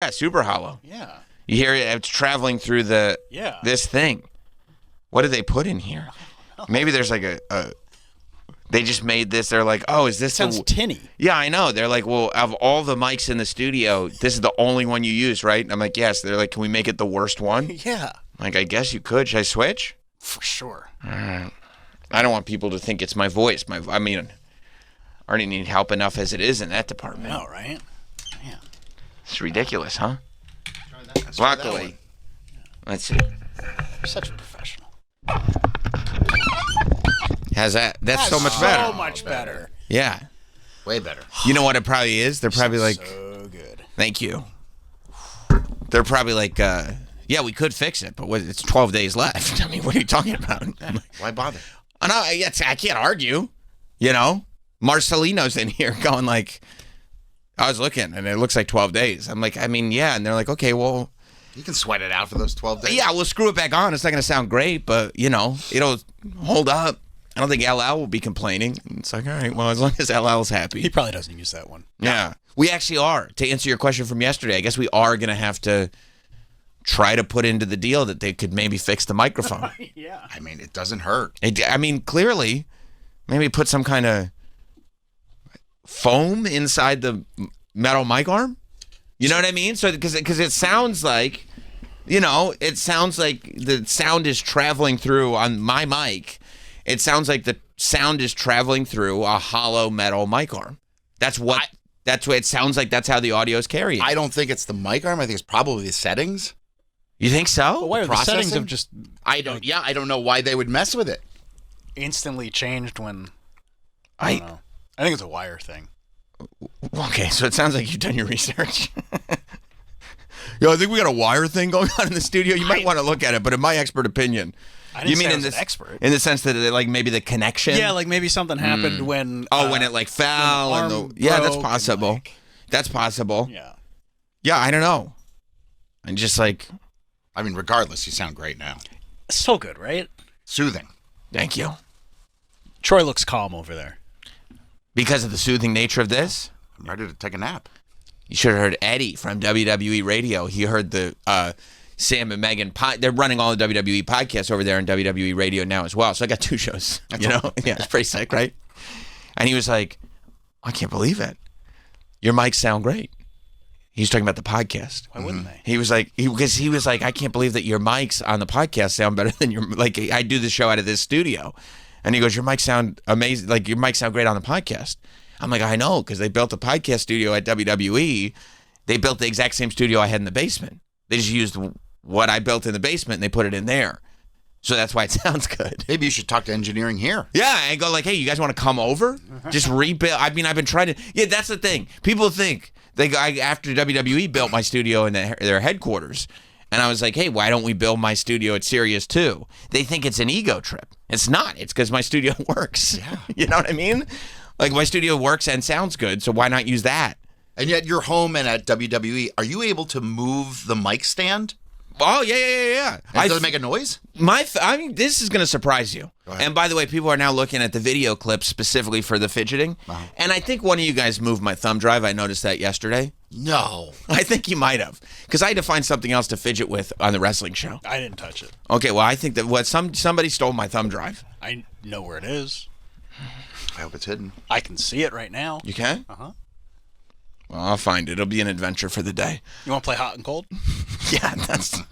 Yeah, super hollow. Yeah. You hear it, it's traveling through this thing. What did they put in here? Maybe there's like a they just made this. They're like, oh, is this Sounds tinny. Yeah, I know. They're like, well, of all the mics in the studio, this is the only one you use, right? And I'm like, yes. They're like, can we make it the worst one? Yeah. I'm like, I guess you could. Should I switch? For sure. I don't want people to think it's my voice. I mean, I already need help enough as it is in that department. No, right? Yeah. It's ridiculous, huh? Try Luckily. Let's see. You're such a professional. How's that? That's so much better. So much better. Yeah. Way better. You know what it probably is? They're probably like, So good. thank you. They're probably like, yeah, we could fix it, but it's 12 days left. I mean, what are you talking about? Why bother? I can't argue. You know, Marcelino's in here going like, I was looking and it looks like 12 days. I'm like, I mean, yeah. And they're like, okay, well. You can sweat it out for those 12 days. Yeah, we'll screw it back on. It's not going to sound great, but, you know, it'll hold up. I don't think LL will be complaining. It's like, all right, well, as long as LL's happy. He probably doesn't use that one. Yeah. We actually are. To answer your question from yesterday, I guess we are going to have to try to put into the deal that they could maybe fix the microphone. Yeah. I mean, it doesn't hurt. I mean, clearly, maybe put some kind of foam inside the metal mic arm. You know what I mean? So because it sounds like, you know, it sounds like the sound is traveling through on my mic. It sounds like the sound is traveling through a hollow metal mic arm. That's what it sounds like. That's how the audio is carrying. I don't think it's the mic arm. I think it's probably the settings. You think so? But why are the settings have just I don't know why they would mess with it. instantly changed when I don't know. I think it's a wire thing. Okay, so it sounds like you've done your research. Yo, I think we got a wire thing going on in the studio. You might want to look at it, but in my expert opinion, I didn't say I was an expert. In the sense that like maybe the connection. Yeah, like maybe something happened when. When it like fell and that's possible. Like, that's possible. yeah. Yeah, I don't know. And just like, I mean, regardless, you sound great now. So good, right? Soothing. thank you. Troy looks calm over there. Because of the soothing nature of this, I'm ready to take a nap. you should have heard Eddie from WWE Radio. He heard the Sam and Megan. They're running all the WWE podcasts over there on WWE Radio now as well. So I got two shows. That's you know, yeah, it's pretty sick, right? And he was like, I can't believe it. Your mics sound great. He was talking about the podcast. Why wouldn't they? He was like, because he was like, I can't believe that your mics on the podcast sound better than your, like, I do the show out of this studio. And he goes, your mics sound amazing. Like, your mics sound great on the podcast. I'm like, I know, because they built a podcast studio at WWE. They built the exact same studio I had in the basement. They just used what I built in the basement and they put it in there. So that's why it sounds good. Maybe you should talk to engineering here. Yeah, and go like, hey, you guys want to come over? Just rebuild. I mean, I've been trying to. Yeah, that's the thing. People think after WWE built my studio in their headquarters, and I was like, hey, why don't we build my studio at Sirius too? They think it's an ego trip. It's not. It's because my studio works. Yeah. You know what I mean? Like, my studio works and sounds good, so why not use that? And yet you're home and at WWE. Are you able to move the mic stand? Oh, yeah. And does it make a noise? I mean, this is going to surprise you. And by the way, people are now looking at the video clips specifically for the fidgeting. Uh-huh. And I think one of you guys moved my thumb drive. I noticed that yesterday. No. I think you might have. Because I had to find something else to fidget with on the wrestling show. I didn't touch it. Okay, well, I think that somebody stole my thumb drive. I know where it is. I hope it's hidden. I can see it right now. You can? Uh-huh. Well, I'll find it. It'll be an adventure for the day. You want to play hot and cold? Yeah, that's... You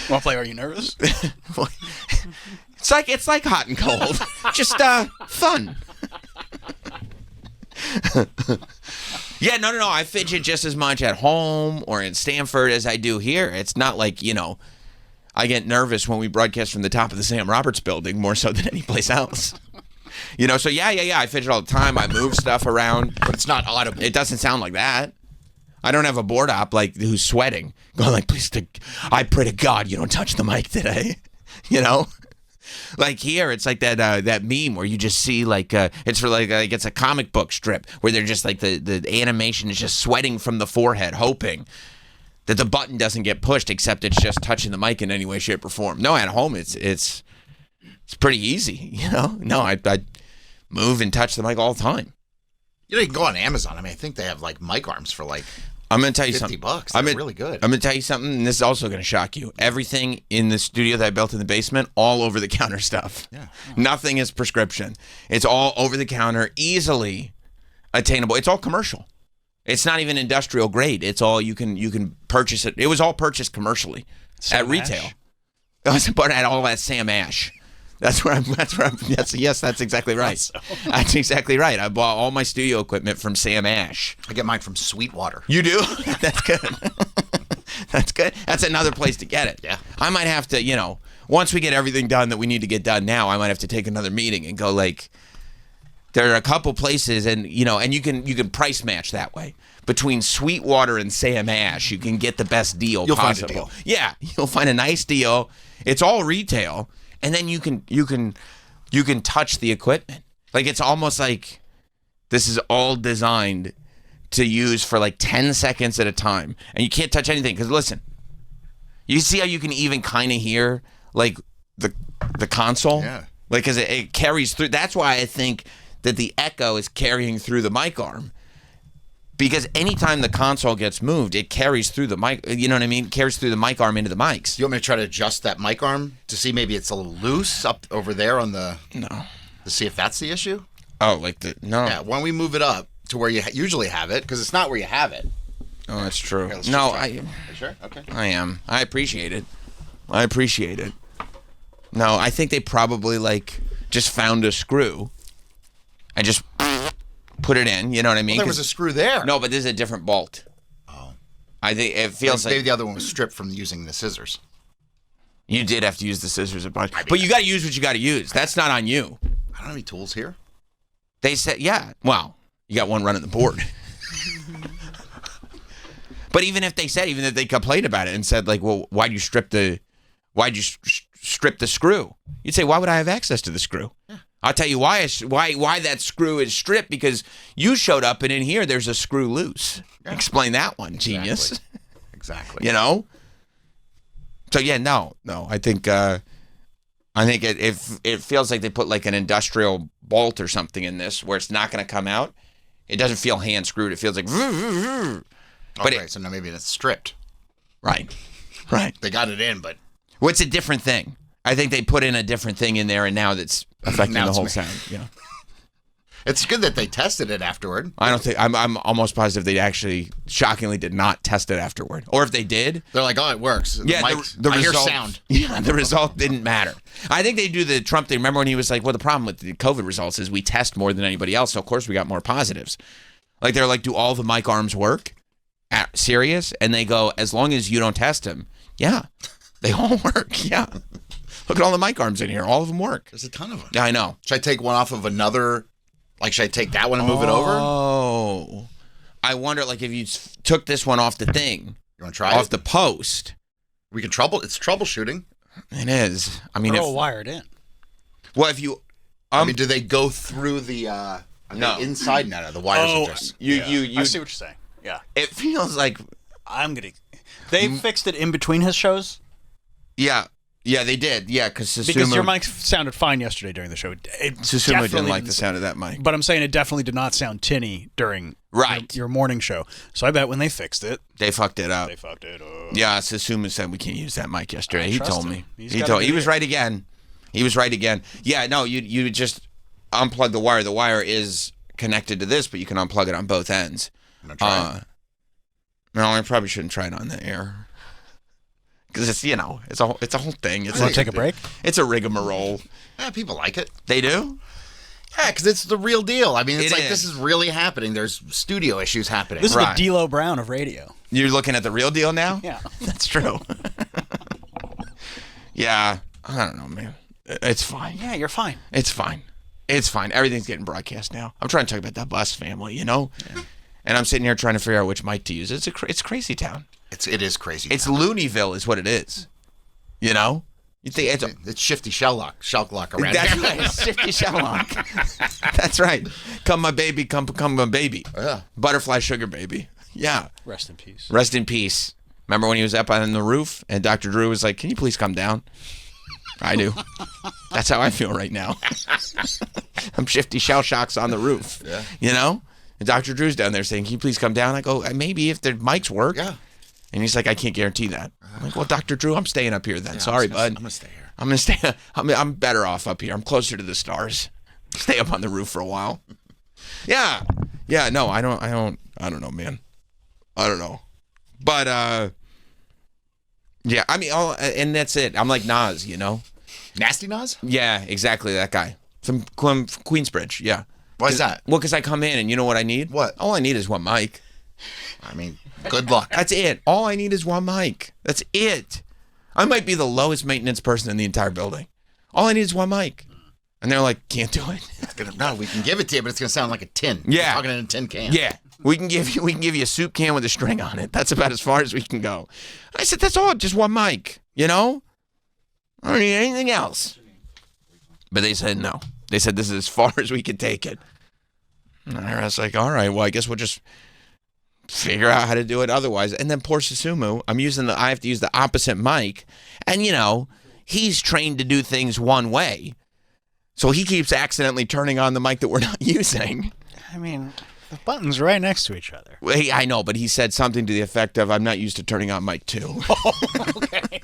want to play Are You Nervous? It's like hot and cold. Just fun. Yeah, no. I fidget just as much at home or in Stanford as I do here. It's not like, you know, I get nervous when we broadcast from the top of the Sam Roberts building more so than any place else. You know, so yeah, I fidget all the time. I move stuff around. But it's not audible. It doesn't sound like that. I don't have a board op like who's sweating, going like, please, I pray to God you don't touch the mic today. You know, like here it's like that meme where you just see like it's for like it's a comic book strip where they're just like the animation is just sweating from the forehead, hoping that the button doesn't get pushed, except it's just touching the mic in any way, shape, or form. No, at home it's pretty easy. You know, no, I move and touch the mic all the time. You know, you can go on Amazon. I mean, I think they have like mic arms for like I'm going to tell you 50 something. bucks. I'm They're gonna- really good. I'm going to tell you something, and this is also going to shock you. Everything in the studio that I built in the basement, all over the counter stuff. Yeah. Nothing is prescription. It's all over the counter, easily attainable. It's all commercial. It's not even industrial grade. It's all you can purchase it. It was all purchased commercially at retail. It was bought at all at Sam Ash. That's where I'm. Yes, that's exactly right. That's exactly right. I bought all my studio equipment from Sam Ash. I get mine from Sweetwater. You do? That's good. That's good. That's another place to get it. Yeah. I might have to, once we get everything done that we need to get done now, I might have to take another meeting and go like, there are a couple places, and and you can price match that way between Sweetwater and Sam Ash. You can get the best deal You'll find a possible. deal. Yeah, you'll find a nice deal. It's all retail, and then you can touch the equipment. Like it's almost like this is all designed to use for like 10 seconds at a time, and you can't touch anything because listen, you see how you can even kind of hear like the console, Yeah. like because it carries through. That's why I think that the echo is carrying through the mic arm. Because anytime the console gets moved, it carries through the mic. You know what I mean? It carries through the mic arm into the mics. You want me to try to adjust that mic arm to see maybe it's a little loose up over there on the... No. To see if that's the issue? Oh, like no. Yeah, why don't we move it up to where you usually have it? Because it's not where you have it. Oh, that's true. Okay, let's No, just try. I. You sure? Okay. I am. I appreciate it. No, I think they probably just found a screw and just put it in. You know what I mean? Well, there was a screw there. No, but this is a different bolt. Oh. I think it feels Maybe like the other one was stripped from using the scissors. you did have to use the scissors a bunch, but you got to use what you got to use. That's not on you. I don't have any tools here. They said, yeah. Well, you got one running the board. But even if they complained about it and said well, why'd you strip the screw? You'd say, why would I have access to the screw? Yeah. I'll tell you why that screw is stripped, because you showed up and in here there's a screw loose. Yeah. Explain that one, genius. Exactly. So yeah, no. I think it feels like they put like an industrial bolt or something in this where it's not going to come out. It doesn't feel hand screwed. It feels like. But so now maybe it's stripped. Right. They got it in, but What's a different thing? I think they put in a different thing in there, and now that's affecting Now the it's whole me. sound. Yeah. it's good that they tested it afterward. I don't think I'm almost positive they actually shockingly did not test it afterward, or if they did, They're like, oh, it works. yeah, the the I hear result, sound. Yeah, the result didn't matter. I think they do the Trump thing. Remember when he was like, "Well, the problem with the COVID results is we test more than anybody else, so of course we got more positives." Like they're like, "Do all the mic arms work?" Serious, and they go, "As long as you don't test them, yeah, they all work." Yeah, look at all the mic arms in here; all of them work. There's a ton of them. Yeah, I know. Should I take one off of another? Like, should I take that one and move it over? Oh, I wonder, like, if you took this one off the thing, You want to try off it? the post. We can It's troubleshooting. It is. I mean, They're if all wired in. well, if you, I mean, do they go through the No. inside? No, the wires are just. you I see what you're saying. Yeah, it feels like, They fixed it in between his shows. yeah, they did, yeah, because Because your mic sounded fine yesterday during the show. Susuma didn't like the sound of that mic. But I'm saying it definitely did not sound tinny during Right. your morning show. So I bet when they fixed it, They fucked it up. they fucked it up. Yeah, Susuma said we can't use that mic yesterday. I He trust told him. me. He's He got a told. good He was ear. right again. Yeah, no, you just unplug the wire. The wire is connected to this, but you can unplug it on both ends. I'm gonna try it. No, I probably shouldn't try it on the air because it's it's a whole thing. It's Want to take a break? It's a rigmarole. Yeah, people like it. They do. Yeah, because it's the real deal. I mean, it's It like is. this is really happening. There's studio issues happening. This Right. is the D'Lo Brown of radio. You're looking at the real deal now. Yeah. That's true. Yeah, I don't know, man. It's fine. Yeah, you're fine. It's fine. It's fine. Everything's getting broadcast now. I'm trying to talk about that bus family, Yeah. And I'm sitting here trying to figure out which mic to use. It's crazy town. It is crazy. It's Looneyville is what it is. You think it's It's shifty shell lock around that's here. right. Shifty Sherlock. That's right. Come my baby, come my baby. Yeah. Butterfly sugar baby. Yeah. Rest in peace. Rest in peace. Remember when he was up on the roof and Dr. Drew was like, "Can you please come down?" I do. That's how I feel right now. I'm shifty shell shocks on the roof. Yeah. And Dr. Drew's down there saying, can you please come down? I go, maybe if the mics work. Yeah. And he's like, I can't guarantee that. I'm like, well, Dr. Drew, I'm staying up here then. Yeah, Sorry, I'm bud. going to stay here. I'm going to stay. I'm better off up here. I'm closer to the stars. Stay up on the roof for a while. Yeah. Yeah, no, I don't know, man. I don't know. But, yeah, I mean, and that's it. I'm like Nas, you know? Nasty Nas? Yeah, exactly, that guy. From Queensbridge, yeah. Why is that? Well, because I come in and you know what I need? What? All I need is one mic. I mean, good luck. That's it. All I need is one mic. That's it. I might be the lowest maintenance person in the entire building. All I need is one mic. And they're like, can't do it. No, we can give it to you, but it's going to sound like a tin. Yeah. You're talking in a tin can. Yeah. We can give you a soup can with a string on it. That's about as far as we can go. I said, that's all, just one mic, you know? I don't need anything else. But they said no. They said this is as far as we can take it. And I was like, all right, well, I guess we'll just figure out how to do it otherwise. And then poor Susumu, I have to use the opposite mic. And, you know, he's trained to do things one way. So he keeps accidentally turning on the mic that we're not using. I mean, the button's right next to each other. Well, I know, but he said something to the effect of, I'm not used to turning on mic 2. Okay.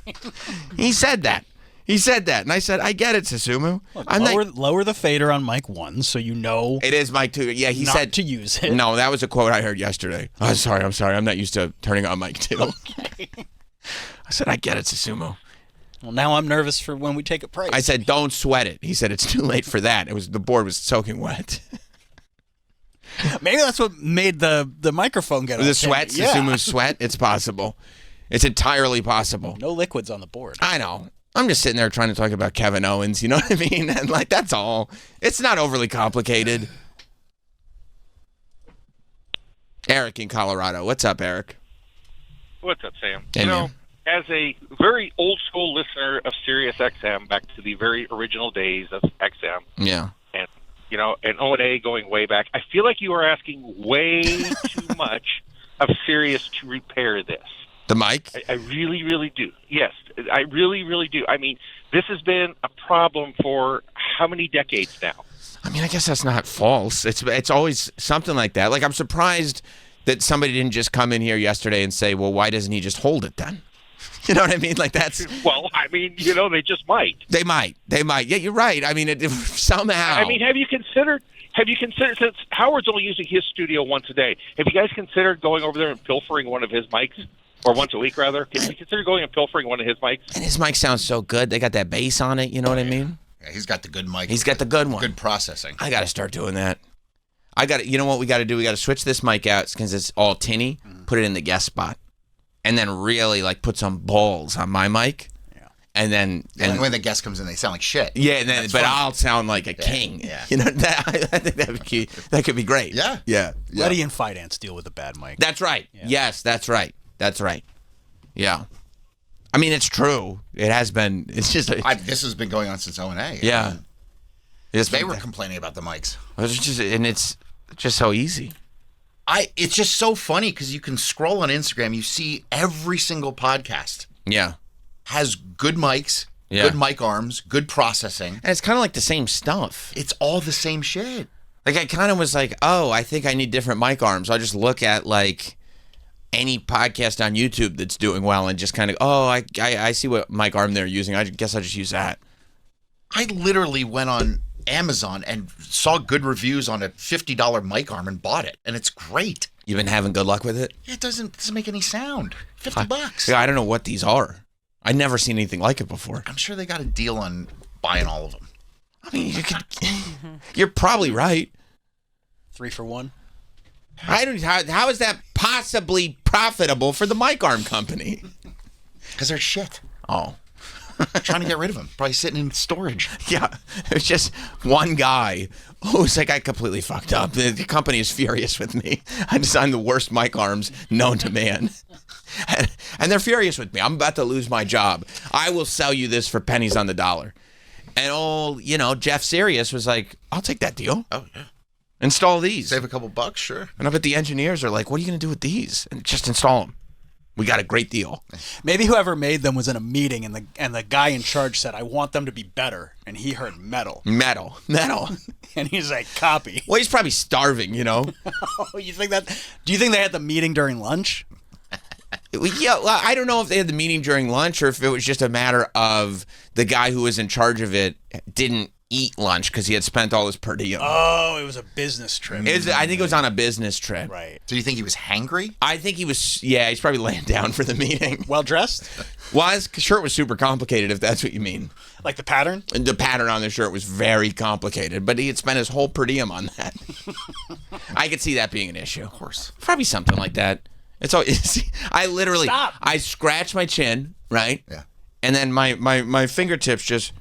He said that. And I said, I get it, Susumu. Look, lower the fader on mic 1 so you know it is mic 2. Yeah, he not said to use it. No, that was a quote I heard yesterday. I'm sorry. I'm not used to turning on mic 2. Okay. I said, I get it, Susumu. Well, now I'm nervous for when we take a break. I said, don't sweat it. He said, it's too late for that. The board was soaking wet. Maybe that's what made the microphone get The sweat, Yeah. Susumu's sweat, it's possible. It's entirely possible. No liquids on the board. I know. I'm just sitting there trying to talk about Kevin Owens, you know what I mean? And like, that's all. It's not overly complicated. Eric in Colorado. What's up, Eric? What's up, Sam? Hey, man. As a very old school listener of Sirius XM, back to the very original days of XM, Yeah. and and O&A going way back, I feel like you are asking way too much of Sirius to repair this. The mic? I really, really do. Yes, I really, really do. I mean, this has been a problem for how many decades now? I mean, I guess that's not false. It's always something like that. Like, I'm surprised that somebody didn't just come in here yesterday and say, well, why doesn't he just hold it then? You know what I mean? Like, that's... Well, I mean, they just might. They might. Yeah, you're right. I mean, somehow... I mean, have you considered, since Howard's only using his studio once a day, have you guys considered going over there and pilfering one of his mics? Or once a week, rather? Can you consider going and pilfering one of his mics? And his mic sounds so good. They got that bass on it, you know what I mean? Yeah, he's got the good mic. He's got the good one. Good processing. I got to start doing that. You know what we got to do? We got to switch this mic out because it's all tinny, put it in the guest spot, and then really, like, put some balls on my mic. Yeah. And then... And when the guest comes in, they sound like shit. Yeah, and then, but funny. I'll sound like a king. Yeah. You know, I think that could be great. Yeah. Yeah. Letty and Finance deal with a bad mic. That's right. Yeah. Yes, that's right. That's right. Yeah. I mean, it's true. It has been. It's just. This has been going on since O&A. Yeah. They were complaining about the mics. It's just so easy. It's just so funny because you can scroll on Instagram, you see every single podcast Yeah. has good mics, Yeah. good mic arms, good processing. And it's kind of like the same stuff. It's all the same shit. Like, I kind of was like, oh, I think I need different mic arms. I'll just look at, like, any podcast on YouTube that's doing well and just kind of, oh, I see what mic arm they're using. I guess I'll just use that. I literally went on Amazon and saw good reviews on a $50 mic arm and bought it, and it's great. You've been having good luck with it? It doesn't make any sound. $50. Yeah, I don't know what these are. I've never seen anything like it before. I'm sure they got a deal on buying all of them. I mean, you're probably right. 3 for 1. How is that possibly profitable for the mic arm company? Because they're shit. Oh. Trying to get rid of them. Probably sitting in storage. Yeah. It's just one guy who's like, I completely fucked up. The company is furious with me. I designed the worst mic arms known to man. And they're furious with me. I'm about to lose my job. I will sell you this for pennies on the dollar. And Jeff Sirius was like, I'll take that deal. Oh, yeah. Install these. Save a couple bucks, sure. And I bet the engineers are like, what are you going to do with these? And just install them. We got a great deal. Maybe whoever made them was in a meeting, and the guy in charge said, "I want them to be better," and he heard metal, Metal. and he's like, "Copy." Well, he's probably starving, you know? Oh, you think that? Do you think they had the meeting during lunch? Yeah, well, I don't know if they had the meeting during lunch or if it was just a matter of the guy who was in charge of it didn't eat lunch because he had spent all his per diem. Oh, it was a business trip. I think it was on a business trip. Right. So you think he was hangry? I think he was, yeah, he's probably laying down for the meeting. Well dressed? Well, his shirt was super complicated, if that's what you mean. Like the pattern? And the pattern on the shirt was very complicated, but he had spent his whole per diem on that. I could see that being an issue. Of course. Probably something like that. It's all. I literally. Stop. I scratch my chin, right? Yeah. And then my fingertips just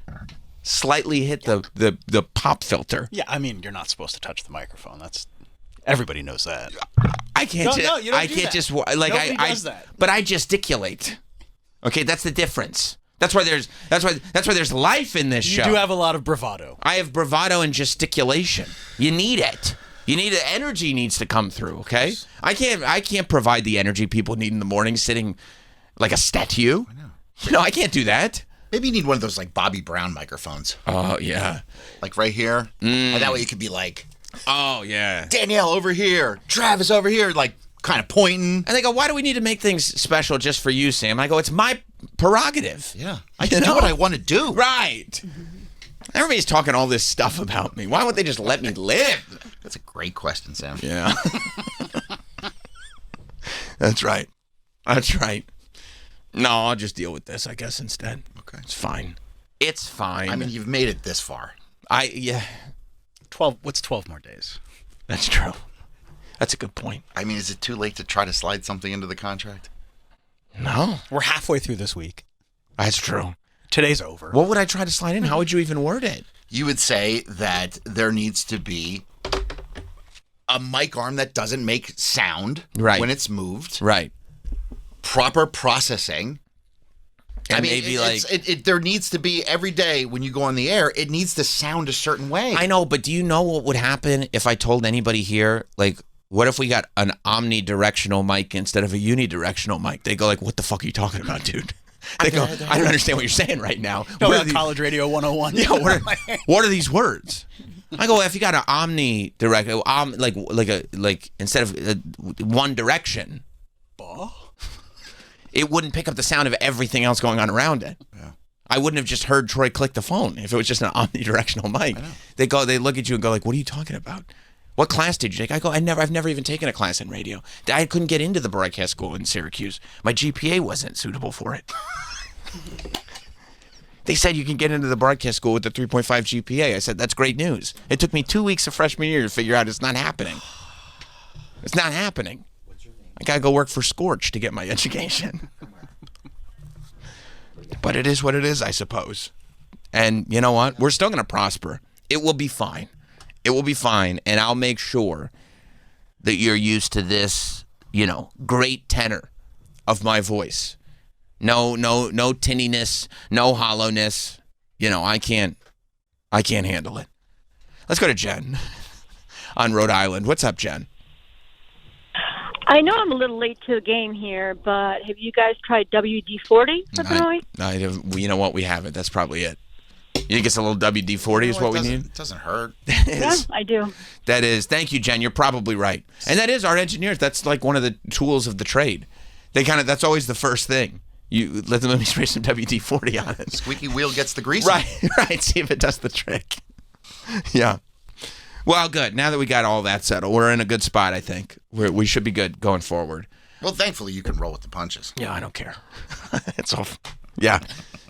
slightly hit the pop filter. Yeah, I mean, you're not supposed to touch the microphone. Everybody knows that. I can't. No, you don't I do can't that. just like Nobody I does that. But I gesticulate. Okay, that's the difference. That's why there's life in this You show. do have a lot of bravado. I have bravado and gesticulation. You need it. You need the energy needs to come through, okay? I can't provide the energy people need in the morning sitting like a statue. I know. You know, I can't do that. Maybe you need one of those like Bobby Brown microphones. Oh, yeah. Like right here. And that way you could be like, Oh, yeah. Danielle over here, Travis over here, like kind of pointing. And they go, why do we need to make things special just for you, Sam? I go, it's my prerogative. Yeah. I can do what I want to do. Right. Everybody's talking all this stuff about me. Why won't they just let me live? That's a great question, Sam. Yeah. That's right. That's right. No, I'll just deal with this, I guess, instead. Okay. It's fine. It's fine. I mean, you've made it this far. Yeah, 12. What's 12 more days? that's true. That's a good point. I mean, is it too late to try to slide something into the contract? No, We're halfway through this week. that's true. Today's over. What would I try to slide in? How would you even word it? You would say that there needs to be a mic arm that doesn't make sound Right. when it's moved, Right. proper processing. And I mean, maybe there needs to be every day when you go on the air, it needs to sound a certain way. I know, but do you know what would happen if I told anybody here, like, what if we got an omnidirectional mic instead of a unidirectional mic? They go like, what the fuck are you talking about, dude? They go, I don't understand what you're saying right now. No, What are these- College Radio 101. Yeah, what are these words? I go, if you got an omnidirect, like instead of one direction, it wouldn't pick up the sound of everything else going on around it. Yeah. I wouldn't have just heard Troy click the phone if it was just an omnidirectional mic. They look at you and go like, what are you talking about? What class did you take? I go, I've never even taken a class in radio. I couldn't get into the broadcast school in Syracuse. My GPA wasn't suitable for it. They said you can get into the broadcast school with the 3.5 GPA. I said, that's great news. It took me 2 weeks of freshman year to figure out it's not happening. It's not happening. I gotta go work for Scorch to get my education. But it is what it is, I suppose. And you know what? We're still gonna prosper. It will be fine. It will be fine, and I'll make sure that you're used to this, great tenor of my voice. No tinniness, no hollowness. I can't handle it. Let's go to Jen on Rhode Island. What's up, Jen? I know I'm a little late to the game here, but have you guys tried WD-40 for the noise? You know what? We haven't. That's probably it. You think it's a little WD-40 is what we need? It doesn't hurt. Yeah, I do. That is. Thank you, Jen. You're probably right. And that is our engineers. That's like one of the tools of the trade. That's always the first thing. You let me spray some WD-40 on it. Squeaky wheel gets the grease. Right. See if it does the trick. Yeah. Well, good. Now that we got all that settled, we're in a good spot, I think. We should be good going forward. Well, thankfully, you can roll with the punches. Yeah, I don't care. It's all. Yeah.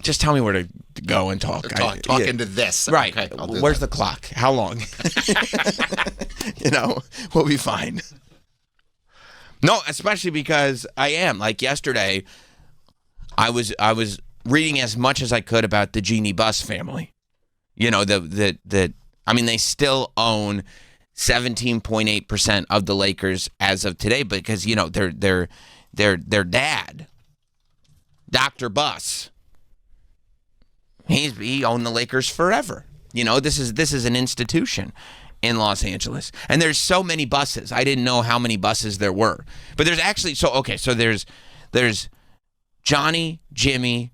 Just tell me where to go and talk. Talk into this. Right. Okay, I'll do Where's that. the clock? How long? We'll be fine. No, especially because I am. Like yesterday, I was reading as much as I could about the Jeannie Buss family. They still own 17.8% of the Lakers as of today because their dad, Dr. Buss, he owned the Lakers forever. This is an institution in Los Angeles. And there's so many buses. I didn't know how many buses there were. But there's actually so there's There's Johnny, Jimmy,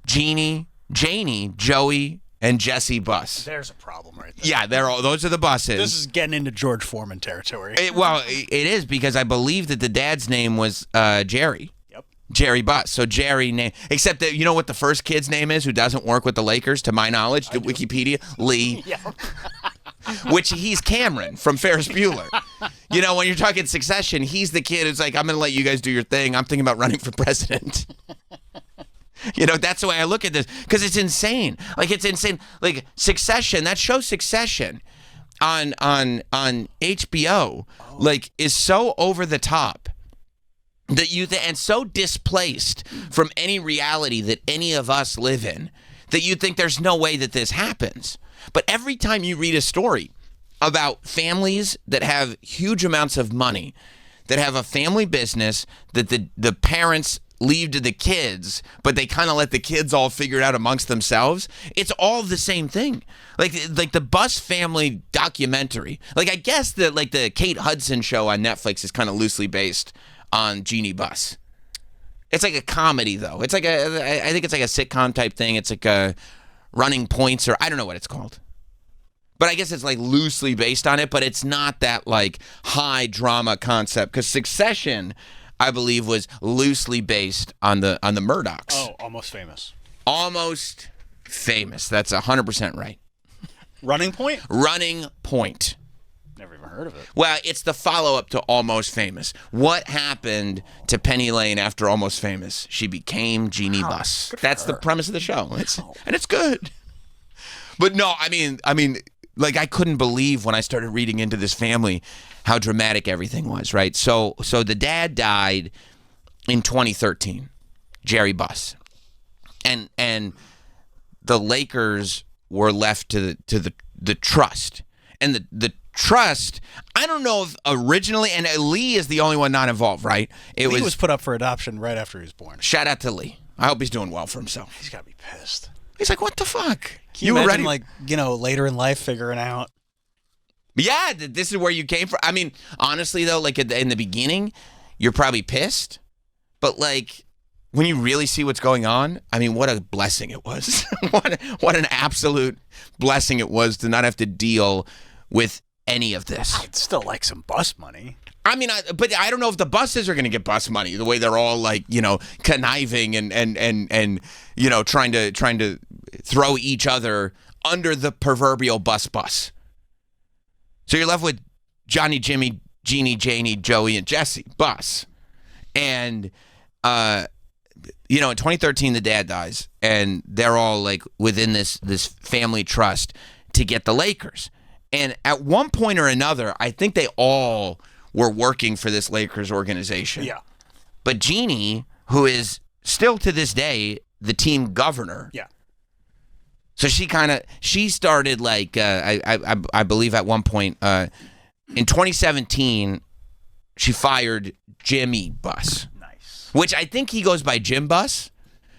Jeannie, Janie, Joey, and Jesse Buss. There's a problem right there. Yeah, those are the buses. This is getting into George Foreman territory. It is, because I believe that the dad's name was Jerry. Yep. Jerry Buss. So Jerry name, except that you know what the first kid's name is who doesn't work with the Lakers, to my knowledge, to Wikipedia? Lee. Yeah. Which he's Cameron from Ferris Bueller. You know, when you're talking Succession, he's the kid who's like, I'm going to let you guys do your thing. I'm thinking about running for president. You know, that's the way I look at this, because it's insane. Like, it's insane. Like, Succession, that show Succession on HBO, like, is so over the top that and so displaced from any reality that any of us live in, that you think there's no way that this happens. But every time you read a story about families that have huge amounts of money, that have a family business, that the parents leave to the kids, but they kind of let the kids all figure it out amongst themselves. It's all the same thing. Like the Buss family documentary. Like, I guess that like the Kate Hudson show on Netflix is kind of loosely based on Jeannie Buss. It's like a comedy though. It's like I think it's like a sitcom type thing. It's like a Running Points, or I don't know what it's called. But I guess it's like loosely based on it, but it's not that like high drama concept, because Succession, I believe, was loosely based on the Murdochs. Oh, Almost Famous. Almost Famous. That's 100% right. Running Point? Running Point. Never even heard of it. Well, it's the follow-up to Almost Famous. What happened to Penny Lane after Almost Famous? She became Jeannie Buss. That's the premise of the show. And it's good. But no, I mean, like, I couldn't believe when I started reading into this family how dramatic everything was, right? So the dad died in 2013, Jerry Buss, and the Lakers were left to the trust, and the trust. I don't know if originally, and Lee is the only one not involved, right? Lee was put up for adoption right after he was born. Shout out to Lee. I hope he's doing well for himself. He's got to be pissed. He's like, what the fuck? You were ready, like, you know, later in life figuring out. Yeah, this is where you came from. I mean, honestly, though, like in the beginning, you're probably pissed. But, like, when you really see what's going on, I mean, what a blessing it was. What an absolute blessing it was to not have to deal with any of this. I'd still like some bus money. I mean, but I don't know if the buses are going to get bus money the way they're all, like, you know, conniving and you know, trying to throw each other under the proverbial bus. So you're left with Johnny, Jimmy, Jeannie, Janie, Joey, and Jesse Buss. And, you know, in 2013, the dad dies, and they're all, like, within this family trust to get the Lakers. And at one point or another, I think they all were working for this Lakers organization. Yeah. But Jeannie, who is still to this day the team governor. Yeah. So she started, like, I believe at one point in 2017, she fired Jimmy Buss. Nice. Which I think he goes by Jim Buss,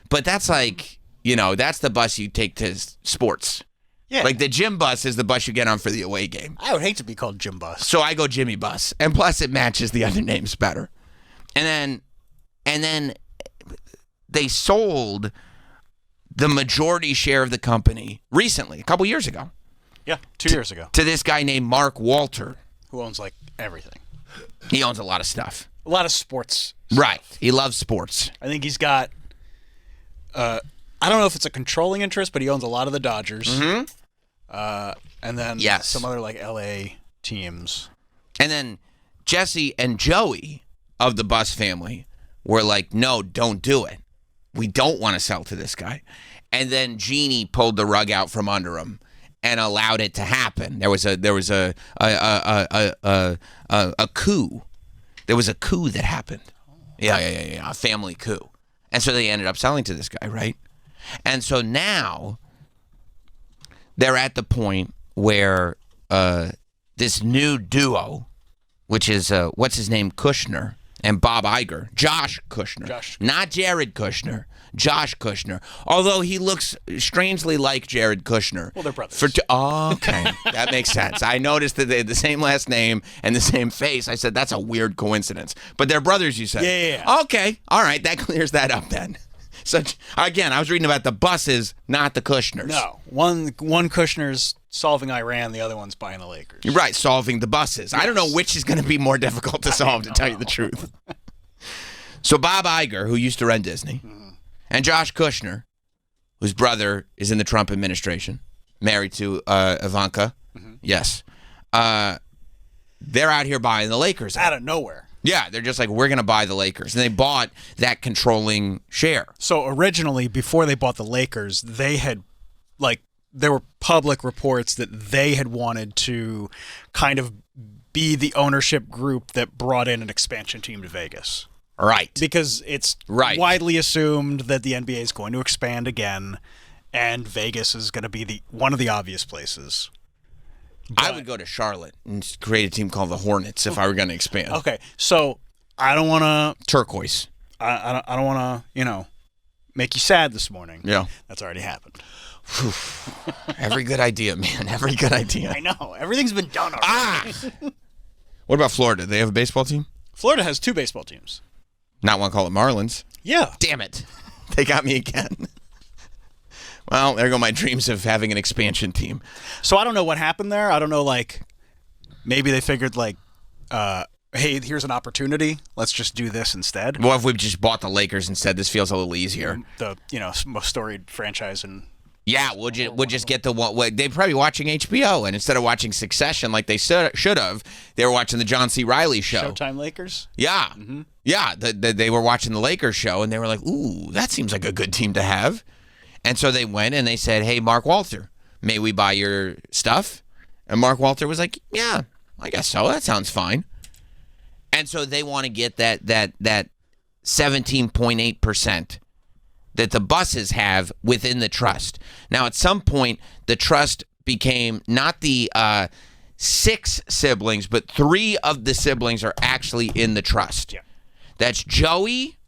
but that's like, you know, that's the bus you take to sports. Yeah. Like the Jim Bus is the bus you get on for the away game. I would hate to be called Jim Buss. So I go Jimmy Buss. And plus it matches the other names better. And then they sold the majority share of the company recently, a couple years ago. Yeah, 2 years ago. To this guy named Mark Walter. Who owns, like, everything. He owns a lot of stuff. A lot of sports stuff. Right. He loves sports. I think he's got, I don't know if it's a controlling interest, but he owns a lot of the Dodgers. Mm-hmm. And then Yes. some other, like, LA teams. And then Jesse and Joey of the Buss family were like, no, don't do it. We don't want to sell to this guy. And then Jeannie pulled the rug out from under him and allowed it to happen. There was a coup. There was a coup that happened. Yeah, a family coup. And so they ended up selling to this guy, right? And so now they're at the point where this new duo, which is, what's his name, Kushner. and Bob Iger, Josh Kushner, not Jared Kushner, Josh Kushner. Although he looks strangely like Jared Kushner. Well, they're brothers. Okay, that makes sense. I noticed that they had the same last name and the same face. I said, that's a weird coincidence. But they're brothers, you said? Yeah. Okay, all right, that clears that up then. So, again, I was reading about the buses, not the Kushners. No, one Kushner's solving Iran, the other one's buying the Lakers. You're right, solving the buses. Yes. I don't know which is going to be more difficult to solve, to tell you the truth. So Bob Iger, who used to run Disney, and Josh Kushner, whose brother is in the Trump administration, married to Ivanka. Yes. They're out here buying the Lakers. Out of nowhere. Yeah, they're just like, we're going to buy the Lakers. And they bought that controlling share. So originally, before they bought the Lakers, they had, there were public reports that they had wanted to kind of be the ownership group that brought in an expansion team to Vegas. Right. Because it's widely assumed that the NBA is going to expand again, and Vegas is going to be one of the obvious places. I would go to Charlotte and create a team called the Hornets if I were going to expand. Okay, so I don't want to... Turquoise. I don't want to, make you sad this morning. Yeah. That's already happened. Every good idea, man. Every good idea. I know. Everything's been done already. What about Florida? Do they have a baseball team? Florida has 2 baseball teams. Not one called it Marlins. Yeah. Damn it. They got me again. Well, there go my dreams of having an expansion team. So I don't know what happened there. I don't know, maybe they figured, hey, here's an opportunity. Let's just do this instead. Well, if we just bought the Lakers instead, this feels a little easier. The, most storied franchise in... Yeah, we'll just get the one. They're probably watching HBO, and instead of watching Succession like they should have, they were watching the John C. Reilly show. Showtime Lakers? Yeah. Mm-hmm. Yeah, they were watching the Lakers show, and they were like, ooh, that seems like a good team to have. And so they went and they said, hey, Mark Walter, may we buy your stuff? And Mark Walter was like, yeah, I guess so. That sounds fine. And so they want to get that 17.8% that the buses have within the trust. Now, at some point, the trust became not the 6 siblings, but 3 of the siblings are actually in the trust. Yeah. That's Joey,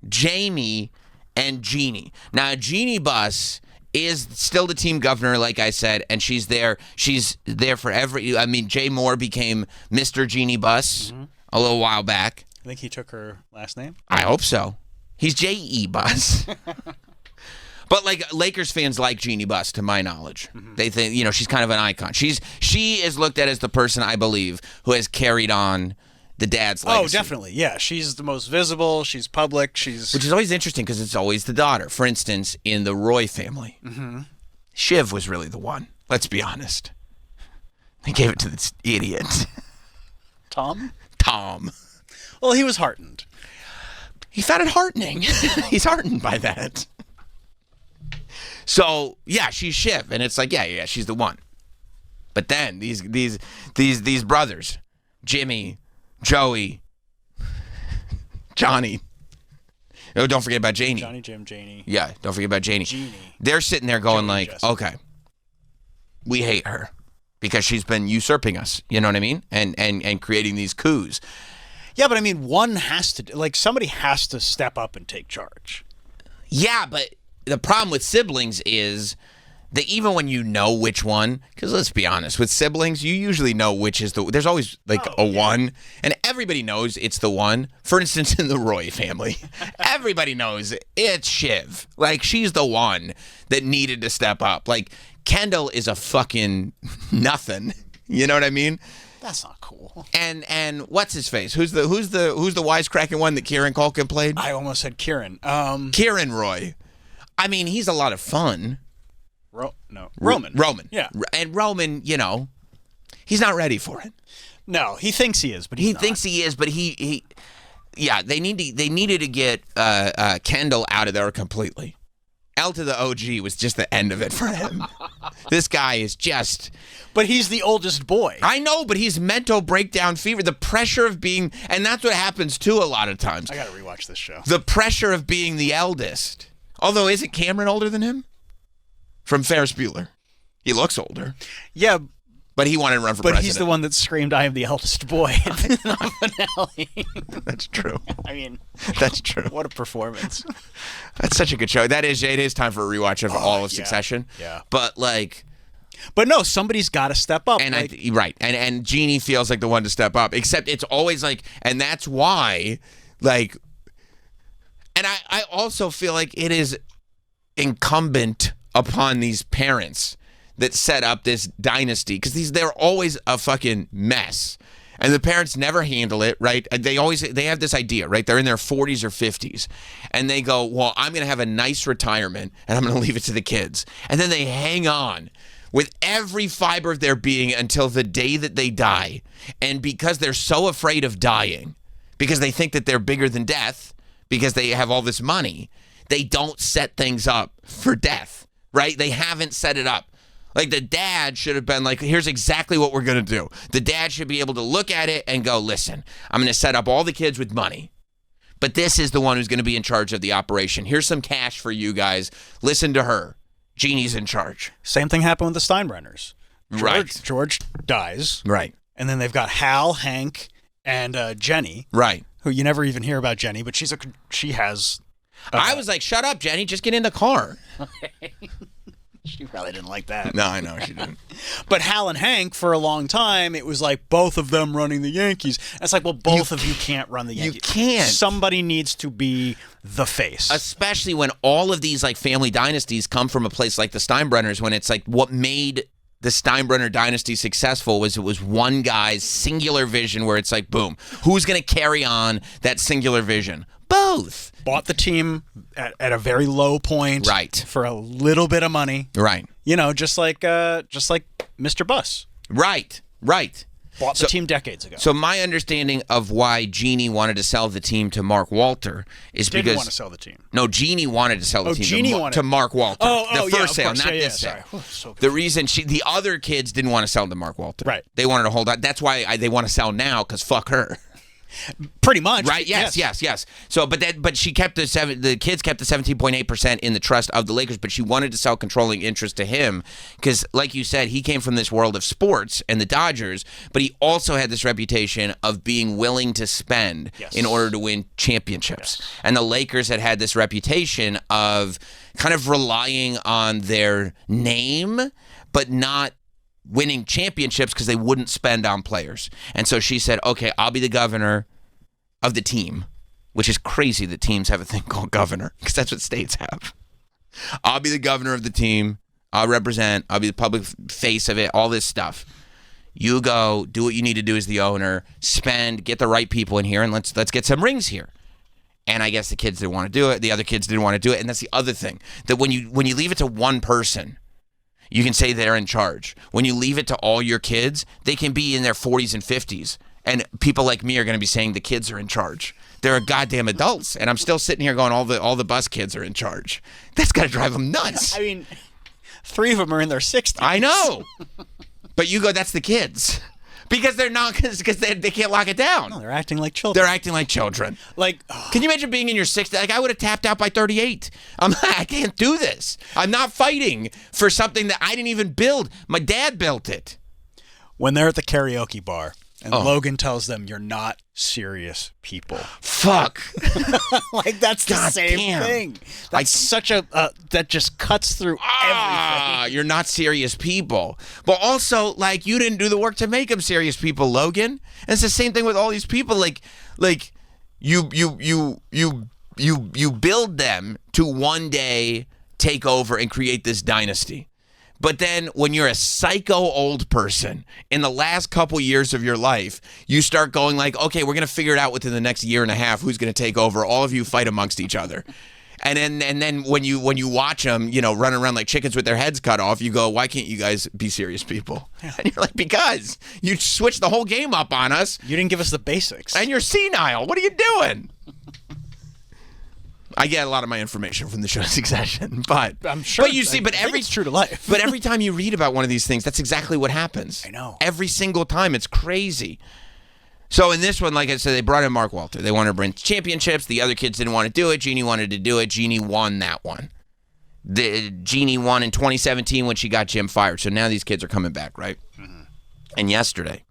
Jamie, and Jeannie. Now, Jeannie Buss is still the team governor, like I said, and she's there. She's there for Jay Moore became Mr. Jeannie Buss a little while back. I think he took her last name. I hope so. He's J.E. Buss. But Lakers fans like Jeannie Buss, to my knowledge. They think, she's kind of an icon. She is looked at as the person, I believe, who has carried on the dad's legacy. Oh, definitely. Yeah, she's the most visible. She's public. Which is always interesting because it's always the daughter. For instance, in the Roy family, Shiv was really the one. Let's be honest. They gave it to this idiot. Tom. Well, he was heartened. He found it heartening. He's heartened by that. So yeah, she's Shiv, and it's like yeah, she's the one. But then these brothers, Jimmy, Joey, Johnny. Oh, don't forget about Janie. Johnny, Jim, Janie. Yeah, don't forget about Janie. Jeannie. They're sitting there going Joey, okay, we hate her because she's been usurping us. You know what I mean? And creating these coups. Yeah, but one has to, somebody has to step up and take charge. Yeah, but the problem with siblings is that even when you know which one, because let's be honest, with siblings, you usually know which is there's always one, and everybody knows it's the one. For instance, in the Roy family, everybody knows it's Shiv. She's the one that needed to step up. Kendall is a fucking nothing. You know what I mean? That's not cool. And what's his face? Who's the wisecracking one that Kieran Culkin played? I almost said Kieran. Kieran Roy. He's a lot of fun. Roman. Roman. Yeah. And Roman, he's not ready for it. No, he thinks he is, but he's not. Thinks he is, but he they needed to get Kendall out of there completely. L to the OG was just the end of it for him. This guy is just... But he's the oldest boy. I know, but he's mental breakdown fever. The pressure of being... And that's what happens, too, a lot of times. I gotta rewatch this show. The pressure of being the eldest. Although, isn't Cameron older than him? From Ferris Bueller. He looks older. Yeah, But he wanted to run for But president. he's the one that screamed, "I am the eldest boy" at the finale. That's true. I mean, That's true. what a performance. That's such a good show. It is time for a rewatch of all of Succession. Yeah. But like, But no, somebody's got to step up. and like, and Jeannie feels like the one to step up. Except it's always like, and that's why, like, and I also feel like it is incumbent upon these parents that set up this dynasty, because they're always a fucking mess, and the parents never handle it right. They have this idea, right? They're in their 40s or 50s, and they go, well, I'm going to have a nice retirement and I'm going to leave it to the kids, and then they hang on with every fiber of their being until the day that they die. And because they're so afraid of dying, because they think that they're bigger than death, because they have all this money, they don't set things up for death, right? They haven't set it up. Like, the dad should have been like, here's exactly what we're going to do. The dad should be able to look at it and go, listen, I'm going to set up all the kids with money, but this is the one who's going to be in charge of the operation. Here's some cash for you guys. Listen to her. Jeannie's in charge. same thing happened with the Steinbrenners. Right. George dies. Right. And then they've got Hal, Hank, and Jenny, Right. who you never even hear about Jenny, but she has... I was like, shut up, Jenny. Just get in the car. She probably didn't like that. No, I know she didn't. But Hal and Hank, for a long time, it was like both of them running the Yankees. And it's like, well, both of you can't run the Yankees. You can't. Somebody needs to be the face. Especially when all of these like family dynasties come from a place like the Steinbrenners, when it's like what made the Steinbrenner dynasty successful was it was one guy's singular vision, where it's like, boom, who's going to carry on that singular vision? Both. Bought the team at a very low point, Right. for a little bit of money. Right. You know, just like Mr. Bus Right. Right. bought the team decades ago. So my understanding of why Jeannie wanted to sell the team to Mark Walter is Didn't because want to sell the team. No, Jeannie wanted to sell the team Jeannie to, wanted- to Mark Walter. Oh, the yeah, first of sale, course. not Yeah, this yeah, sale. sorry. Whew, so The reason the other kids didn't want to sell to Mark Walter. Right. They wanted to hold on. That's why they want to sell now, because fuck her. Pretty much. Right? Yes. So, but she kept the kids kept the 17.8% in the trust of the Lakers, but she wanted to sell controlling interest to him because, like you said, he came from this world of sports and the Dodgers, but he also had this reputation of being willing to spend in order to win championships. Yes. And the Lakers had this reputation of kind of relying on their name, but not winning championships because they wouldn't spend on players. And so she said, okay, I'll be the governor of the team, which is crazy that teams have a thing called governor, because that's what states have. I'll be the governor of the team. I'll be the public face of it, all this stuff. You go, do what you need to do as the owner, spend, get the right people in here, and let's get some rings here. And I guess the kids didn't want to do it. The other kids didn't want to do it. And that's the other thing, that when you leave it to one person, you can say they're in charge. When you leave it to all your kids, they can be in their 40s and 50s. And people like me are going to be saying the kids are in charge. They're goddamn adults. And I'm still sitting here going, all the bus kids are in charge. That's got to drive them nuts. I mean, 3 of them are in their 60s. I know. But you go, that's the kids. Because they're not, because they can't lock it down. No, they're acting like children. They're acting like children. Like, can you imagine being in your 60s? Like, I would have tapped out by 38. I can't do this. I'm not fighting for something that I didn't even build. My dad built it. When they're at the karaoke bar and Logan tells them, you're not serious people. Fuck. Like, that's the God same damn. thing. That's such a, that just cuts through everything. You're not serious people. But also, like, you didn't do the work to make them serious people, Logan. And it's the same thing with all these people. Like you build them to one day take over and create this dynasty. But then when you're a psycho old person in the last couple years of your life, you start going like, okay, we're going to figure it out within the next year and a half who's going to take over. All of you fight amongst each other. And then when you watch them, running around like chickens with their heads cut off, you go, why can't you guys be serious people? Yeah. And you're like, because you switched the whole game up on us. You didn't give us the basics. And you're senile. What are you doing? I get a lot of my information from the show Succession, but I'm sure. But you see, it's true to life. But every time you read about one of these things, that's exactly what happens. I know. Every single time, it's crazy. So in this one, like I said, they brought in Mark Walter. They wanted to bring championships. The other kids didn't want to do it. Jeannie wanted to do it. Jeannie won that one. Jeannie won in 2017 when she got Jim fired. So now these kids are coming back, right? Mm-hmm. And yesterday,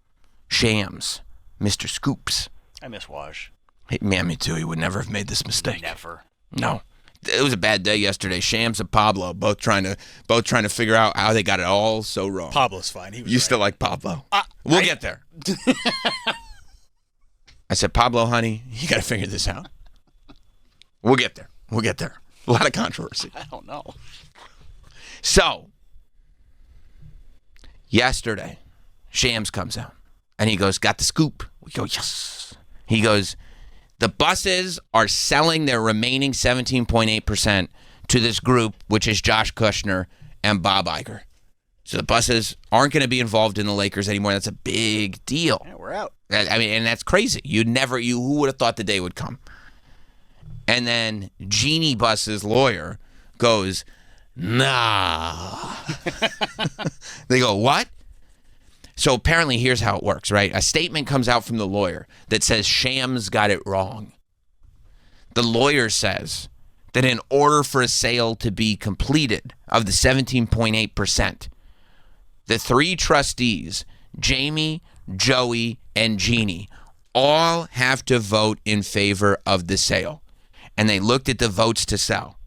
Shams, Mr. Scoops. I miss Waj. Hey, man, me too. He would never have made this mistake. Never. No. It was a bad day yesterday. Shams and Pablo both trying to figure out how they got it all so wrong. Pablo's fine. He was You right. still like Pablo? We'll get there. I said, Pablo, honey, you got to figure this out. We'll get there. We'll get there. A lot of controversy. I don't know. So, yesterday, Shams comes out, and he goes, got the scoop. We go, yes. He goes, the buses are selling their remaining 17.8% to this group, which is Josh Kushner and Bob Iger. So the buses aren't going to be involved in the Lakers anymore. That's a big deal. Yeah, we're out. I mean, and that's crazy. Who would have thought the day would come? And then Jeannie Buss's lawyer goes, nah. They go, what? So apparently here's how it works, right? A statement comes out from the lawyer that says Shams got it wrong. The lawyer says that in order for a sale to be completed of the 17.8%, the three trustees, Jamie, Joey, and Jeannie, all have to vote in favor of the sale. And they looked at the votes to sell.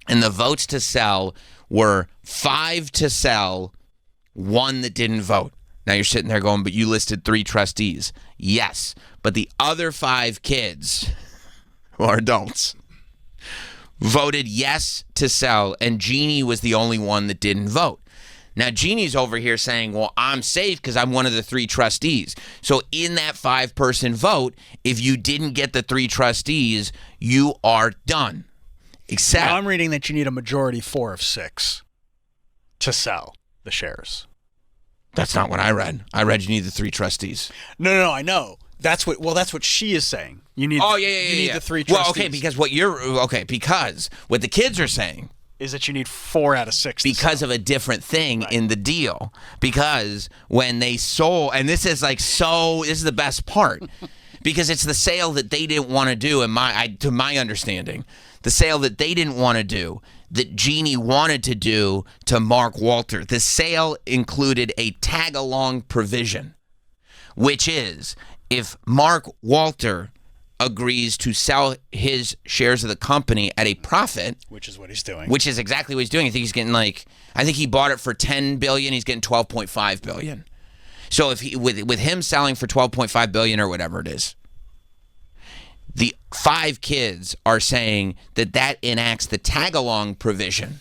And the votes to sell were 5 to sell, 1 that didn't vote. Now you're sitting there going, but you listed 3 trustees. Yes, but the other 5 kids, who are adults, voted yes to sell, and Jeannie was the only one that didn't vote. Now, Jeannie's over here saying, well, I'm safe because I'm one of the 3 trustees. So in that 5-person vote, if you didn't get the 3 trustees, you are done. Except Now I'm reading that you need a majority 4 of 6 to sell the shares. that's not what I read. I read you need the 3 trustees. No, I know. That's what she is saying. You need Oh, yeah. you need the 3 trustees. Well, because what the kids are saying is that you need 4 out of 6 to because sell. of a different thing in the deal. Because when they sold, and this is the best part, because it's the sale that they didn't want to do, to my understanding, the sale that they didn't want to do, that Jeannie wanted to do to Mark Walter. The sale included a tag-along provision, which is if Mark Walter agrees to sell his shares of the company at a profit, which is what he's doing. which is exactly what he's doing. I think he's getting I think he bought it for $10 billion. He's getting $12.5 billion. So if with him selling for $12.5 billion or whatever it is, the 5 kids are saying that enacts the tag-along provision.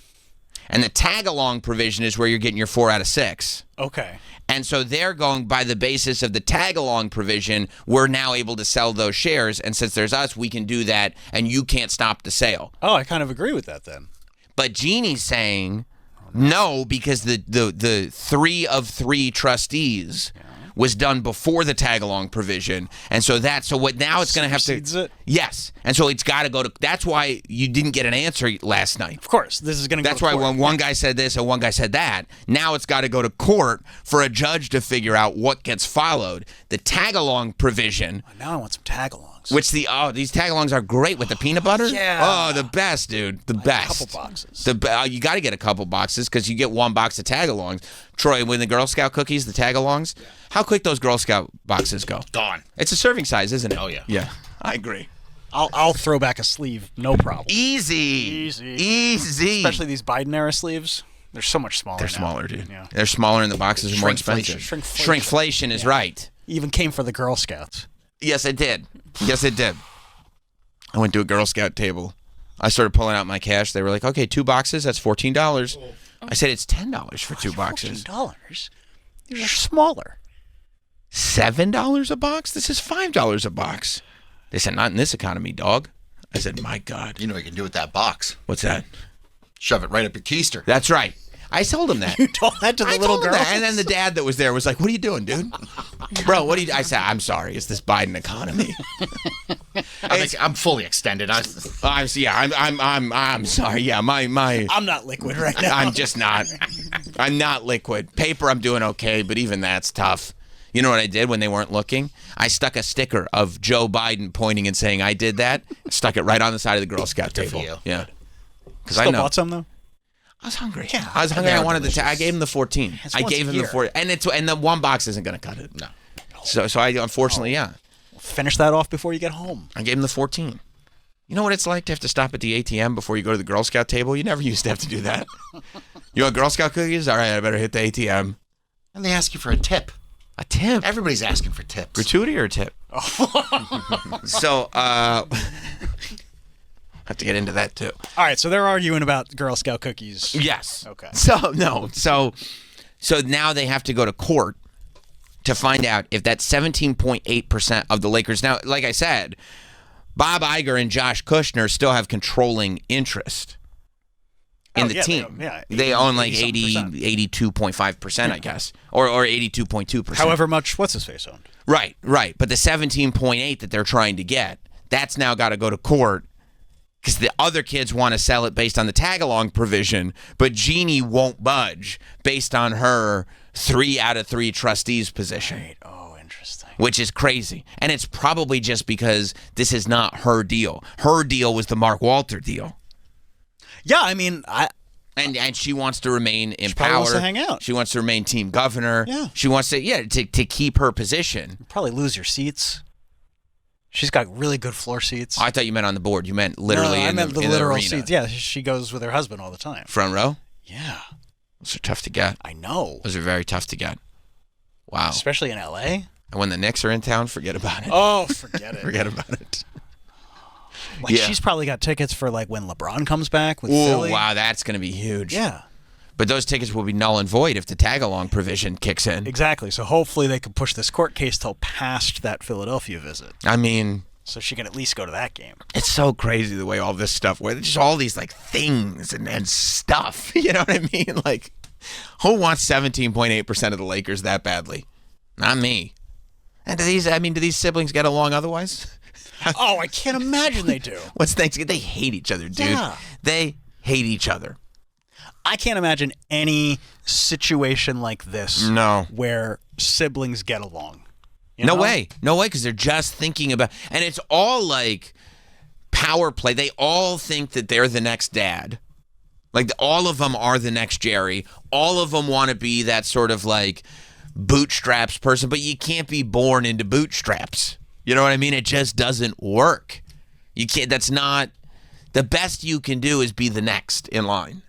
And the tag-along provision is where you're getting your 4 out of 6. Okay. And so they're going by the basis of the tag-along provision, we're now able to sell those shares. And since there's us, we can do that, and you can't stop the sale. Oh, I kind of agree with that then. But Jeannie's saying no, because the 3 of 3 trustees was done before the tag-along provision. And so now it's going to have to... Supersedes it? Yes. And so it's got to go to... That's why you didn't get an answer last night. Of course, this is going to go That's to why court. when one guy said this and one guy said that, now it's got to go to court for a judge to figure out what gets followed. The tag-along provision, Now I want some tag-alongs. which these tag-alongs are great with the peanut butter. Yeah. Oh, the best, dude. The best. A couple boxes. You got to get a couple boxes because you get 1 box of tag-alongs. Troy, when the Girl Scout cookies, the tag-alongs, how quick those Girl Scout boxes go? Gone. It's a serving size, isn't it? Oh, yeah. Yeah, I agree. I'll throw back a sleeve, no problem. Easy. Especially these Biden era sleeves. They're so much smaller. They're now. smaller, dude. Yeah. They're smaller and the boxes are more expensive. Shrinkflation is right. Even came for the Girl Scouts. Yes, it did. I went to a Girl Scout table. I started pulling out my cash. They were like, okay, 2 boxes, that's $14. I said, it's $10 for 2 boxes. $14. These are smaller. $7 a box? This is $5 a box. They said, not in this economy, dog. I said, my God. You know what you can do with that box? What's that? Shove it right up your keister. That's right. I told him that. You told that to the I little told him girl. that. And then the dad that was there was like, what are you doing, dude? Bro, what are you... I said, I'm sorry. It's this Biden economy. I'm fully extended. I'm sorry. Yeah, my I'm not liquid right now. I'm just not. I'm not liquid. Paper, I'm doing okay, but even that's tough. You know what I did when they weren't looking? I stuck a sticker of Joe Biden pointing and saying I did that. Stuck it right on the side of the Girl Scout table. for you. Yeah, because I Still know. bought some though. I was hungry. Yeah, I was hungry. they I are wanted delicious. I gave him the 14. It's I once gave a him the year. 4, and the one box isn't going to cut it. No. So I unfortunately, yeah, Finish that off before you get home. I gave him the 14. You know what it's like to have to stop at the ATM before you go to the Girl Scout table? You never used to have to do that. You want Girl Scout cookies? All right, I better hit the ATM. And they ask you for a tip. A tip? Everybody's asking for tips. Gratuity or a tip? So, have to get into that too. All right, so they're arguing about Girl Scout cookies. Yes. Okay. So now they have to go to court to find out if that 17.8% of the Lakers. Now, like I said, Bob Iger and Josh Kushner still have controlling interest in the team. They own like 82.5%, I guess, or 82.2%. However much what's his face owned. Right. But the 17.8 that they're trying to get, that's now got to go to court because the other kids want to sell it based on the tag-along provision, but Jeannie won't budge based on her 3 out of 3 trustees position. Right. Oh, interesting. Which is crazy. And it's probably just because this is not her deal. Her deal was the Mark Walter deal. Yeah, I mean, And she wants to remain in probably power. wants to hang out. She wants to remain team governor. Yeah. She wants to keep her position. probably lose your seats. She's got really good floor seats. I thought you meant on the board. You meant literally I in meant the literal arena. seats. Yeah, she goes with her husband all the time. Front row? Yeah, Those are tough to get. I know. Those are very tough to get. Wow. Especially in L.A. And when the Knicks are in town, forget about it. Oh, forget it. Forget about it. Like, Yeah. she's probably got tickets for like when LeBron comes back with Oh, Philly. wow, that's going to be huge. Yeah, But those tickets will be null and void if the tag-along provision kicks in. exactly. So hopefully they can push this court case till past that Philadelphia visit, I mean, so she can at least go to that game. it's so crazy the way all this stuff, where just all these like things and stuff. You know what I mean? Like, who wants 17.8% of the Lakers that badly? Not me. And do these siblings get along otherwise? Oh, I can't imagine they do. What's Thanksgiving? They hate each other, dude. Yeah. They hate each other. I can't imagine any situation like this No. where siblings get along. You No know? way. No way, because they're just thinking about... And it's all like power play. They all think that they're the next dad. Like, all of them are the next Jerry. All of them want to be that sort of like bootstraps person, but you can't be born into bootstraps. You know what I mean? It just doesn't work. You can't... That's not... The best you can do is be the next in line.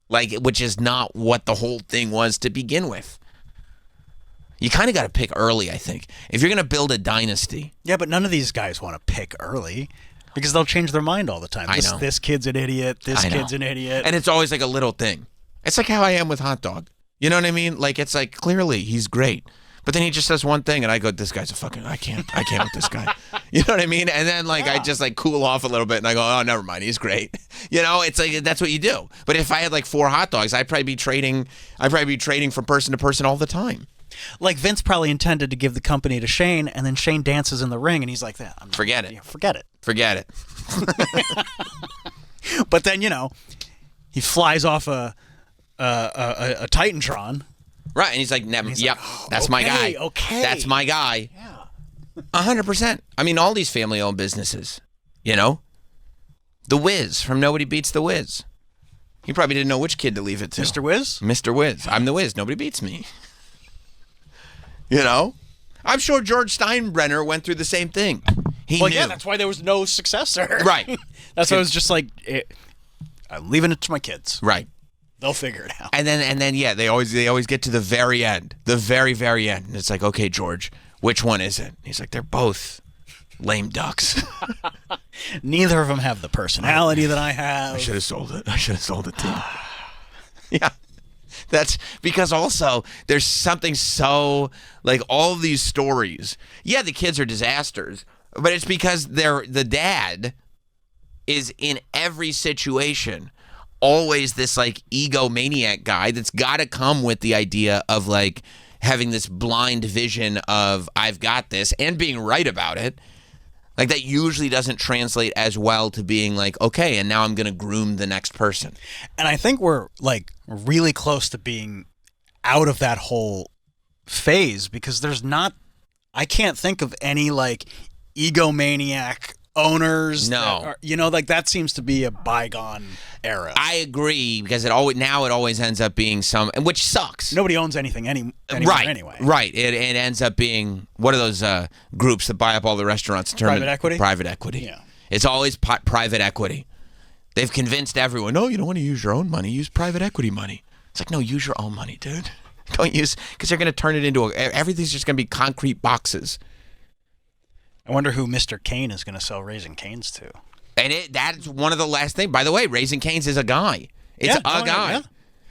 Like, which is not what the whole thing was to begin with. You kind of got to pick early, I think. If you're going to build a dynasty. Yeah, but none of these guys want to pick early because they'll change their mind all the time. I know. This kid's an idiot. This I know. kid's an idiot. And it's always like a little thing. It's like how I am with Hot Dog. You know what I mean? Like, it's like, clearly, he's great. But then he just says one thing, and I go, this guy's a fucking, I can't with this guy. You know what I mean? And then, like, I just, like, cool off a little bit, and I go, oh, never mind, he's great. You know, it's like, that's what you do. But if I had, like, 4 hot dogs, I'd probably be trading from person to person all the time. Like Vince probably intended to give the company to Shane, and then Shane dances in the ring, and he's like, "That Forget it. Yeah, forget it." Forget it. But then he flies off a Titantron. Right, and he's like, never. Yep, that's my guy. Okay, That's my guy. Yeah. 100%. I mean, all these family-owned businesses, you know? The Wiz from Nobody Beats the Wiz. He probably didn't know which kid to leave it to. Mr. Wiz? Mr. Wiz. I'm the Wiz. Nobody beats me. You know? I'm sure George Steinbrenner went through the same thing. He Well, knew. yeah, that's why there was no successor. Right. That's why I was just like, I'm leaving it to my kids. Right. They'll figure it out. And then yeah, they always get to the very end. The very, very end. And it's like, okay, George, which one is it? He's like, they're both lame ducks. Neither of them have the personality that I have. I should have sold it. I should have sold it to him. Yeah. That's because also there's something so like all of these stories. Yeah, the kids are disasters, but it's because the dad is in every situation always this like egomaniac guy that's got to come with the idea of like having this blind vision of I've got this and being right about it. Like that usually doesn't translate as well to being like, okay, and now I'm going to groom the next person. And I think we're like really close to being out of that whole phase because I can't think of any like egomaniac owners. No. Like that seems to be a bygone era. I agree, because it always ends up being which sucks. Nobody owns anything anymore anyway. Right. It ends up being, what are those groups that buy up all the restaurants? Private equity? Private equity. Yeah. It's always private equity. They've convinced everyone, no, you don't want to use your own money. Use private equity money. It's like, no, use your own money, dude. Don't use, because they're going to turn it into everything's just going to be concrete boxes. I wonder who Mr. Kane is going to sell Raising Cane's to. And that's one of the last things. By the way, Raising Cane's is a guy. It's a guy. Yeah.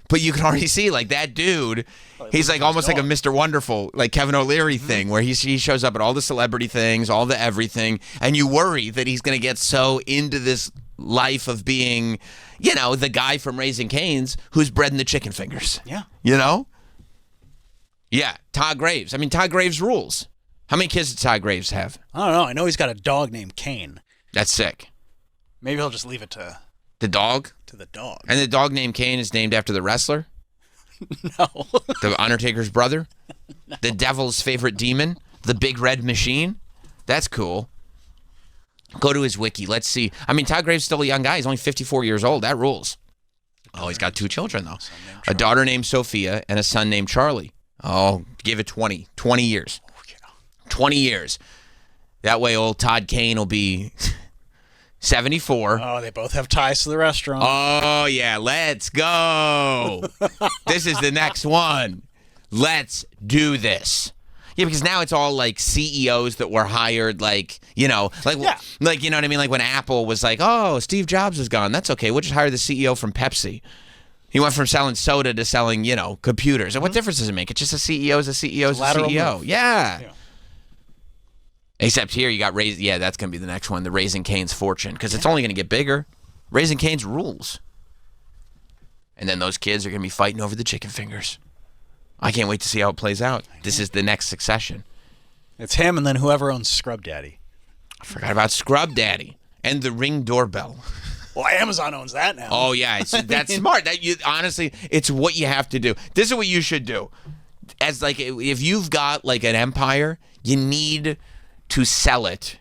But you can already see, like, that dude, he's like almost like a Mr. Wonderful, like Kevin O'Leary thing, where he shows up at all the celebrity things, all the everything, and you worry that he's going to get so into this life of being, the guy from Raising Cane's who's bred in the chicken fingers. Yeah. Yeah, Todd Graves. I mean, Todd Graves rules. How many kids does Todd Graves have? I don't know. I know he's got a dog named Kane. That's sick. Maybe he'll just leave it to The dog? the dog. And the dog named Kane is named after the wrestler? No. The Undertaker's brother? No. The devil's favorite demon? The big red machine? That's cool. Go to his wiki. Let's see. I mean, Todd Graves is still a young guy. He's only 54 years old. That rules. Oh, he's got 2 children, though. A daughter named Sophia and a son named Charlie. Oh, give it 20 years. 20 years. That way old Todd Kane will be 74. Oh, they both have ties to the restaurant. Oh, yeah. Let's go. This is the next one. Let's do this. Yeah, because now it's all like CEOs that were hired, like, you know what I mean? Like when Apple was like, oh, Steve Jobs is gone. That's okay. We'll just hire the CEO from Pepsi. He went from selling soda to selling, computers. And what difference does it make? It's just a CEO is a CEO is a CEO. Yeah. Except here you got that's going to be the next one, the Raising Cane's fortune, because it's only going to get bigger. Raising Cane's rules. And then those kids are going to be fighting over the chicken fingers. I can't wait to see how it plays out. This is the next succession. It's him and then whoever owns Scrub Daddy. I forgot about Scrub Daddy and the Ring doorbell. Well, Amazon owns that now. Oh yeah, that's smart. Honestly, it's what you have to do. This is what you should do. As like if you've got like an empire, you need to sell it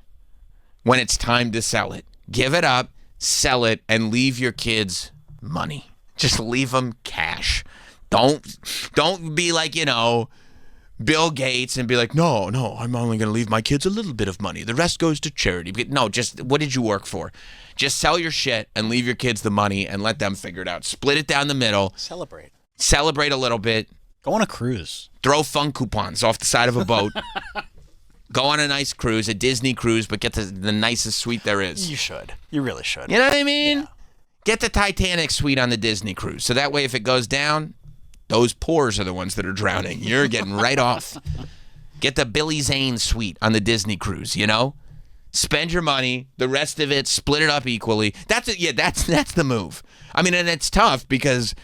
when it's time to sell it. Give it up, sell it, and leave your kids money. Just leave them cash. Don't be like, Bill Gates and be like, no, I'm only going to leave my kids a little bit of money. The rest goes to charity. No, just what did you work for? Just sell your shit and leave your kids the money and let them figure it out. Split it down the middle. Celebrate a little bit. Go on a cruise. Throw fun coupons off the side of a boat. Go on a nice cruise, a Disney cruise, but get the nicest suite there is. You should. You really should. You know what I mean? Yeah. Get the Titanic suite on the Disney cruise. So that way if it goes down, those pores are the ones that are drowning. You're getting right off. Get the Billy Zane suite on the Disney cruise, Spend your money. The rest of it, split it up equally. That's it. Yeah, that's the move. I mean, and it's tough because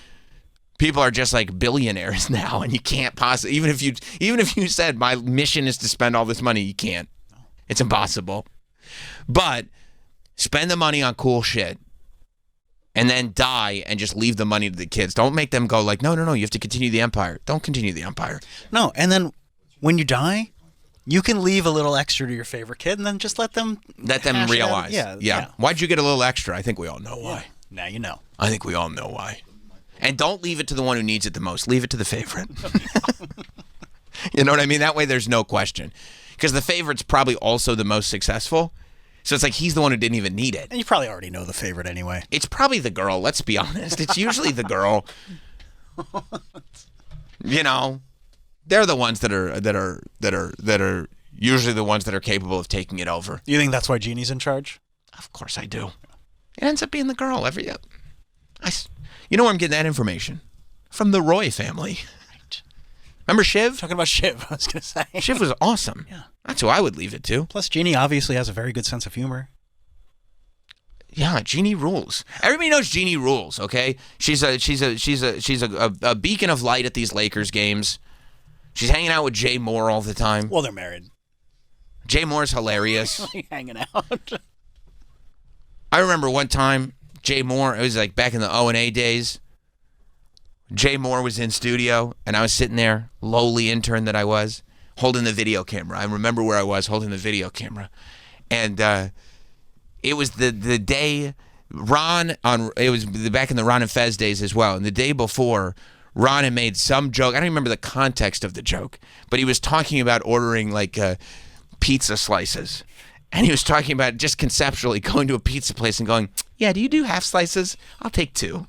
people are just like billionaires now, and you can't possibly, even if you said my mission is to spend all this money, you can't. It's impossible. But spend the money on cool shit. And then die and just leave the money to the kids. Don't make them go like, no, you have to continue the empire. Don't continue the empire. No, and then when you die, you can leave a little extra to your favorite kid and then just let them realize. Yeah. Why'd you get a little extra? I think we all know why. Now you know. I think we all know why. And don't leave it to the one who needs it the most. Leave it to the favorite. You know what I mean? That way there's no question. Because the favorite's probably also the most successful. So it's like he's the one who didn't even need it. And you probably already know the favorite anyway. It's probably the girl, let's be honest. It's usually the girl. They're the ones that are usually the ones that are capable of taking it over. You think that's why Jeannie's in charge? Of course I do. It ends up being the girl you know where I'm getting that information? From the Roy family. Right. Remember Shiv? Talking about Shiv, I was going to say. Shiv was awesome. Yeah. That's who I would leave it to. Plus, Jeannie obviously has a very good sense of humor. Yeah, Jeannie rules. Everybody knows Jeannie rules. Okay, she's a beacon of light at these Lakers games. She's hanging out with Jay Moore all the time. Well, they're married. Jay Moore's hilarious. Hanging out. I remember one time Jay Moore. It was like back in the O&A days. Jay Moore was in studio, and I was sitting there, lowly intern that I was, holding the video camera. I remember where I was holding the video camera. And it was the day it was back in the Ron and Fez days as well. And the day before, Ron had made some joke. I don't remember the context of the joke, but he was talking about ordering like pizza slices. And he was talking about just conceptually going to a pizza place and going, yeah, do you do half slices? I'll take 2.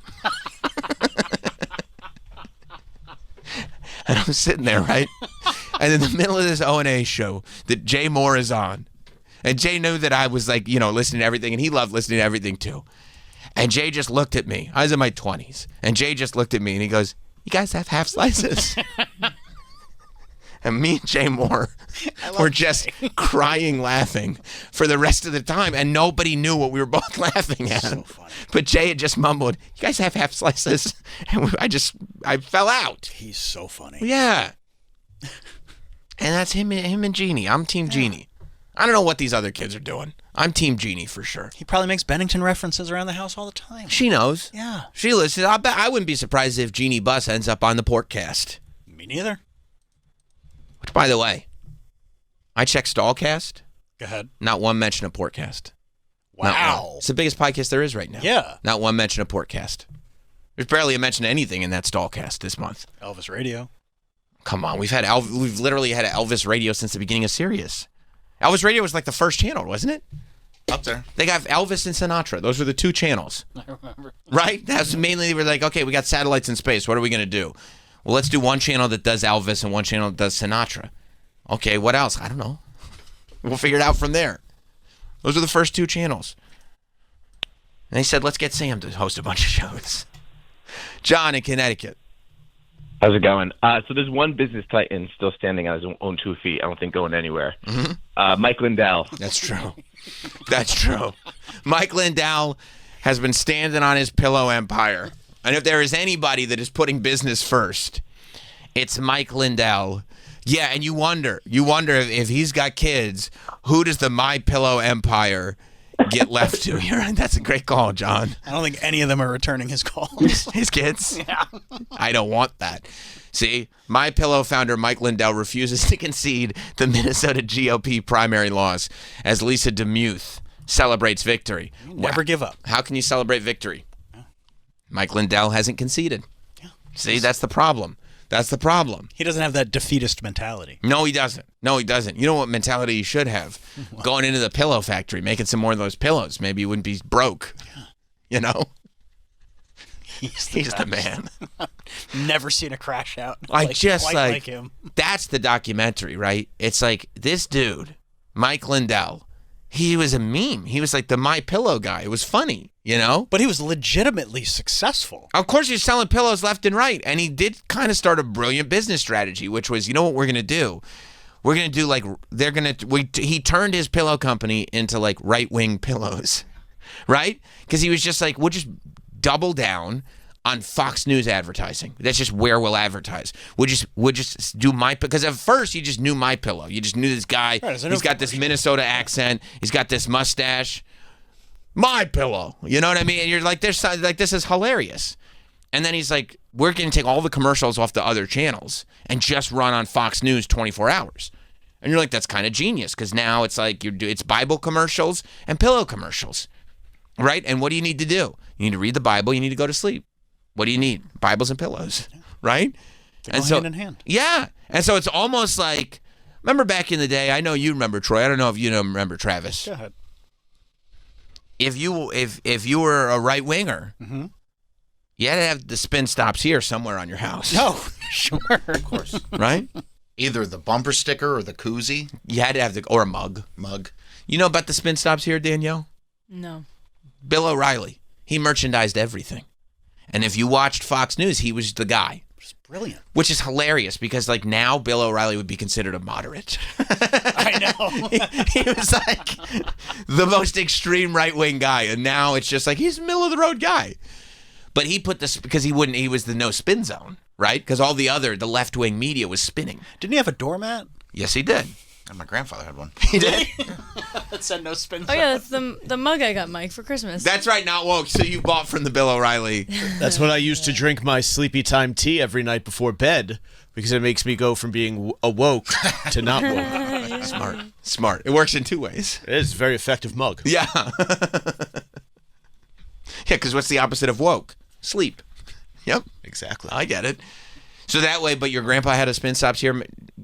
And I'm sitting there, right? And in the middle of this O&A show that Jay Moore is on, and Jay knew that I was like, listening to everything, and he loved listening to everything too. And Jay just looked at me. I was in my 20s. And Jay just looked at me and he goes, you guys have half slices? And me and Jay Moore were just crying, laughing for the rest of the time. And nobody knew what we were both laughing at. So funny. But Jay had just mumbled, you guys have half slices? And I fell out. He's so funny. Yeah. And that's him and Jeannie. I'm Team Jeannie. I don't know what these other kids are doing. I'm Team Jeannie for sure. He probably makes Bennington references around the house all the time. She knows. Yeah. She listens. I wouldn't be surprised if Jeannie Buss ends up on the Portcast. Me neither. Which, by the way, I checked Stallcast. Go ahead. Not one mention of Portcast. Wow. It's the biggest podcast there is right now. Yeah. Not one mention of Portcast. There's barely a mention of anything in that Stallcast this month. Elvis Radio. Come on, we've literally had Elvis Radio since the beginning of Sirius. Elvis Radio was like the first channel, wasn't it? Up there. They got Elvis and Sinatra. Those were the 2 channels. I remember. Right? That's mainly, they were like, okay, we got satellites in space. What are we going to do? Well, let's do one channel that does Elvis and one channel that does Sinatra. Okay, what else? I don't know. We'll figure it out from there. Those are the first 2 channels. And they said, let's get Sam to host a bunch of shows. John in Connecticut. How's it going? So there's one business titan still standing on his own 2 feet. I don't think going anywhere. Mm-hmm. Mike Lindell. That's true. That's true. Mike Lindell has been standing on his pillow empire. And if there is anybody that is putting business first, it's Mike Lindell. Yeah, and you wonder if he's got kids, who does the My Pillow empire get left to? You're right. That's a great call, John. I don't think any of them are returning his calls. His kids? Yeah. I don't want that. See, My Pillow founder Mike Lindell refuses to concede the Minnesota GOP primary loss as Lisa DeMuth celebrates victory. Never give up. How can you celebrate victory? Mike Lindell hasn't conceded. Yeah. See, that's the problem. That's the problem. He doesn't have that defeatist mentality. No, he doesn't. No, he doesn't. You know what mentality he should have? Going into the pillow factory, making some more of those pillows. Maybe he wouldn't be broke. Yeah. You know? He's the man. Never seen a crash out. Like him. That's the documentary, right? It's like this dude, Mike Lindell, he was a meme. He was like the My Pillow guy. It was funny, you know? But he was legitimately successful. Of course, he's selling pillows left and right. And he did kind of start a brilliant business strategy, which was, you know what we're going to do? We're going to do like, he turned his pillow company into like right-wing pillows, right? Because he was just like, we'll just double down on Fox News advertising. That's just where we'll advertise. We'll just do because at first you just knew My Pillow. You just knew this guy. Right, he's got this Minnesota accent. He's got this mustache. My Pillow. You know what I mean? And you're like, this is hilarious. And then he's like, we're going to take all the commercials off the other channels and just run on Fox News 24 hours. And you're like, that's kind of genius because now it's like it's Bible commercials and pillow commercials, right? And what do you need to do? You need to read the Bible. You need to go to sleep. What do you need? Bibles and pillows, right? And so hand in hand. Yeah. And so it's almost like, remember back in the day, I know you remember, Troy. I don't know if you remember, Travis. Go ahead. If you were a right winger, mm-hmm. you had to have the spin stops here somewhere on your house. No, sure. Of course. Right? Either the bumper sticker or the koozie. You had to have or a mug. You know about the spin stops here, Danielle? No. Bill O'Reilly. He merchandised everything. And if you watched Fox News, he was the guy. It's brilliant. Which is hilarious because like now Bill O'Reilly would be considered a moderate. I know. he was like the most extreme right-wing guy. And now it's just like he's a middle-of-the-road guy. But he put this because he was the no spin zone, right? Because all the left-wing media was spinning. Didn't he have a doormat? Yes, he did. And my grandfather had one. He did? That said no spin zone. Oh, yeah, that's the mug I got Mike for Christmas. That's right, not woke. So you bought from the Bill O'Reilly. That's what I used to drink my sleepy time tea every night before bed because it makes me go from being awoke to not woke. Smart. It works in two ways. It is a very effective mug. Yeah. Yeah, because what's the opposite of woke? Sleep. Yep. Exactly. I get it. So that way, but your grandpa had a Spin Stops here.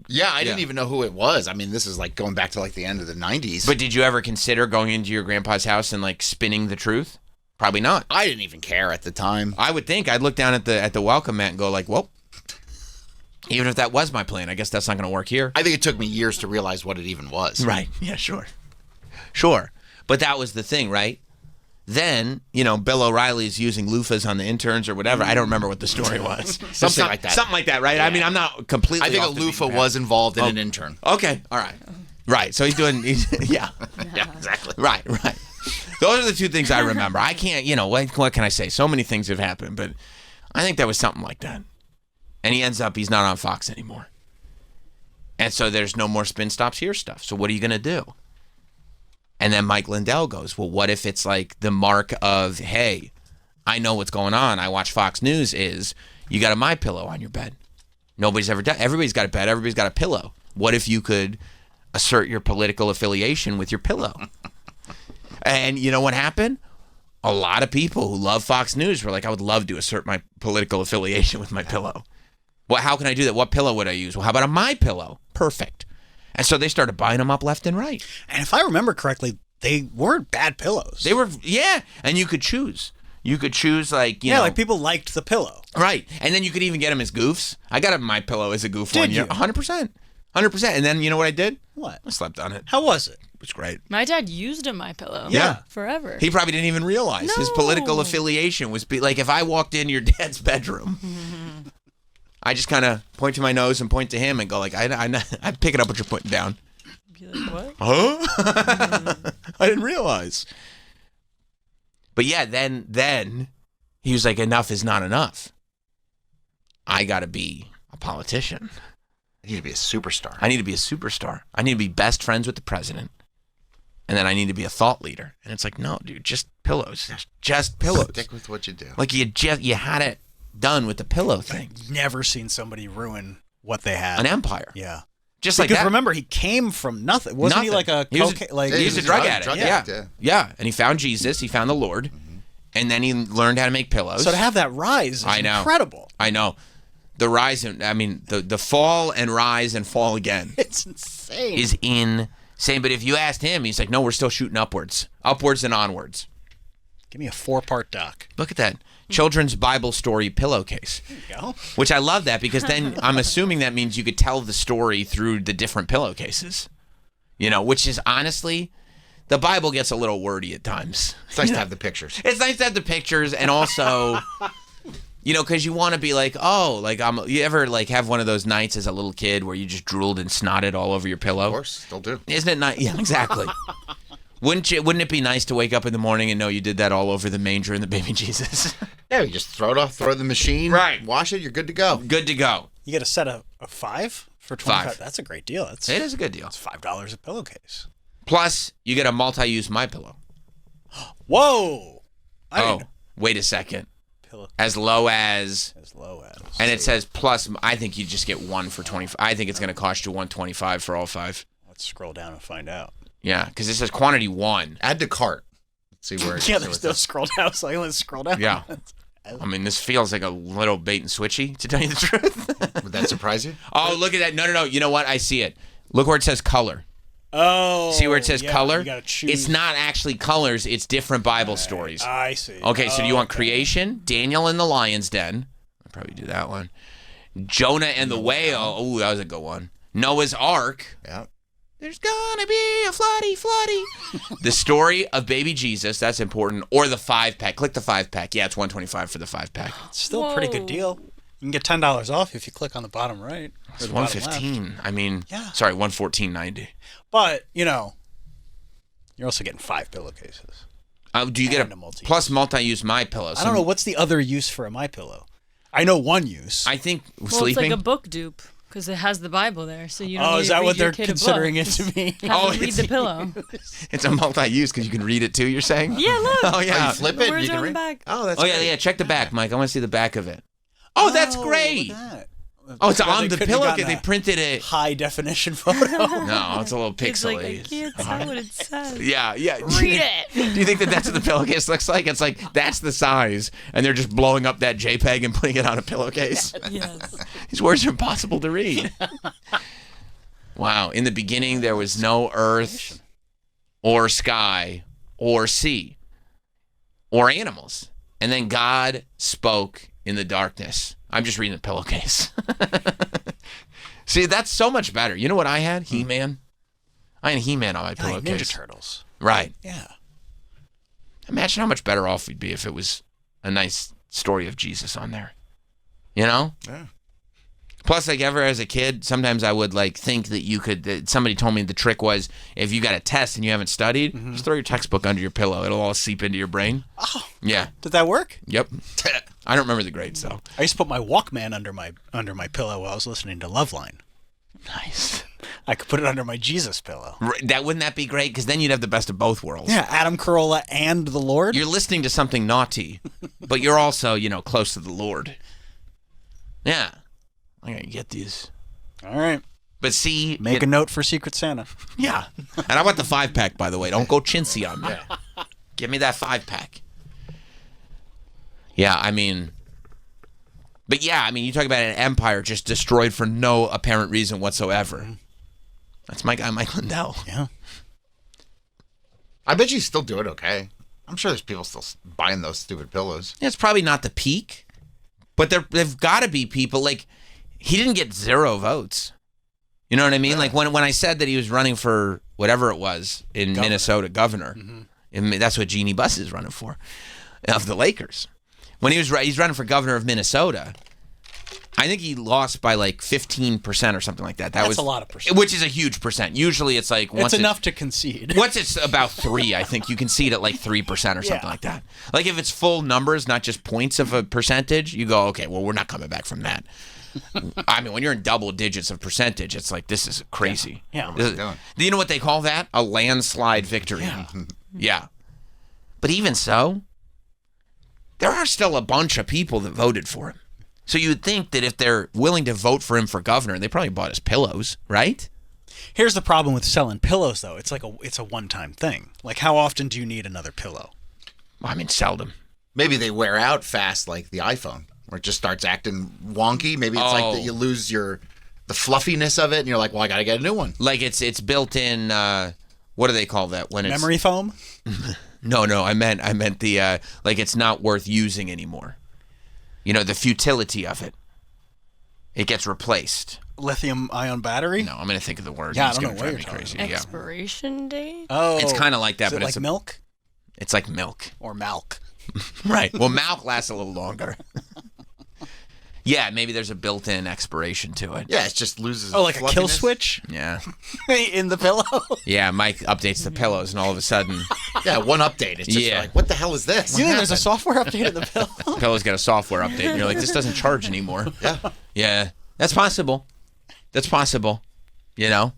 Yeah, I didn't even know who it was. I mean, this is like going back to like the end of the 90s. But did you ever consider going into your grandpa's house and like spinning the truth? Probably not. I didn't even care at the time. I would think I'd look down at the welcome mat and go like, well, even if that was my plan, I guess that's not going to work here. I think it took me years to realize what it even was. Right. Yeah, sure. But that was the thing, right? Then, Bill O'Reilly's using loofahs on the interns or whatever. I don't remember what the story was. Something like that. Something like that, right? Yeah. I mean, I'm not completely I think a off the loofah beaten path. was involved in an intern. Okay. All right. Right. So yeah. Yeah, exactly. Right. Those are the two things I remember. I can't, what can I say? So many things have happened, but I think there was something like that. And he's not on Fox anymore. And so there's no more Spin Stops Here stuff. So what are you going to do? And then Mike Lindell goes, well, what if it's like the mark of, hey, I know what's going on. I watch Fox News is you got a MyPillow on your bed. Nobody's ever done. Everybody's got a bed. Everybody's got a pillow. What if you could assert your political affiliation with your pillow? And you know what happened? A lot of people who love Fox News were like, I would love to assert my political affiliation with my pillow. Well, how can I do that? What pillow would I use? Well, how about a MyPillow? Perfect. And so they started buying them up left and right. And if I remember correctly, they weren't bad pillows. They were, yeah. And you could choose. You could choose like, you know. like people liked the pillow. Right. And then you could even get them as goofs. I got a MyPillow as a goof one year. you? 100%. 100%. And then you know what I did? What? I slept on it. How was it? It was great. My dad used a MyPillow. Yeah. Forever. He probably didn't even realize his No. political affiliation was like if I walked into your dad's bedroom, I just kind of point to my nose and point to him and go like, I pick it up what you're putting down. Be like, what? Huh? I didn't realize. But yeah, then he was like, enough is not enough. I got to be a politician. I need to be a superstar. I need to be a superstar. I need to be best friends with the president. And then I need to be a thought leader. And it's like, no, dude, just pillows. Just pillows. Stick with what you do. Like you had it done with the pillow thing. Never seen somebody ruin what they had. An empire. Yeah. Just Because like that. remember, he came from nothing. Wasn't he like a He was a- cocaine? Like he was a drug addict. addict, Yeah. yeah. Yeah. And he found Jesus. He found the Lord. And then he learned how to make pillows. so to have that rise is I know. incredible. I know. The rise, the fall and rise and fall again It's insane. is insane. But if you asked him, he's like, no, we're still shooting upwards and onwards. Give me a 4-part doc. Look at that. Children's Bible story pillowcase. There you go. Which I love that because then I'm assuming that means you could tell the story through the different pillowcases. Which is honestly, the Bible gets a little wordy at times. It's nice to have the pictures. It's nice to have the pictures and also, because you want to be like, you ever like have one of those nights as a little kid where you just drooled and snotted all over your pillow? Of course, still do. Isn't it nice? Yeah, exactly. Wouldn't it be nice to wake up in the morning and know you did that all over the manger and the baby Jesus? Yeah, you just throw it off, throw it in the machine, Right. wash it, you're good to go. Good to go. You get a set of 5 for 25. 5. That's a great deal. It is a good deal. It's $5 a pillowcase. Plus, you get a multi-use MyPillow. Whoa! Wait a second. Pillow As low as, as low as. and it says plus. I think you just get one for 25. I think it's going to cost you $125 for all 5. Let's scroll down and find out. Yeah, because it says quantity 1. Add to cart. Let's see where. Yeah, there's no scroll down, so let's scroll down. Yeah. This feels like a little bait and switchy, to tell you the truth. Would that surprise you? Oh, look at that. No. You know what? I see it. Look where it says color. Oh. See where it says yeah, color? You gotta choose. It's not actually colors. It's different Bible stories. I see. Okay, so do you want creation? Daniel in the lion's den. I'll probably do that one. Jonah and the whale. Oh, that was a good one. Noah's Ark. Yeah. There's gonna be a floody. The story of baby Jesus. That's important. Or the 5-pack. Click the 5-pack. Yeah, it's $125 for the 5-pack. Still a pretty good deal. You can get $10 off if you click on the bottom right. It's $115. Yeah. Sorry, $114.90. But, you're also getting 5 pillowcases. Do you get And a a multi-use. plus multi-use MyPillow? I don't know, what's the other use for a MyPillow? I know one use. I think Well, sleeping. it's like a book dupe because it has the Bible there, so you don't Oh, need is to that read what your they're kid a considering book. it to be? Have them read the pillow. It's a multi-use because you can read it too. You're saying? Yeah, look. Oh yeah. You flip The it, words you are can on the read. back. Oh, that's Oh yeah, great. yeah. Check the back, Mike. I want to see the back of it. Oh, that's Oh, great. look at that. Oh, it's They on the couldn't have pillowcase. gotten They a printed it. high definition photo. No, it's a little It's like, I pixely. can't see what it says. Yeah. Read it. Do you think that that's what the pillowcase looks like? It's like that's the size, and they're just blowing up that JPEG and putting it on a pillowcase. Yes. These words are impossible to read. Wow. In the beginning, there was no earth or sky or sea or animals. And then God spoke in the darkness. I'm just reading the pillowcase. See, that's so much better. You know what I had? He-Man. I had He-Man on my pillowcase. Ninja Turtles. Right. Yeah. Imagine how much better off we'd be if it was a nice story of Jesus on there. You know? Yeah. Plus, like, ever as a kid, sometimes I would, like, think that you could, that somebody told me the trick was, if you got a test and you haven't studied, just throw your textbook under your pillow. It'll all seep into your brain. Oh. Yeah. Did that work? Yep. I don't remember the grades, though. I used to put my Walkman under my pillow while I was listening to Loveline. Nice. I could put it under my Jesus pillow. Wouldn't that be great? Because then you'd have the best of both worlds. Yeah, Adam Carolla and the Lord. You're listening to something naughty, but you're also, close to the Lord. Yeah. I'm going to get these. All right. But see... Make a note for Secret Santa. Yeah. And I want the 5-pack, by the way. Don't go chintzy on me. Give me that 5-pack. Yeah, I mean... But yeah, I mean, you talk about an empire just destroyed for no apparent reason whatsoever. That's my guy, Mike Lindell. Yeah. I bet you still do it okay. I'm sure there's people still buying those stupid pillows. Yeah, it's probably not the peak, but they've got to be people. Like, he didn't get 0 votes. You know what I mean? Like, when I said that he was running for whatever it was in Minnesota, governor, and that's what Jeannie Buss is running for, of the Lakers. When he's running for governor of Minnesota, I think he lost by like 15% or something like that. That's a lot of percent. Which is a huge percent. Usually it's like It's enough to concede. Once it's about 3, I think you concede at like 3% or something like that. Like if it's full numbers, not just points of a percentage, you go, okay, well, we're not coming back from that. I mean, when you're in double digits of percentage, it's like, this is crazy. Yeah. Do you know what they call that? A landslide victory. Yeah. But even so, there are still a bunch of people that voted for him. So you would think that if they're willing to vote for him for governor, they probably bought his pillows, right? Here's the problem with selling pillows, though. It's a one-time thing. Like, how often do you need another pillow? I mean, seldom. Maybe they wear out fast like the iPhone, where it just starts acting wonky. Maybe it's like that you lose the fluffiness of it, and you're like, well, I got to get a new one. Like it's built in, what do they call that? When it's Memory foam? No, I meant the, like it's not worth using anymore. You know, the futility of it. It gets replaced. Lithium-ion battery? No, I'm going to think of the word. Yeah, It's I don't gonna know what drive you're me talking crazy. Expiration date? Oh. It's kind of like that, Is it but like it's milk? It's like milk. Or milk. Right. Well, milk lasts a little longer. Yeah, maybe there's a built-in expiration to it. Yeah, it just loses. Oh, like a kill fluffiness. switch Yeah. in the pillow? Yeah, Mike updates the pillows, and all of a sudden, Yeah, one update. It's just like, what the hell is this? You think there's a software update in the pillow? the pillow's got a software update, and you're like, this doesn't charge anymore. Yeah. Yeah, that's possible. That's possible. You know?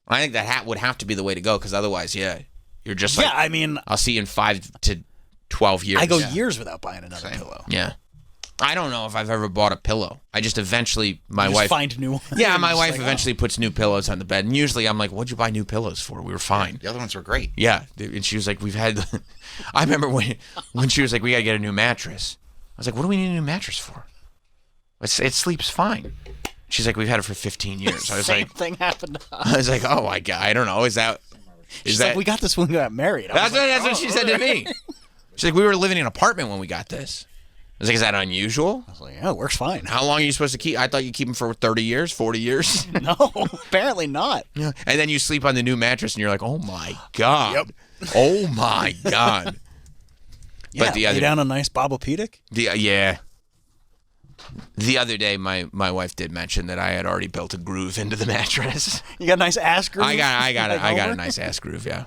I think that hat would have to be the way to go, because otherwise, yeah, you're just like, Yeah, I mean, I'll see you in 5 to 12 years. I go years without buying another pillow. Yeah. I don't know if I've ever bought a pillow. I just eventually, my You just wife... find new ones. Yeah, my Just wife like, eventually puts new pillows on the bed. And usually I'm like, what'd you buy new pillows for? We were fine. The other ones were great. Yeah. And she was like, we've had... I remember when she was like, we got to get a new mattress. I was like, what do we need a new mattress for? It sleeps fine. She's like, we've had it for 15 years. I was Same like... thing happened to us. I was like, oh my God, I don't know. Is that... She's like, we got this when we got married. That's what she said to me. She's like, we were living in an apartment when we got this. I was like, is that unusual? I was like, yeah, it works fine. How long are you supposed to keep? I thought you keep them for 30 years, 40 years. No, apparently not. Yeah. And then you sleep on the new mattress and you're like, oh my God. Yep. Oh my God. Yeah, But the lay other, down a nice Bobopedic. yeah. The other day, my wife did mention that I had already built a groove into the mattress. You got a nice ass groove? I got a over? nice ass groove, yeah.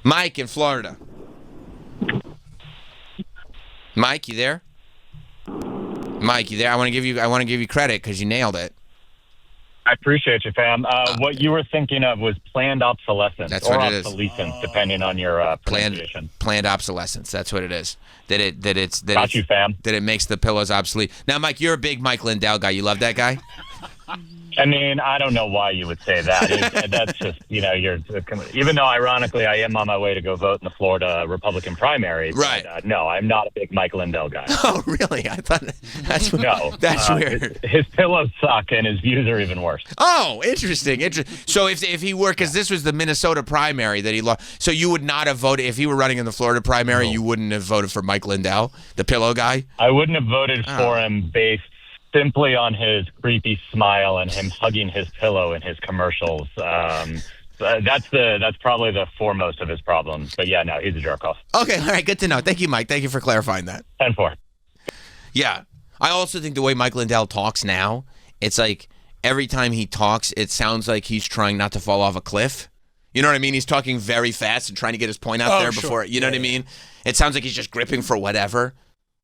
Mike in Florida. Mike, you there? Mike, you there? I want to give you credit because you nailed it. I appreciate you, fam. What you were thinking of was planned obsolescence That's or what it is. obsolescence, depending on your pronunciation. Planned obsolescence. That's what it is. Got you, fam. That it makes the pillows obsolete. Now, Mike, you're a big Mike Lindell guy. You love that guy? I mean, I don't know why you would say that. That's just, you're, even though ironically I am on my way to go vote in the Florida Republican primary. Right. But, no, I'm not a big Mike Lindell guy. Oh, really? I thought that's that's weird. His pillows suck and his views are even worse. Oh, interesting. So if he were, because this was the Minnesota primary that he lost, so you would not have voted, if he were running in the Florida primary, you wouldn't have voted for Mike Lindell, the pillow guy? I wouldn't have voted for him based simply on his creepy smile and him hugging his pillow in his commercials. That's probably the foremost of his problems. But yeah, no, he's a jerk off. Okay, all right, good to know. Thank you, Mike. Thank you for clarifying that. 10-4. Yeah. I also think the way Mike Lindell talks now, it's like every time he talks, it sounds like he's trying not to fall off a cliff. You know what I mean? He's talking very fast and trying to get his point out there before, you know what I mean? It sounds like he's just gripping for whatever.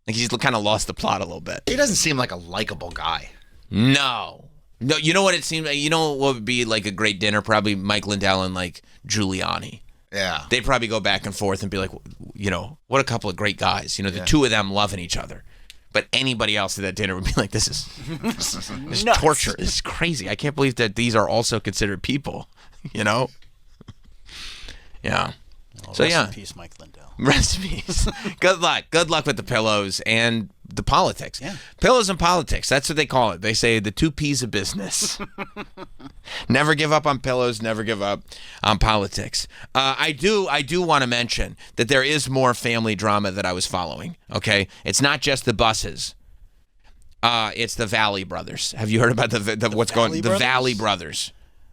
Like he's kind of lost the plot a little bit. He doesn't seem like a likable guy. No, you know what it seems like? You know what would be like a great dinner? Probably Mike Lindell and like Giuliani. Yeah. They'd probably go back and forth and be like, what a couple of great guys. The two of them loving each other. But anybody else at that dinner would be like, this is torture. This is crazy. I can't believe that these are also considered people, Yeah. Well, So, rest in peace, Mike Lindell. Rest in peace. Good luck. Good luck with the pillows and the politics. Yeah. Pillows and politics. That's what they call it. They say the 2 P's of business. Never give up on pillows. Never give up on politics. I do want to mention that there is more family drama that I was following. Okay, it's not just the buses. It's the Valley Brothers. Have you heard about the what's going? The Valley Brothers.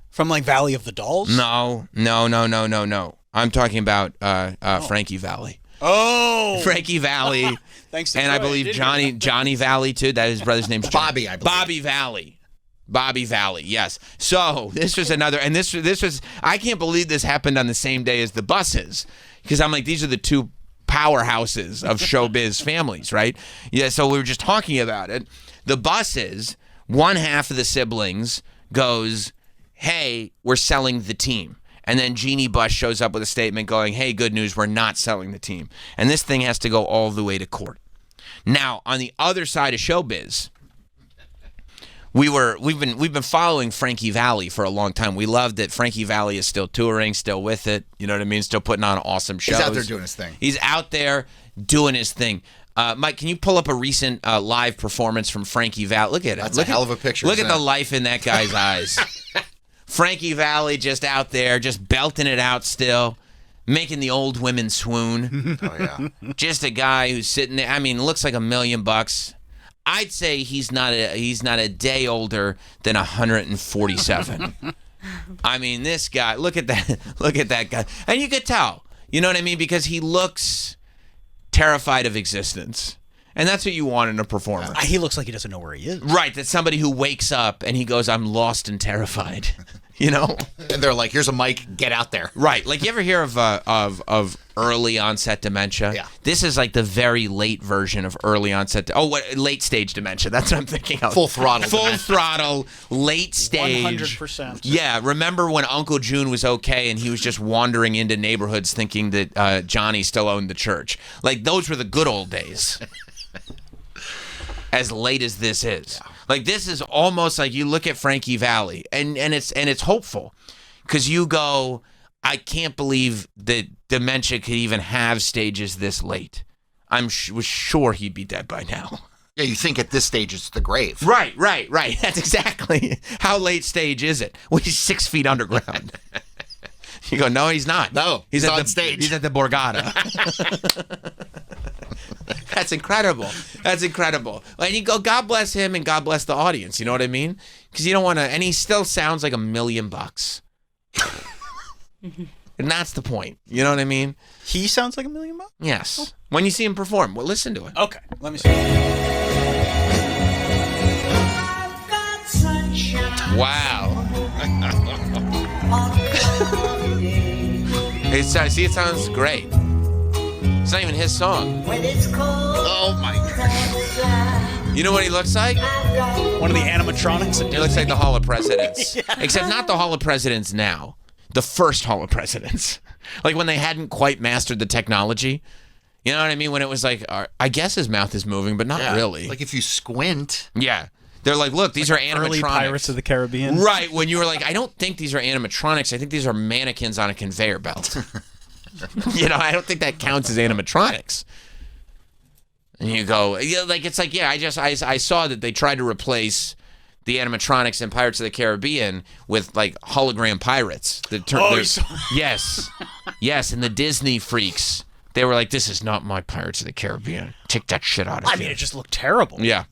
From like Valley of the Dolls? No. I'm talking about Frankie Valli. Oh, Frankie Valli. Thanks to and Troy, I believe Johnny Valli too. That his brother's name's Bobby, I believe. Bobby Valli. Yes. So this was another, and this was. I can't believe this happened on the same day as the buses, because I'm like, these are the 2 powerhouses of showbiz families, right? Yeah. So we were just talking about it. The buses. One half of the siblings goes, "Hey, we're selling the team." And then Jeannie Buss shows up with a statement going, "Hey, good news, we're not selling the team." And this thing has to go all the way to court. Now, on the other side of showbiz, we've been following Frankie Valli for a long time. We love that Frankie Valli is still touring, still with it. You know what I mean? Still putting on awesome shows. He's out there doing his thing. He's out there doing his thing. Mike, can you pull up a recent live performance from Frankie Valli? Look at it. That's a hell of a picture. Look at the life in that guy's eyes. Frankie Valli just out there, just belting it out still, making the old women swoon. Oh, yeah. Just a guy who's sitting there. I mean, looks like $1 million. I'd say he's not a day older than 147. I mean, this guy, look at that guy. And you could tell, you know what I mean? Because he looks terrified of existence. And that's what you want in a performer. He looks like he doesn't know where he is. Right, that's somebody who wakes up and he goes, "I'm lost and terrified." And they're like, "Here's a mic, get out there." Right. Like, you ever hear of early onset dementia? Yeah. This is like the very late version of early onset. Late stage dementia. That's what I'm thinking of. Full throttle. Full throttle, late stage. 100%. Yeah. Remember when Uncle June was okay and he was just wandering into neighborhoods thinking that Johnny still owned the church? Like, those were the good old days. As late as this is. Like, this is almost like you look at Frankie Valli and it's hopeful, because you go, I can't believe that dementia could even have stages this late. Was sure he'd be dead by now. Yeah, you think at this stage it's the grave. Right. That's exactly. How late stage is it? Well, he's 6 feet underground. You go, no, he's not. No, he's on stage. He's at the Borgata. That's incredible. And you go, God bless him and God bless the audience. You know what I mean? Because you don't want to, and he still sounds like $1 million. And that's the point. You know what I mean? He sounds like $1 million? Yes. Oh. When you see him perform, well, listen to it. Okay, let me see. Wow. It sounds great. It's not even his song. Oh my God. You know what he looks like? One of the animatronics. He looks like the Hall of Presidents. Except not the Hall of Presidents now. The first Hall of Presidents. Like when they hadn't quite mastered the technology. You know what I mean? When it was like, I guess his mouth is moving, but not really. Like if you squint. Yeah. They're like, look, these are animatronics. Early Pirates of the Caribbean. Right. When you were like, I don't think these are animatronics. I think these are mannequins on a conveyor belt. You know, I don't think that counts as animatronics. And you go, like, it's like, I saw that they tried to replace the animatronics in Pirates of the Caribbean with, like, hologram pirates. Yes, and the Disney freaks. They were like, this is not my Pirates of the Caribbean. Take that shit out of here. I mean, it just looked terrible. Yeah.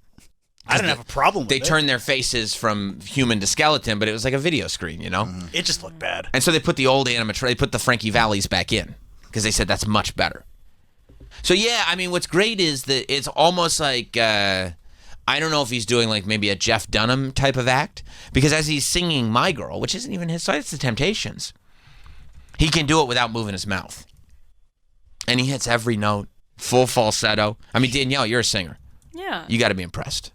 I didn't have a problem with it. They turned their faces from human to skeleton, but it was like a video screen, you know? It just looked bad. And so they put the old they put the Frankie Vallis back in because they said that's much better. So, yeah, I mean, what's great is that it's almost like, I don't know if he's doing like maybe a Jeff Dunham type of act, because as he's singing My Girl, which isn't even his song, it's the Temptations, he can do it without moving his mouth. And he hits every note, full falsetto. I mean, Danielle, you're a singer. Yeah. You got to be impressed.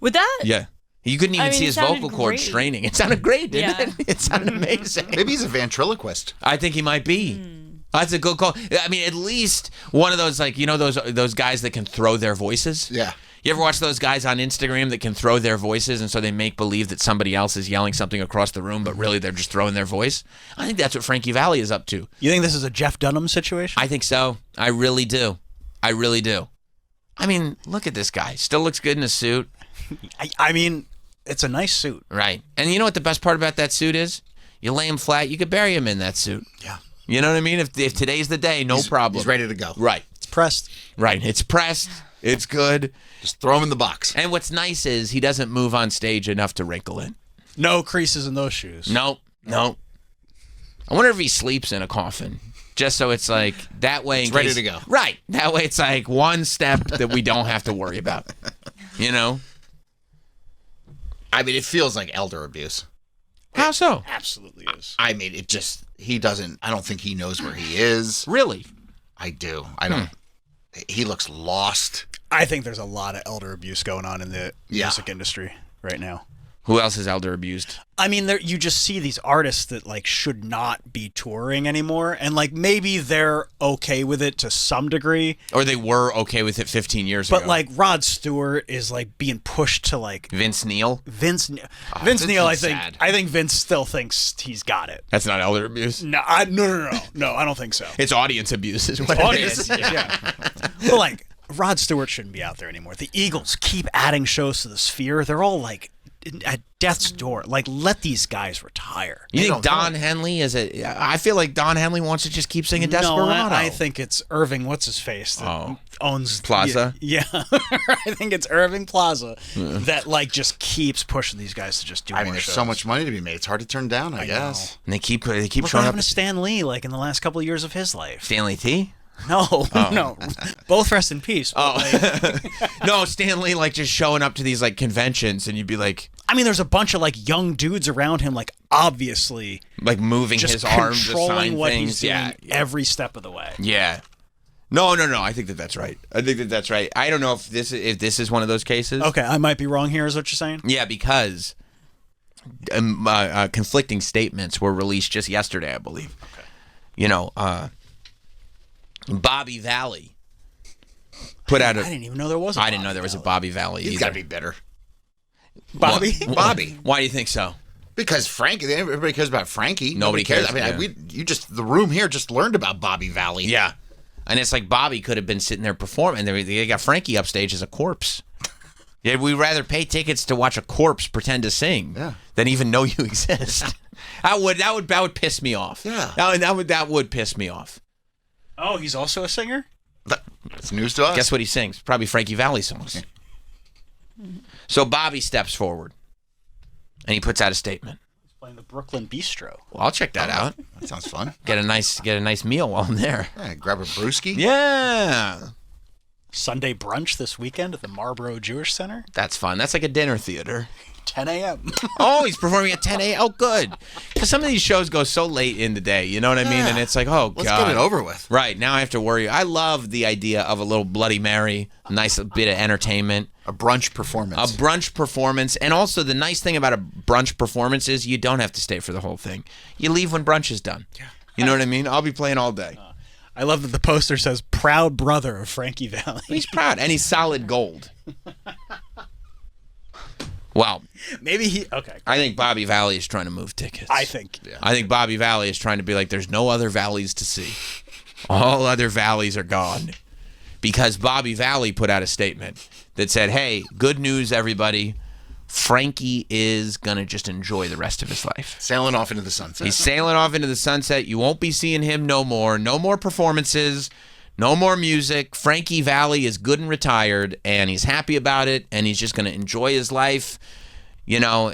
With that? Yeah. You couldn't even see his vocal cords straining. It sounded great, didn't it? It sounded amazing. Maybe he's a ventriloquist. I think he might be. That's a good call. I mean, at least one of those, like, you know, those guys that can throw their voices? Yeah. You ever watch those guys on Instagram that can throw their voices, and so they make believe that somebody else is yelling something across the room, but really they're just throwing their voice? I think that's what Frankie Valli is up to. You think this is a Jeff Dunham situation? I think so. I really do. I really do. I mean, look at this guy. Still looks good in a suit. I mean, it's a nice suit. Right. And you know what the best part about that suit is? You lay him flat, you could bury him in that suit. Yeah. You know what I mean? If today's the day, no problem. He's ready to go. Right. It's pressed. Right. It's pressed. It's good. Just throw him in the box. And what's nice is he doesn't move on stage enough to wrinkle it. No creases in those shoes. No. I wonder if he sleeps in a coffin. Just so it's like, that way... It's ready to go. Right. That way it's like one step that we don't have to worry about. You know? I mean, it feels like elder abuse. How so? Absolutely is. I mean, it just... I don't think he knows where he is. Really? I do. I don't... He looks lost. I think there's a lot of elder abuse going on in the music industry right now. Who else is elder abused? I mean, you just see these artists that like should not be touring anymore, and like maybe they're okay with it to some degree, or they were okay with it 15 years ago. But like Rod Stewart is like being pushed to like Vince Neil. Vince Neil. I think Vince still thinks he's got it. That's not elder abuse. No, I don't think so. It's audience abuse, is what it is. Yeah. But like Rod Stewart shouldn't be out there anymore. The Eagles keep adding shows to the Sphere. They're all like at death's door. Like, let these guys retire. You think Don Henley is a... I feel like Don Henley wants to just keep singing Desperado. No, I think it's Irving, what's-his-face, that owns... Plaza? Yeah. I think it's Irving Plaza that, like, just keeps pushing these guys to just do more there's shows. so much money to be made. It's hard to turn down, I guess. And they keep Look showing what up... happened to Stan Lee, like, in the last couple of years of his life. Stanley T? No. Both rest in peace. No, Stan Lee, like, just showing up to these, like, conventions, and you'd be like... I mean, there's a bunch of, like, young dudes around him, like, obviously... Like, moving his arms to sign controlling what things. he's doing every step of the way. Yeah. No. I think that's right. I don't know if this is one of those cases. Okay, I might be wrong here, is what you're saying? Yeah, because conflicting statements were released just yesterday, I believe. Okay. You know, Bobby Valli put out a... I didn't even know there was a I didn't know there was a Bobby Valli either. He's got to be bitter. Bobby? Bobby. Why do you think so? Because Frankie, everybody cares about Frankie. Nobody cares. I mean, the room here just learned about Bobby Valli. Yeah. And it's like Bobby could have been sitting there performing. They got Frankie upstage as a corpse. Yeah, we'd rather pay tickets to watch a corpse pretend to sing than even know you exist. That would piss me off. Yeah. That would piss me off. Oh, he's also a singer? That's news to us. Guess what he sings? Probably Frankie Valli songs. So Bobby steps forward, and he puts out a statement. He's playing the Brooklyn Bistro. Well, I'll check that out. That sounds fun. Get a nice meal while I'm there. Yeah, grab a brewski. Yeah. Sunday brunch this weekend at the Marlboro Jewish Center. That's fun. That's like a dinner theater. 10 a.m. Oh, he's performing at 10 a.m. Oh, good. Because some of these shows go so late in the day, you know what I mean? And it's like, oh, Let's God. get it over with. Right, now I have to worry. I love the idea of a little Bloody Mary, a nice bit of entertainment. A brunch performance. A brunch performance. And also the nice thing about a brunch performance is you don't have to stay for the whole thing. You leave when brunch is done. Yeah. You know what I mean? I'll be playing all day. I love that the poster says proud brother of Frankie Valli. He's proud, and he's solid gold. Well, maybe he. Okay. I think Bobby Valli is trying to move tickets. I think. Yeah. I think Bobby Valli is trying to be like, there's no other valleys to see. All other valleys are gone. Because Bobby Valli put out a statement that said, hey, good news, everybody. Frankie is going to just enjoy the rest of his life. Sailing off into the sunset. He's sailing off into the sunset. You won't be seeing him no more. No more performances. No more music. Frankie Valli is good and retired, and he's happy about it, and he's just going to enjoy his life. You know,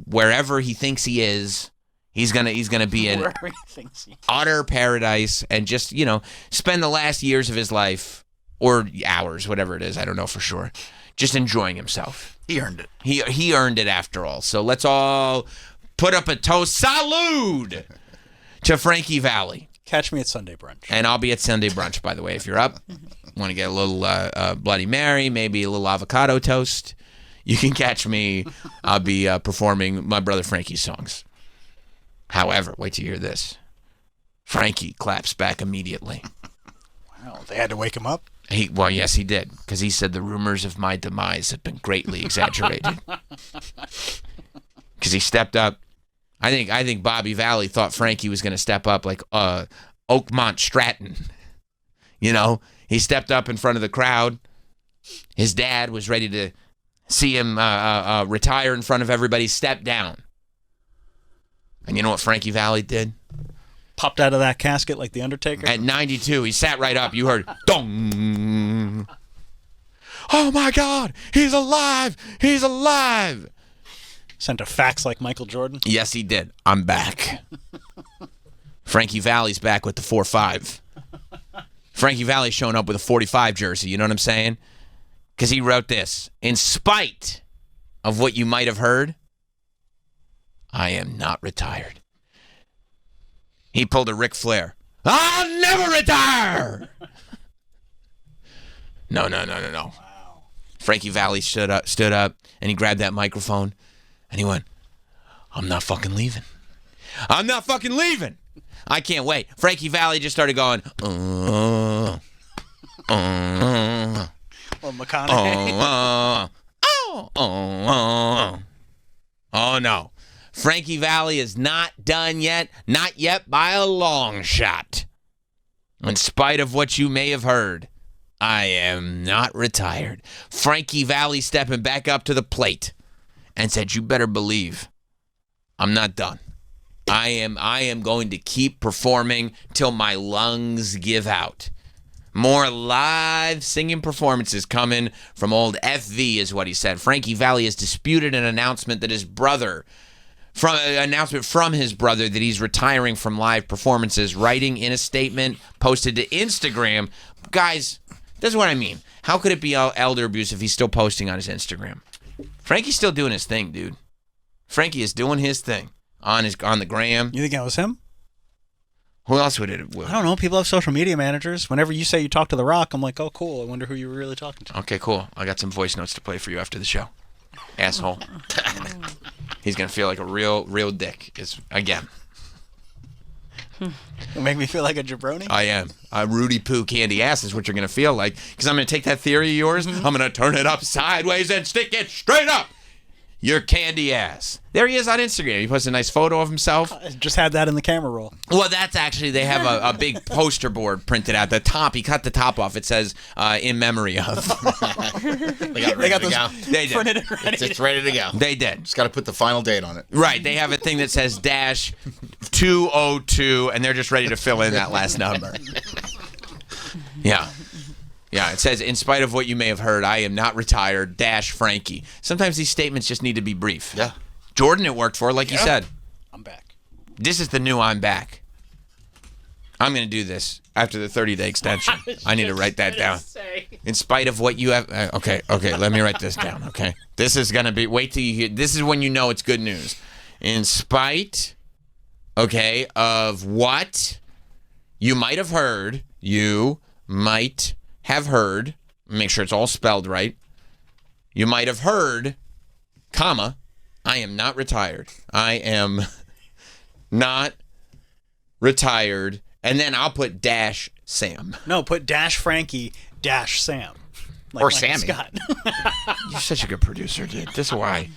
wherever he thinks he is, he's gonna be in utter paradise, and just, you know, spend the last years of his life, or hours, whatever it is, I don't know for sure, just enjoying himself. He earned it. He earned it after all. So let's all put up a toast. Salud to Frankie Valli. Catch me at Sunday brunch. And I'll be at Sunday brunch, by the way, if you're up. Want to get a little Bloody Mary, maybe a little avocado toast. You can catch me. I'll be performing my brother Frankie's songs. However, wait till you hear this. Frankie claps back immediately. Wow, they had to wake him up? Well, yes, he did, because he said the rumors of my demise had been greatly exaggerated. Because he stepped up. I think Bobby Valli thought Frankie was going to step up like Oakmont Stratton. You know, he stepped up in front of the crowd. His dad was ready to see him retire in front of everybody, step down. And you know what Frankie Valli did? Popped out of that casket like The Undertaker? At 92, he sat right up. You heard, dong. Oh, my God. He's alive. He's alive. Sent a fax like Michael Jordan? Yes, he did. I'm back. Frankie Valli's back with the 4-5. Frankie Valli's showing up with a 45 jersey. You know what I'm saying? Because he wrote this. In spite of what you might have heard, I am not retired. He pulled a Ric Flair. I'll never retire! No. Wow. Frankie Valli stood up, and he grabbed that microphone, and he went, I'm not fucking leaving. I'm not fucking leaving. I can't wait. Frankie Valli just started going, Or McConaughey. Oh, no. Frankie Valli is not done yet. Not yet by a long shot. In spite of what you may have heard, I am not retired. Frankie Valli stepping back up to the plate and said, you better believe I'm not done. I am going to keep performing till my lungs give out. More live singing performances coming from old FV is what he said. Frankie Valli has disputed an announcement that his brother, from his brother that he's retiring from live performances, writing in a statement posted to Instagram. Guys, this is what I mean. How could it be elder abuse if he's still posting on his Instagram? Frankie's still doing his thing, dude. Frankie is doing his thing on the gram. You think that was him? Who else would it? I don't know. People have social media managers. Whenever you say you talk to The Rock, I'm like, oh, cool. I wonder who you were really talking to. Okay, cool. I got some voice notes to play for you after the show. Asshole. He's going to feel like a real dick. Again. It'll make me feel like a jabroni? I am. Rudy Poo candy ass is what you're going to feel like. Because I'm going to take that theory of yours, I'm going to turn it up sideways and stick it straight up. Your candy ass. There he is on Instagram. He posts a nice photo of himself. I just had that in the camera roll. Well, that's actually, they have a big poster board printed out. The top, he cut the top off. It says, in memory of. They got those They did. Printed and ready. It's ready to go. They did. Just got to put the final date on it. Right. They have a thing that says -202, and they're just ready to fill in that last number. Yeah. Yeah, it says, in spite of what you may have heard, I am not retired, Frankie. Sometimes these statements just need to be brief. Yeah. Jordan it worked for, like you said. I'm back. This is the new I'm back. I'm going to do this after the 30-day extension. I need to write that down. In spite of what you have. Okay. Let me write this down. Okay. This is gonna be. Wait till you hear. This is when you know it's good news. In spite, okay, of what you might have heard. You might have heard. Make sure it's all spelled right. You might have heard, comma, I am not retired. I am not retired. And then I'll put dash Sam. No, put dash Frankie dash Sam. Or Sammy. Scott. You're such a good producer, dude. This is why.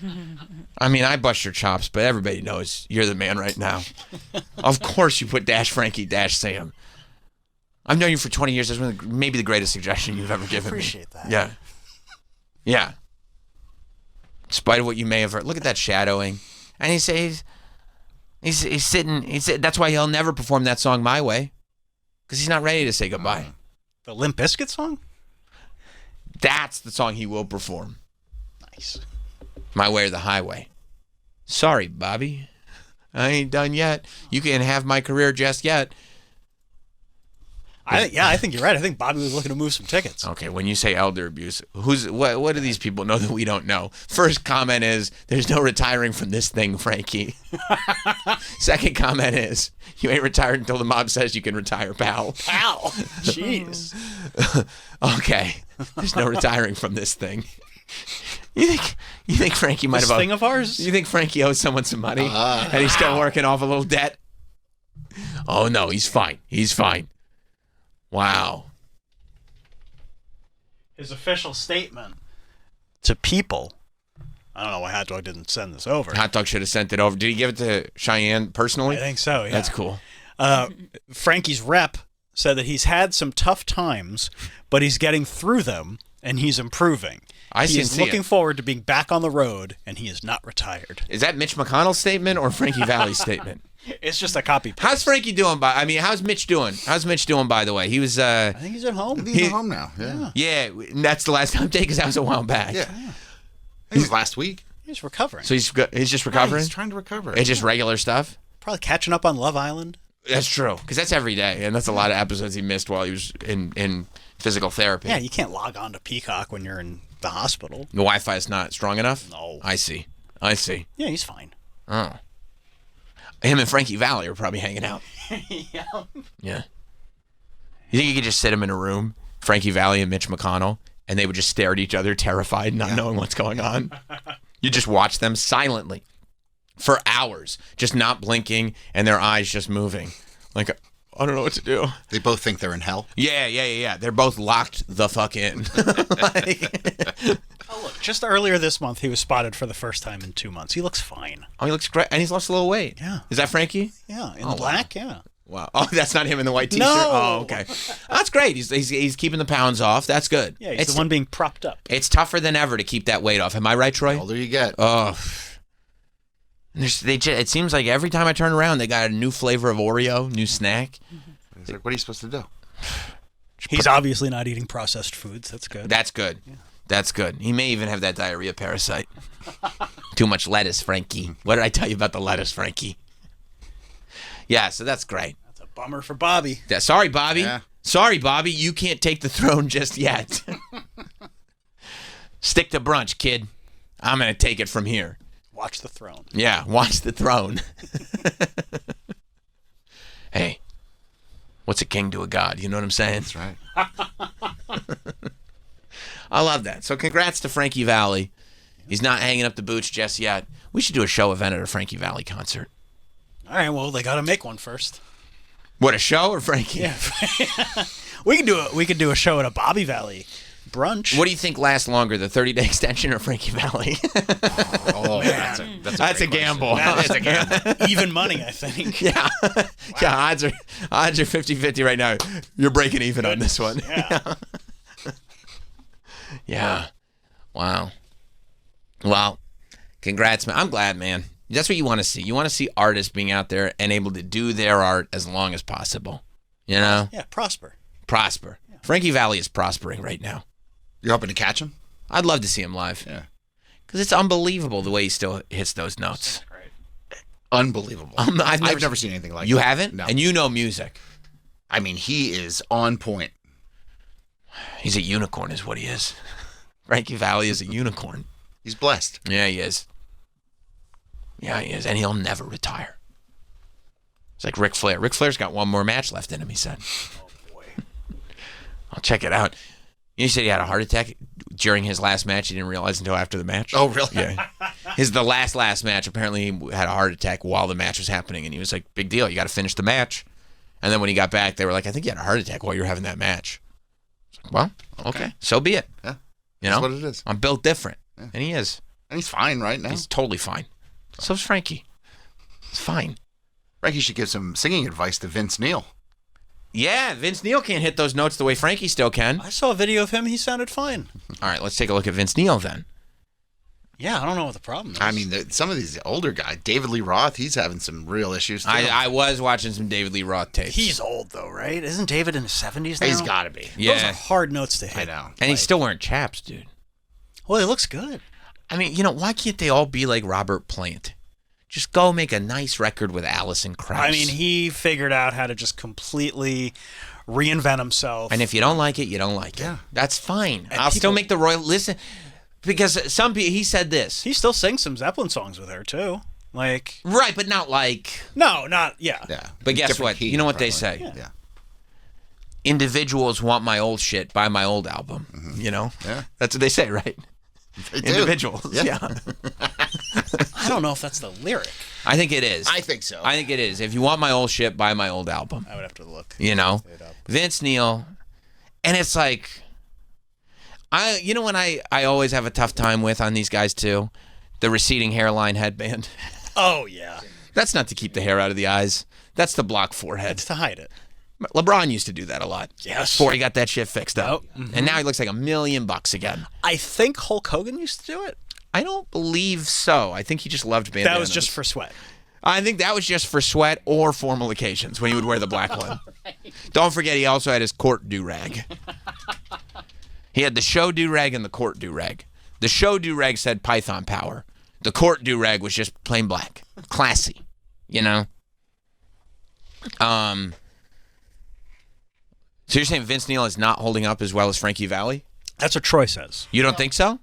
I mean, I bust your chops, but everybody knows you're the man right now. Of course you put dash Frankie dash Sam. I've known you for 20 years. That's maybe the greatest suggestion you've ever given me. Appreciate that. Yeah. Yeah. In spite of what you may have heard. Look at that shadowing. And he says, he's sitting, that's why he'll never perform that song My Way. Because he's not ready to say goodbye. The Limp Bizkit song? That's the song he will perform. Nice. My Way or the Highway. Sorry, Bobby. I ain't done yet. You can't have my career just yet. I think you're right. I think Bobby was looking to move some tickets. Okay, when you say elder abuse, what do these people know that we don't know? First comment is, there's no retiring from this thing, Frankie. Second comment is, you ain't retired until the mob says you can retire, pal. Pal. Jeez. Okay, there's no retiring from this thing. You think Frankie might This have thing of ours? You think Frankie owes someone some money and he's still working off a little debt? Oh no, he's fine. He's fine. Wow. His official statement to people. I don't know why Hot Dog didn't send this over. Hot Dog should have sent it over. Did he give it to Cheyenne personally? I think so, yeah. That's cool. Frankie's rep said that he's had some tough times, but he's getting through them and he's improving. He is looking forward to being back on the road, and he is not retired. Is that Mitch McConnell's statement or Frankie Valli's statement? It's just a copy paste. How's Frankie doing? How's Mitch doing? How's Mitch doing, by the way? He was. I think he's at home. He's at home now. Yeah. Yeah, that's the last update because that was a while back. Yeah. It was last week. He's recovering. So he's just recovering? He's trying to recover. It's just regular stuff? Probably catching up on Love Island. That's true, because that's every day, and that's a lot of episodes he missed while he was in physical therapy. Yeah, you can't log on to Peacock when you're in the hospital. The Wi-Fi is not strong enough? No. I see. Yeah, he's fine. Oh. Him and Frankie Valli are probably hanging out. Yeah. Yeah. You think you could just sit him in a room, Frankie Valli and Mitch McConnell, and they would just stare at each other, terrified, not knowing what's going on? You just watch them silently for hours, just not blinking, and their eyes just moving. Like, I don't know what to do. They both think they're in hell. Yeah. They're both locked the fuck in. Oh, look, just earlier this month, he was spotted for the first time in 2 months. He looks fine. Oh, he looks great. And he's lost a little weight. Yeah. Is that Frankie? Yeah, in the black, yeah. Wow. Oh, that's not him in the white t-shirt? No. Oh, okay. That's great. He's keeping the pounds off. That's good. Yeah, he's the one being propped up. It's tougher than ever to keep that weight off. Am I right, Troy? The older you get. Oh. It seems like every time I turn around, they got a new flavor of Oreo, new snack. It's like, what are you supposed to do? He's obviously not eating processed foods. That's good. That's good. Yeah. That's good. He may even have that diarrhea parasite. Too much lettuce, Frankie. What did I tell you about the lettuce, Frankie? Yeah, so that's great. That's a bummer for Bobby. Yeah, sorry, Bobby. Yeah. Sorry, Bobby. You can't take the throne just yet. Stick to brunch, kid. I'm going to take it from here. Watch the throne. Yeah, watch the throne. Hey, what's a king to a god? You know what I'm saying? That's right. I love that. So congrats to Frankie Valli. He's not hanging up the boots just yet. We should do a show event at a Frankie Valli concert. All right, well, they got to make one first. What, a show or Frankie? Yeah. We could do a show at a Bobby Valley brunch. What do you think lasts longer, the 30-day extension or Frankie Valli? Oh, man. That's a gamble. That is a gamble. Even money, I think. Yeah. Wow. Yeah, odds are 50-50 right now. You're breaking even on this one. Yeah. Yeah. Wow. Well, congrats, man. I'm glad, man. That's what you want to see. You want to see artists being out there and able to do their art as long as possible. You know? Yeah, prosper. Prosper. Yeah. Frankie Valli is prospering right now. You're hoping to catch him? I'd love to see him live. Yeah. Because it's unbelievable the way he still hits those notes. Unbelievable. I've never seen anything like that. You haven't? No. And you know music. I mean, he is on point. He's a unicorn, is what he is. Frankie Valli is a unicorn. He's blessed. Yeah, he is. Yeah, he is. And he'll never retire. It's like Ric Flair. Ric Flair's got one more match left in him, he said. Oh, boy. I'll check it out. You said he had a heart attack during his last match. He didn't realize until after the match. Oh, really? Yeah. The last match, apparently he had a heart attack while the match was happening. And he was like, big deal. You got to finish the match. And then when he got back, they were like, I think you had a heart attack while you were having that match. Well, okay. So be it. Yeah. You know? That's what it is. I'm built different. Yeah. And he is. And he's fine right now. He's totally fine. So's Frankie. It's fine. Frankie should give some singing advice to Vince Neil. Yeah, Vince Neil can't hit those notes the way Frankie still can. I saw a video of him. He sounded fine. All right, let's take a look at Vince Neil then. Yeah, I don't know what the problem is. I mean, some of these older guys, David Lee Roth, he's having some real issues too. I was watching some David Lee Roth tapes. He's old though, right? Isn't David in his 70s now? He's got to be. Yeah. Those are hard notes to hit. I know. And he's still wearing chaps, dude. Well, he looks good. I mean, why can't they all be like Robert Plant? Just go make a nice record with Alison Krauss. I mean, he figured out how to just completely reinvent himself. And if you don't like it, you don't like it. Yeah. That's fine. And I'll still make the Royal... Listen, because some people... He said this. He still sings some Zeppelin songs with her, too. Like... Right, but not like... No, not... Yeah. Yeah. But guess Different what? key, You know what probably. they say? Yeah. Individuals want my old shit, buy my old album. Mm-hmm. Yeah. That's what they say, right? They do. Individuals. Yeah. I don't know if that's the lyric. I think it is. I think so. I think it is. If you want my old shit, buy my old album. I would have to look. Vince Neil. And it's like... when I always have a tough time with on these guys too? The receding hairline headband. Oh, yeah. That's not to keep the hair out of the eyes. That's to block forehead. It's to hide it. LeBron used to do that a lot. Yes. Before he got that shit fixed up. Yep. And now he looks like $1 million again. I think Hulk Hogan used to do it. I don't believe so. I think he just loved bandanas. That was just for sweat. I think that was just for sweat or formal occasions when he would wear the black one. Right. Don't forget he also had his court do-rag. He had the show do-rag and the court do-rag. The show do-rag said Python Power. The court do-rag was just plain black. Classy. So you're saying Vince Neil is not holding up as well as Frankie Valli? That's what Troy says. You don't think so?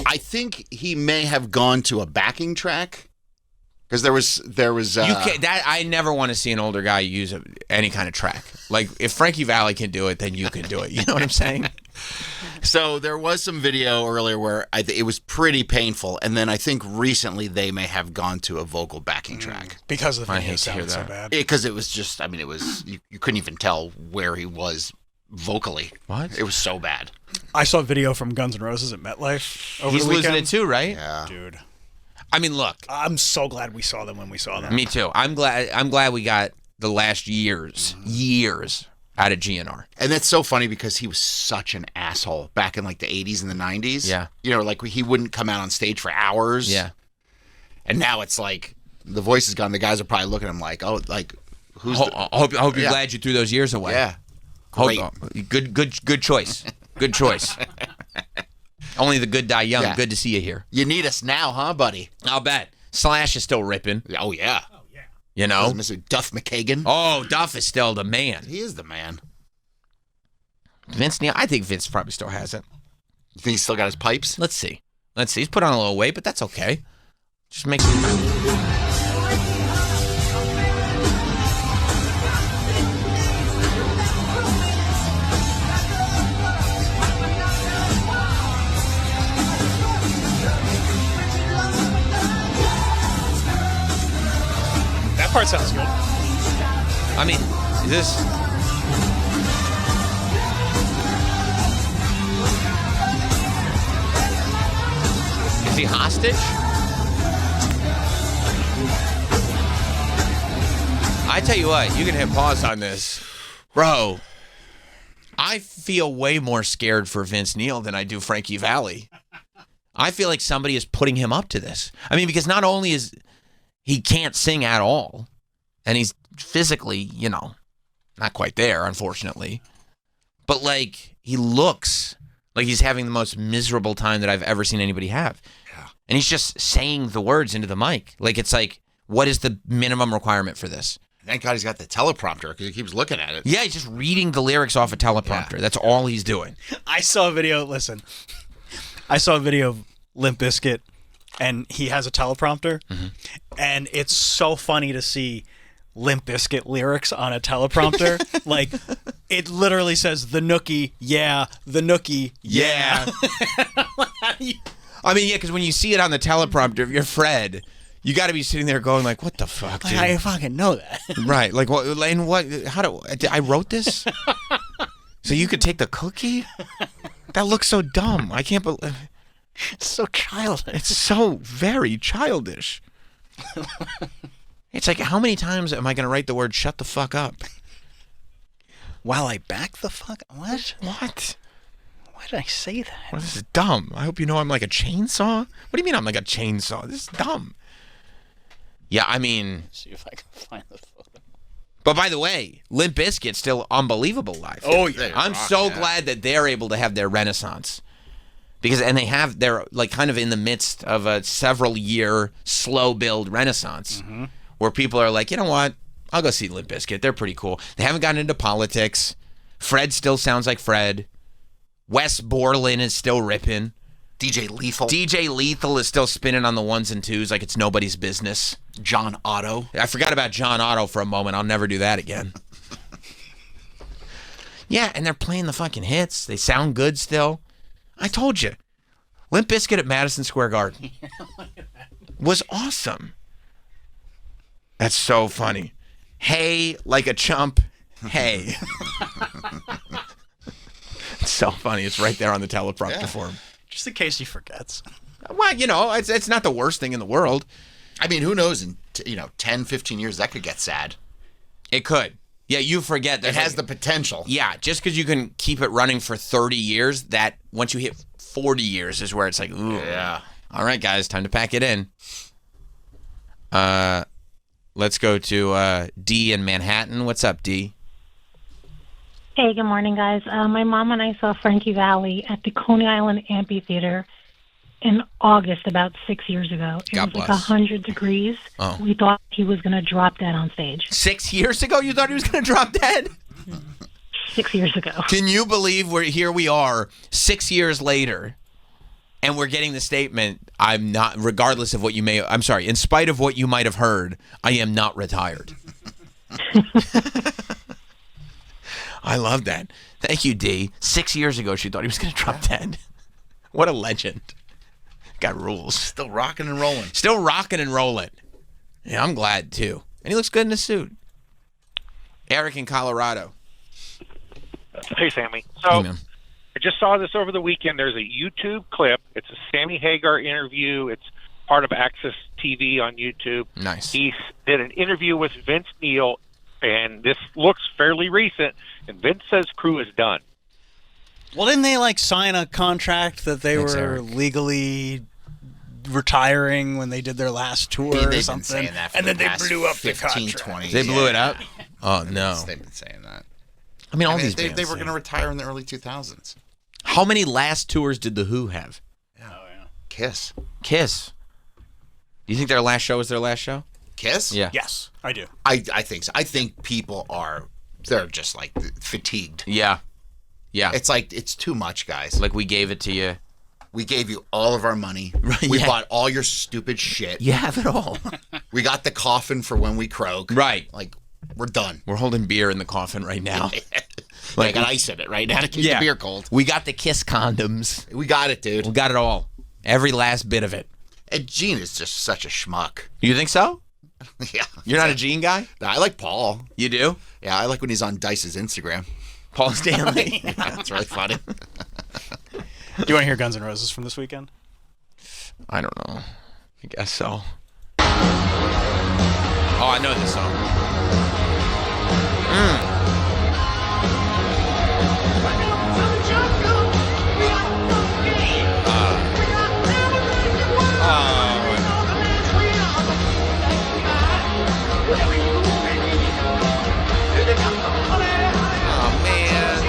I think he may have gone to a backing track because there was. I never want to see an older guy use any kind of track. Like if Frankie Valli can do it, then you can do it. You know what I'm saying? So there was some video earlier where it was pretty painful, and then I think recently they may have gone to a vocal backing track because the I video hate to hear sounded so that. bad. because it was just. I mean, it was you couldn't even tell where he was vocally. What? It was so bad. I saw a video from Guns N' Roses at MetLife over He's the losing weekend. it too, right? Yeah. Dude. I mean, look. I'm so glad we saw them when we saw them. Me too. I'm glad we got the last years out of GNR. And that's so funny because he was such an asshole back in like the 80s and the 90s. Yeah. Like he wouldn't come out on stage for hours. Yeah. And now it's like the voice is gone. The guys are probably looking at him like, oh, like who's I hope you're Yeah. glad you threw those years away. Yeah. Hope- Great. Good choice. Good choice. Only the good die young. Yeah. Good to see you here. You need us now, huh, buddy? I'll bet. Slash is still ripping. Oh, yeah. You know? Mr. Duff McKagan. Oh, Duff is still the man. He is the man. Vince Neil, I think Vince probably still has it. You think he's still got his pipes? Let's see. He's put on a little weight, but that's okay. Just make some. That part sounds good. I mean, is this? Is he hostage? I tell you what, you can hit pause on this. Bro, I feel way more scared for Vince Neil than I do Frankie Valli. I feel like somebody is putting him up to this. I mean, because not only is he can't sing at all, and he's physically, not quite there, unfortunately, but like he looks like he's having the most miserable time that I've ever seen anybody have. Yeah. And he's just saying the words into the mic. Like it's like, what is the minimum requirement for this? Thank God he's got the teleprompter because he keeps looking at it. Yeah, he's just reading the lyrics off a teleprompter. That's all he's doing. I saw a video. Listen, I saw a video of Limp Bizkit, and he has a teleprompter, and it's so funny to see Limp Bizkit lyrics on a teleprompter. Like, it literally says the Nookie, yeah, the Nookie, yeah. I mean, yeah, because when you see it on the teleprompter, if you're Fred, you got to be sitting there going like, "What the fuck, dude?" I fucking know that. Right? Like, what? And what? How do I wrote this? So you could take the cookie? That looks so dumb. I can't believe. It's so childish. It's so very childish. It's like, how many times am I going to write the word "shut the fuck up"? While I back the fuck. What? What? Why did I say that? Well, this is dumb. I hope you know I'm like a chainsaw. What do you mean I'm like a chainsaw? This is dumb. Yeah, I mean. See if I can find the photo. But by the way, Limp Bizkit's still unbelievable live. Oh yeah, I'm so glad that they're able to have their renaissance, because they're like kind of in the midst of a several year slow build renaissance, where people are like, you know what, I'll go see Limp Bizkit. They're pretty cool. They haven't gotten into politics. Fred still sounds like Fred. Wes Borland is still ripping. DJ Lethal. DJ Lethal is still spinning on the ones and twos like it's nobody's business. John Otto. I forgot about John Otto for a moment. I'll never do that again. Yeah, and they're playing the fucking hits. They sound good still. I told you. Limp Bizkit at Madison Square Garden was awesome. That's so funny. Hey, like a chump. Hey. It's so funny. It's right there on the teleprompter for him. Just in case he forgets. Well, you know, it's not the worst thing in the world. I mean, who knows? In 10, 15 years, that could get sad. It could. Yeah, you forget. It has the potential. Yeah, just because you can keep it running for 30 years, that once you hit 40 years is where it's like, ooh. Yeah. All right, guys, time to pack it in. Let's go to D in Manhattan. What's up, D? Hey, good morning, guys. My mom and I saw Frankie Valli at the Coney Island Amphitheater in August about 6 years ago. It God was like bless. 100 degrees. Oh. We thought he was going to drop dead on stage. 6 years ago, you thought he was going to drop dead? 6 years ago. Can you believe here we are 6 years later, and we're getting the statement, I'm not, regardless of what you may, I'm sorry, in spite of what you might have heard, I am not retired. I love that. Thank you, D. 6 years ago, she thought he was going to drop dead. What a legend. Got rules. Still rocking and rolling. Still rocking and rolling. Yeah, I'm glad, too. And he looks good in a suit. Eric in Colorado. Hey, Sammy. So I just saw this over the weekend. There's a YouTube clip. It's a Sammy Hagar interview. It's part of Access TV on YouTube. Nice. He did an interview with Vince Neil, and this looks fairly recent, and Vince says crew is done. Well, didn't they sign a contract that they were legally retiring when they did their last tour or something? Been saying that for and the then they past blew up 15, the contract. 20 They blew it up? Oh, no. They've been saying that. I mean, these they bands were going to retire in the early 2000s. How many last tours did The Who have? Kiss. Kiss. Do you think their last show was their last show? Kiss? Yeah. Yes, I do. I think so. I think people they're just fatigued. Yeah. Yeah. It's it's too much, guys. Like we gave it to you. We gave you all of our money. Right, We yeah. bought all your stupid shit. You have it all. We got the coffin for when we croak. Right. We're done. We're holding beer in the coffin right now. I got ice in it right now to keep the beer cold. We got the Kiss condoms. We got it, dude. We got it all. Every last bit of it. And Gene is just such a schmuck. You think so? Yeah. You're not a Gene guy? No, I like Paul. You do? Yeah, I like when he's on Dice's Instagram. Paul Stanley. Yeah, it's really funny. Do you want to hear Guns N' Roses from this weekend? I don't know. I guess so. Oh, I know this song. Oh, man.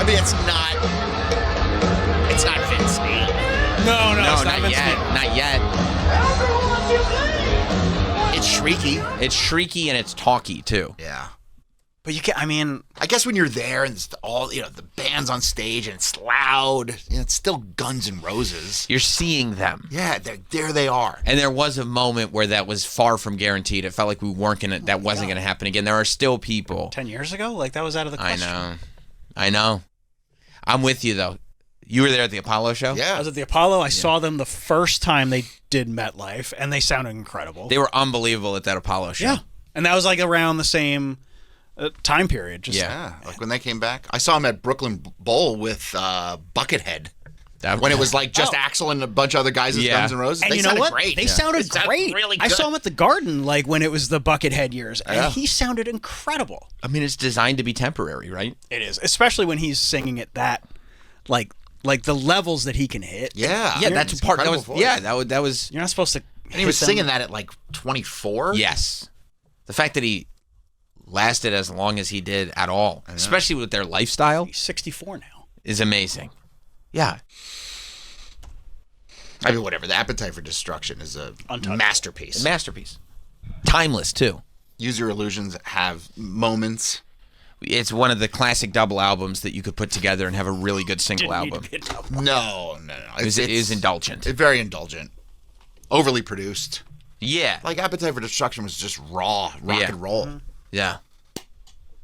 I mean, it's not Vince Neil. No, No, it's not Vince yet. Neil. Not yet. It's shrieky. It's shrieky and it's talky too. Yeah. But you can't. I mean, I guess when you're there and it's all the band's on stage and it's loud, it's still Guns N' Roses. You're seeing them. Yeah, there they are. And there was a moment where that was far from guaranteed. It felt like we weren't gonna. That wasn't gonna happen again. There are still people. 10 years ago, like that was out of the question. I know. I'm with you though. You were there at the Apollo show? Yeah. I was at the Apollo. I saw them the first time they did MetLife, and they sounded incredible. They were unbelievable at that Apollo show. Yeah. And that was like around the same time period. Just, Yeah, like when they came back. I saw them at Brooklyn Bowl with Buckethead. When it was like just Axl and a bunch of other guys as Guns N' Roses. And they you know sounded what? great. They sounded great. Really good. I saw him at the Garden like when it was the Buckethead years, and he sounded incredible. I mean, it's designed to be temporary, right? It is, especially when he's singing at that, like the levels that he can hit. Yeah, Yeah, that's part. That was that was. You're not supposed to. And he was singing that at like 24. Yes, the fact that he lasted as long as he did at all, especially with their lifestyle. He's 64 now. Is amazing. Yeah. I mean, whatever. The Appetite for Destruction is a masterpiece. A masterpiece. Timeless too. Use Your Illusions have moments. It's one of the classic double albums that you could put together and have a really good single album. No. It is indulgent. It's very indulgent. Overly produced. Yeah. Like Appetite for Destruction was just raw rock and roll. Yeah.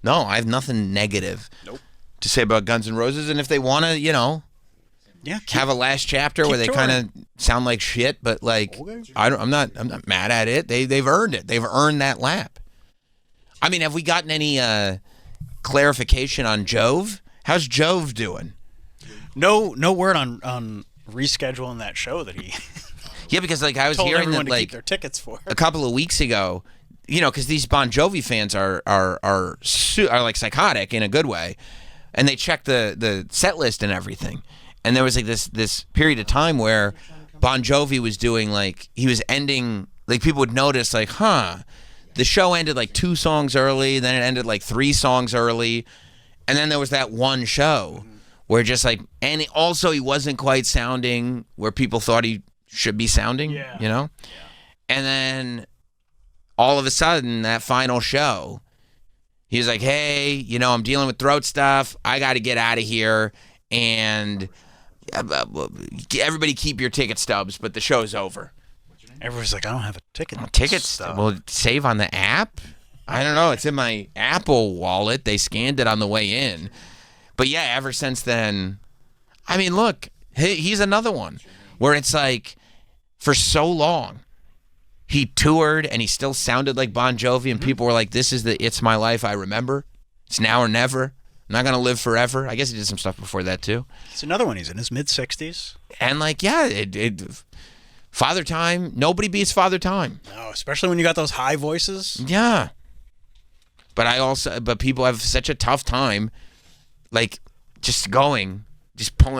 No, I have nothing negative to say about Guns N' Roses. And if they want to, have a last chapter where they kind of sound like shit, but like I'm not mad at it. They've earned it. They've earned that lap. I mean, have we gotten any clarification on Jove? How's Jove doing? No word on rescheduling that show that he. Yeah, because like I was told hearing everyone that to like keep their tickets for a couple of weeks ago, because these Bon Jovi fans are like psychotic in a good way, and they check the set list and everything, and there was like this period of time where Bon Jovi was doing like he was ending like people would notice like the show ended like 2 songs early, then it ended like 3 songs early, and then there was that one show where just like and also he wasn't quite sounding where people thought he should be sounding, and then all of a sudden that final show he was like, hey, I'm dealing with throat stuff, I got to get out of here, and everybody keep your ticket stubs, but the show's over. Everyone's like, I don't have a ticket. Tickets? Well, save on the app? I don't know. It's in my Apple wallet. They scanned it on the way in. But yeah, ever since then, I mean, look, he's another one where it's like, for so long, he toured and he still sounded like Bon Jovi, and people were like, this is the It's My Life I remember. It's now or never. I'm not going to live forever. I guess he did some stuff before that, too. It's another one. He's in his mid-60s. And like, yeah, Father Time, nobody beats Father Time. No, especially when you got those high voices. Yeah. But people have such a tough time, like, just pulling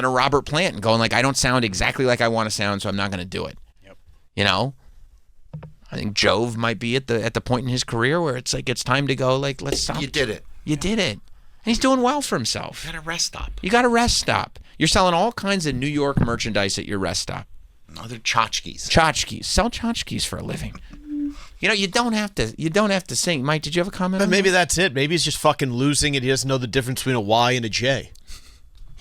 a Robert Plant and going like, I don't sound exactly like I want to sound, so I'm not going to do it. Yep. I think Jove might be at the point in his career where it's like, it's time to go, like, let's stop. You did it. You did it. And he's doing well for himself. You got a rest stop. You got a rest stop. You're selling all kinds of New York merchandise at your rest stop. Other tchotchkes. Sell tchotchkes for a living. You don't have to sing. Mike, did you have a comment on maybe that? that's it. Maybe he's just fucking losing it. He doesn't know the difference between a Y and a J.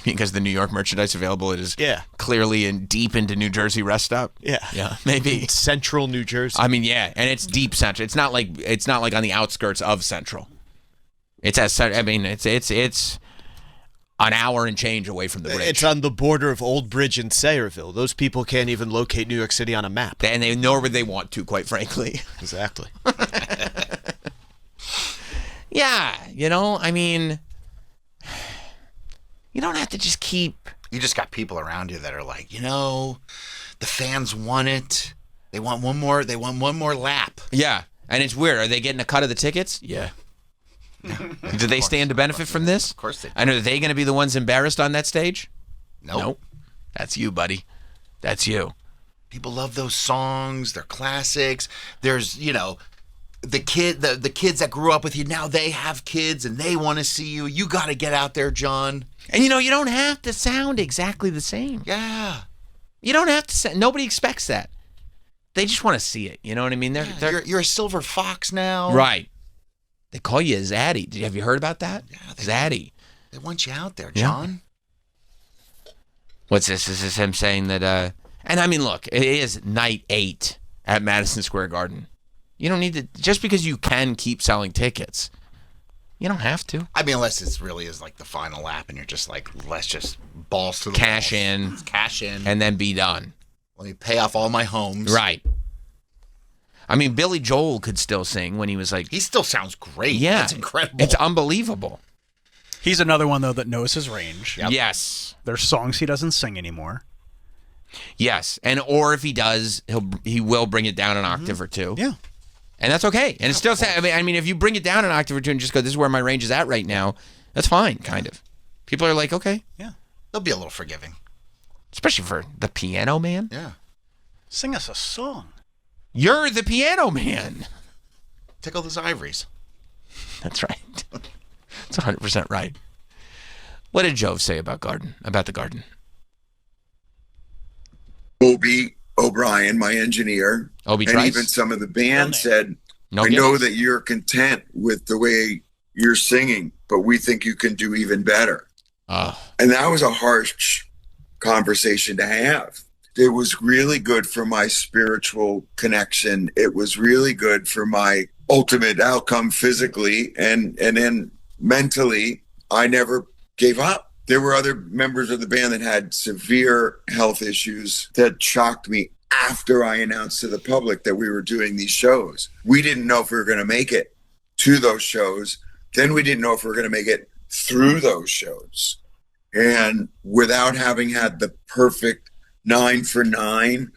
Because the New York merchandise available is clearly deep into New Jersey rest stop. Yeah, maybe Central New Jersey. I mean, yeah, and it's deep central. It's not like on the outskirts of Central. It's it's an hour and change away from the bridge. It's on the border of Old Bridge and Sayreville. Those people can't even locate New York City on a map. And nor would they want to, quite frankly. Exactly. Yeah, I mean, you don't have to just keep... You just got people around you that are like, the fans want it. They want one more lap. Yeah, and it's weird. Are they getting a cut of the tickets? Yeah. Do they stand to benefit from this? Of course they do. And are they going to be the ones embarrassed on that stage? Nope. That's you, buddy. That's you. People love those songs. They're classics. There's, the kids that grew up with you, now they have kids and they want to see you. You got to get out there, John. And you don't have to sound exactly the same. Yeah. You don't have to sound, nobody expects that. they just want to see it. You know what I mean? You're a silver fox now. Right. They call you a Zaddy. Have you heard about that? Yeah, Zaddy. They want you out there, John. Yeah. What's this? Is this him saying that? And I mean, look, it is night 8 at Madison Square Garden. You don't need to, just because you can keep selling tickets, you don't have to. I mean, unless it really is like the final lap and you're just like, let's just balls to the cash walls. in, cash in, and then be done. Let me pay off all my homes. Right. I mean, Billy Joel could still sing when he was like. He still sounds great. Yeah, That's incredible. It's unbelievable. He's another one though that knows his range. Yep. Yes. There's songs he doesn't sing anymore. Yes, and or if he does, he will bring it down an octave or two. Yeah. And that's okay. And it's still, I mean, if you bring it down an octave or two and just go, this is where my range is at right now, that's fine, kind of. People are like, okay. Yeah. They'll be a little forgiving. Especially for the Piano Man. Yeah. Sing us a song. You're the Piano Man. Tickle those ivories. That's right. That's 100% right. What did Jove say about the garden? Obie O'Brien, my engineer, Obie and Trice? even some of the band said, No I Gibbons? know that you're content with the way you're singing, but we think you can do even better. And that was a harsh conversation to have. It was really good for my spiritual connection. It was really good for my ultimate outcome physically, and then mentally, I never gave up. There were other members of the band that had severe health issues that shocked me after I announced to the public that we were doing these shows. We didn't know if we were going to make it to those shows. Then we didn't know if we were going to make it through those shows. And without having had the perfect 9 for 9,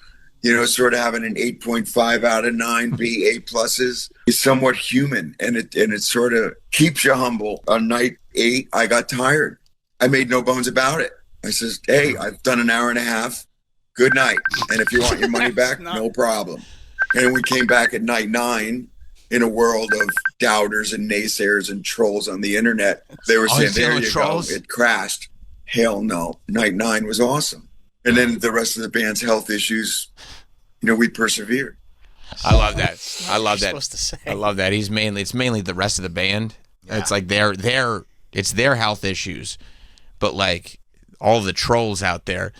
sort of having an 8.5 out of 9 be A pluses is somewhat human, and it sort of keeps you humble. On night 8, I got tired. I made no bones about it. I says, hey, I've done an hour and a half. Good night. And if you want your money back, no problem. And we came back at night 9 in a world of doubters and naysayers and trolls on the internet. They were saying, there you go, it crashed. Hell no. Night 9 was awesome. And then the rest of the band's health issues, we persevered. I love that. I love that. Supposed to say. I love that. It's mainly the rest of the band. Yeah. It's like it's their health issues, but like all the trolls out there.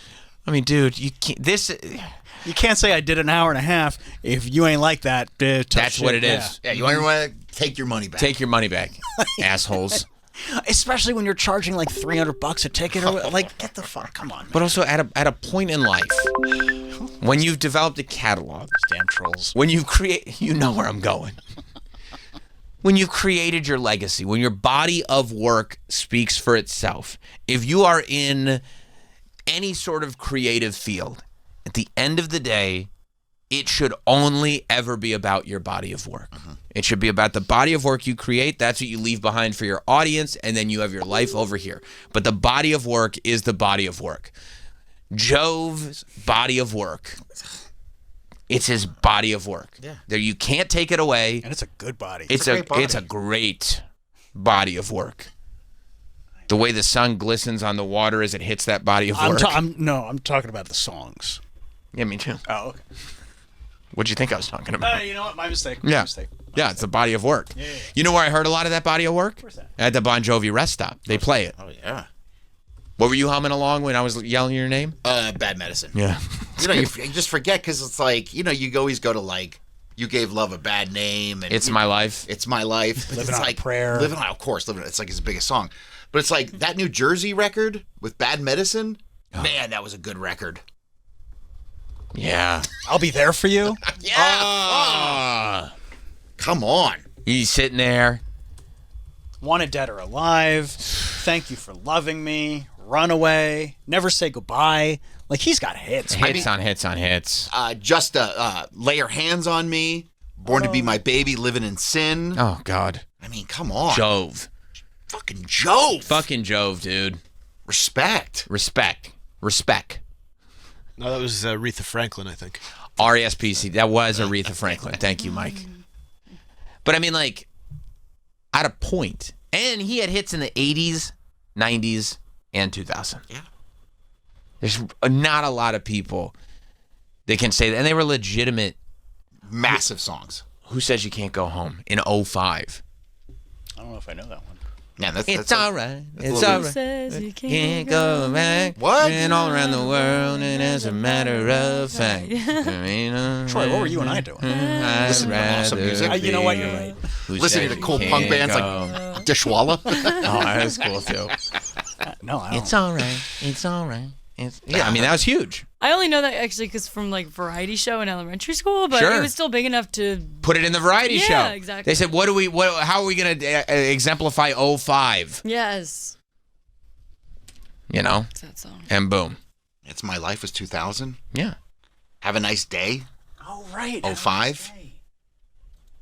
I mean, dude, you can't say I did an hour and a half if you ain't like that. That's what it is. Yeah, you want to take your money back. Take your money back, assholes. Especially when you're charging like $300 a ticket, or like, get the fuck, come on, man. But also at a point in life, when you've developed a catalog, those damn trolls. When you create, you know where I'm going. When you've created your legacy, when your body of work speaks for itself, if you are in any sort of creative field, at the end of the day, it should only ever be about your body of work. It should be about the body of work you create. That's what you leave behind for your audience, and then you have your life over here. But the body of work is the body of work. Jove's body of work. It's his body of work. Yeah. There, you can't take it away. And it's a good body. It's a great body of work. The way the sun glistens on the water as it hits that body of work. I'm talking about the songs. Yeah, me too. Oh, okay. What'd you think I was talking about? You know what? My mistake. Yeah. My mistake. Yeah, it's the body of work. Yeah. You know where I heard a lot of that body of work? Where's that? At the Bon Jovi rest stop. They play it. Oh, yeah. What were you humming along when I was yelling your name? Bad Medicine. Yeah. You just forget because it's like, you always go to like, you gave love a bad name. And It's My Life. It's My Life. Living it's on like a Prayer. Living on, of course, it's like his biggest song. But it's like that New Jersey record with Bad Medicine. Man, that was a good record. Yeah. I'll be there for you. Yeah. Come on. He's sitting there. Wanted Dead or Alive. Thank You for Loving Me. Runaway. Never Say Goodbye. Like, he's got hits. Hits on hits on hits. Just Lay Your Hands on Me. Born to Be My Baby. Living in Sin. Oh, God. I mean, come on. Jove. Fucking Jove. Fucking Jove, dude. Respect. No, that was Aretha Franklin, I think. R-E-S-P-C. That was Aretha Franklin. Thank you, Mike. But I mean, like, at a point, and he had hits in the 80s, 90s, and 2000. Yeah. There's not a lot of people that can say that. And they were legitimate Massive songs. Who Says You Can't Go Home in 05? I don't know if I know that one. Yeah, It's all right. It's little- all right. Says you Can't go back. What? And all around the world, and as a matter of fact. Troy, what were you and I doing? Listen to awesome music. You know what? You're right. Listening to cool punk bands like Dishwalla. Oh, that's cool too. No, I don't. It's all right. It's all right. Yeah, I mean that was huge. I only know that actually because from like variety show in elementary school, but Sure. it was still big enough to Put it in the variety show. Yeah, exactly. They said, how are we going to exemplify 05? Yes. You know? It's that song. And boom. It's My Life was 2000. Yeah. Have a Nice Day. Oh, right. 05.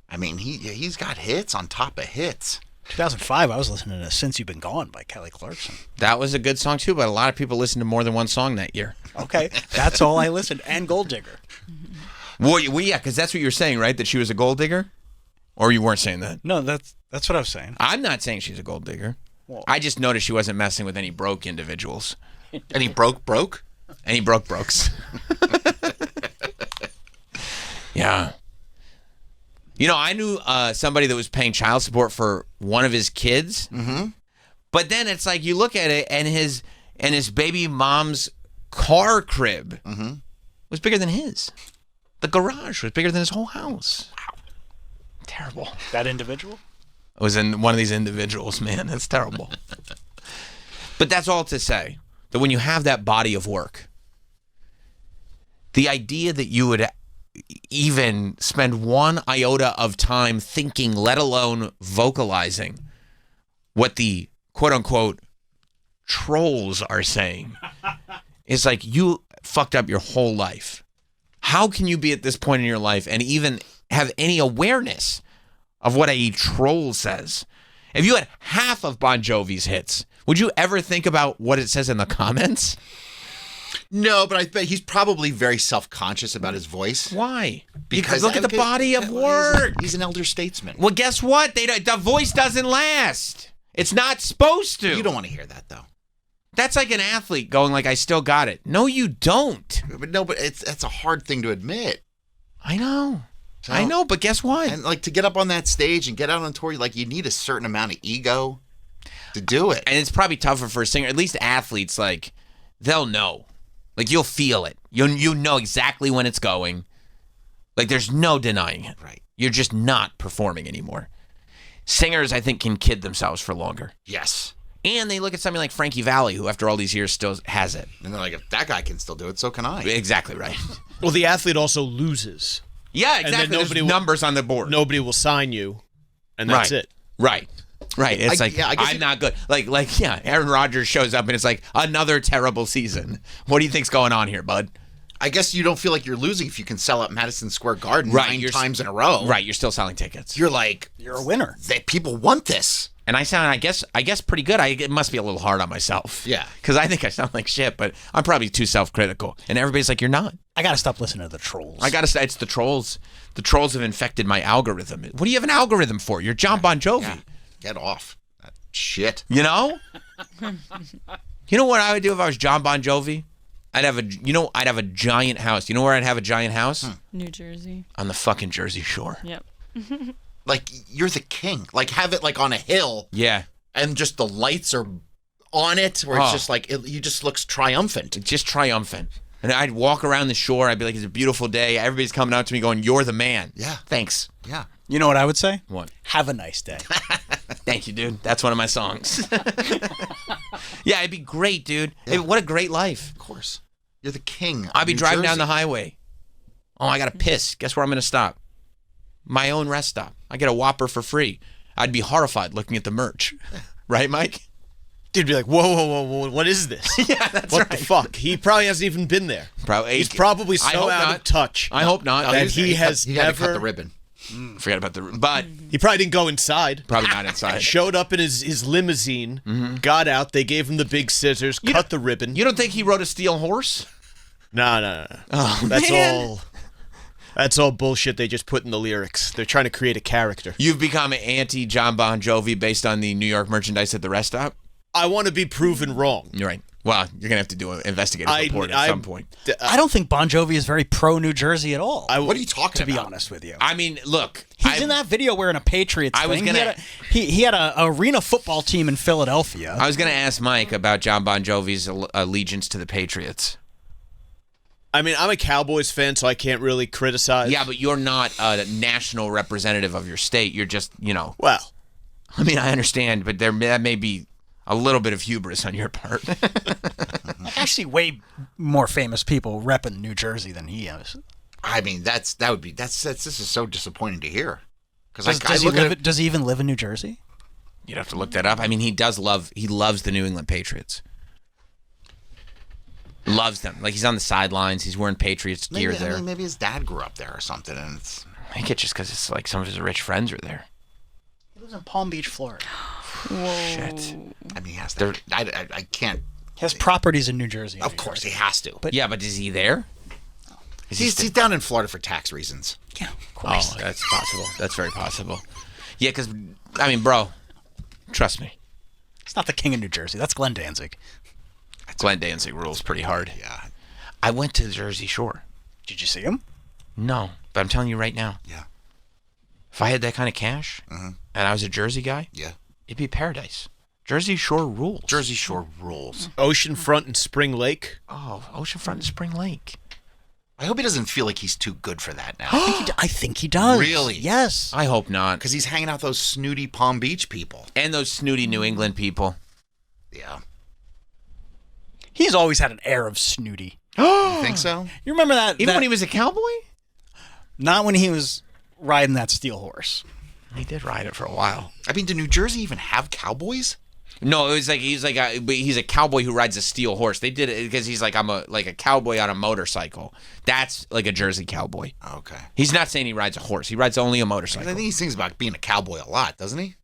I mean, he's got hits on top of hits. 2005, I was listening to Since You've Been Gone by Kelly Clarkson. That was a good song too, but a lot of people listened to more than one song that year. Okay, that's all I listened. And Gold Digger. Well, yeah, because that's what you were saying, right? That she was a gold digger? Or you weren't saying that? No, that's what I was saying. I'm not saying she's a gold digger. Well, I just noticed she wasn't messing with any broke individuals. Any broke? Any brokes. Yeah. You know, I knew somebody that was paying child support for one of his kids. Mm-hmm. But then it's like you look at it, and his baby mom's car crib was bigger than his. The garage was bigger than his whole house. Wow. Terrible. That individual? It was in one of these individuals, man. That's terrible. But that's all to say that when you have that body of work, the idea that you would even spend one iota of time thinking, let alone vocalizing what the quote-unquote trolls are saying is like you fucked up your whole life. How can you be at this point in your life and even have any awareness of what a troll says? If you had half of Bon Jovi's hits, would you ever think about what it says in the comments? No, but I bet he's probably very self-conscious about his voice. Why? Because look at the body of work. He's an elder statesman. Well, guess what? The voice doesn't last. It's not supposed to. You don't want to hear that, though. That's like an athlete going like, I still got it. No, you don't. But that's a hard thing to admit. I know. So, I know, but guess what? And like to get up on that stage and get out on tour, like you need a certain amount of ego to do it. And it's probably tougher for a singer. At least athletes, like, they'll know. Like, you'll feel it. You know exactly when it's going. Like, there's no denying it. Right. You're just not performing anymore. Singers, I think, can kid themselves for longer. Yes. And they look at something like Frankie Valli, who after all these years still has it. And they're like, if that guy can still do it, so can I. Exactly right. Well, the athlete also loses. Yeah, exactly. There's numbers on the board. Nobody will sign you, and that's it. Right. It's I'm not good. Like, Aaron Rodgers shows up and it's like another terrible season. What do you think's going on here, bud? I guess you don't feel like you're losing if you can sell out Madison Square Garden 9 times in a row. Right, you're still selling tickets. You're like, you're a winner. People want this. And I sound, I guess pretty good. It must be a little hard on myself. Yeah. Because I think I sound like shit, but I'm probably too self-critical. And everybody's like, you're not. I got to stop listening to the trolls. I got to say, it's the trolls. The trolls have infected my algorithm. What do you have an algorithm for? You're John Bon Jovi. Yeah. Get off that shit. You know? You know what I would do if I was John Bon Jovi? I'd have a giant house. You know where I'd have a giant house? New Jersey. On the fucking Jersey Shore. Yep. Like, you're the king. Like, have it, like, on a hill. Yeah. And just the lights are on it, where it's just like, you just looks triumphant. Just triumphant. And I'd walk around the shore. I'd be like, it's a beautiful day. Everybody's coming out to me going, you're the man. Yeah. Thanks. Yeah. You know what I would say? What? Have a nice day. Thank you, dude. That's one of my songs. Yeah, it'd be great, dude. Yeah. What a great life. Of course. You're the king. I'd be driving down the highway. Oh, I got to piss. Guess where I'm going to stop? My own rest stop. I get a Whopper for free. I'd be horrified looking at the merch. Right, Mike? Dude, be like, whoa, what is this? Yeah, that's what right. the fuck? He probably hasn't even been there. He's probably so out of touch. I hope not. That he has You never... had to cut the ribbon. Forget about the ribbon. But he probably didn't go inside. Probably not inside. Showed up in his limousine, got out, they gave him the big scissors, cut the ribbon. You don't think he rode a steel horse? No. Oh, That's man. That's all bullshit they just put in the lyrics. They're trying to create a character. You've become anti-John Bon Jovi based on the New York merchandise at the rest stop? I want to be proven wrong. You're right. Well, you're gonna have to do an investigative report at some point. I don't think Bon Jovi is very pro New Jersey at all. What are you talking about? To be honest with you, I mean, look, he's in that video wearing a Patriots thing. He had a arena football team in Philadelphia. I was gonna ask Mike about John Bon Jovi's allegiance to the Patriots. I mean, I'm a Cowboys fan, so I can't really criticize. Yeah, but you're not a national representative of your state. You're just, Well, I mean, I understand, but that may be a little bit of hubris on your part. Actually, way more famous people repping New Jersey than he is. I mean, this is so disappointing to hear. Does he even live in New Jersey? You'd have to look that up. I mean, he loves the New England Patriots. Loves them. Like, he's on the sidelines. He's wearing Patriots gear there. I mean, maybe his dad grew up there or something. And I think it's just because it's like some of his rich friends are there. He lives in Palm Beach, Florida. Whoa. Shit. I mean, he has to. I can't. He has properties in New Jersey. Of course, he has to. But is he there? He's down in Florida for tax reasons. Yeah, of course. Oh, that's possible. That's very possible. Yeah, because, I mean, bro, trust me. It's not the king of New Jersey. That's Glenn Danzig. Glenn Danzig rules pretty hard. Yeah. I went to the Jersey Shore. Did you see him? No, but I'm telling you right now. Yeah. If I had that kind of cash and I was a Jersey guy, it'd be paradise. Jersey Shore rules. Jersey Shore rules. Oceanfront and Spring Lake. Oh, Oceanfront and Spring Lake. I hope he doesn't feel like he's too good for that now. I think he does. Really? Yes. I hope not. Because he's hanging out with those snooty Palm Beach people. And those snooty New England people. Yeah. He's always had an air of snooty. You think so? You remember that? Even when he was a cowboy? Not when he was riding that steel horse. He did ride it for a while. I mean, do New Jersey even have cowboys? No, it was like he's a cowboy who rides a steel horse. They did it because he's like, I'm a cowboy on a motorcycle. That's like a Jersey cowboy. Okay. He's not saying he rides a horse. He rides only a motorcycle. I think he sings about being a cowboy a lot, doesn't he?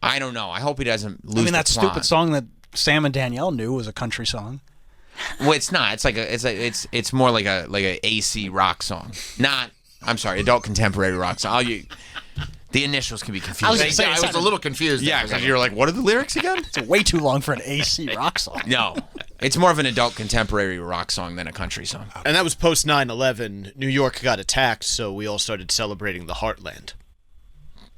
I don't know. I hope he doesn't lose. that stupid song that Sam and Danielle knew was a country song. Well, it's not. It's more like a AC rock song. Not. I'm sorry, adult contemporary rock song. The initials can be confusing. I was a little confused. Yeah, because you're like, what are the lyrics again? It's way too long for an AC rock song. No, it's more of an adult contemporary rock song than a country song. And that was post 9/11. New York got attacked, so we all started celebrating the Heartland.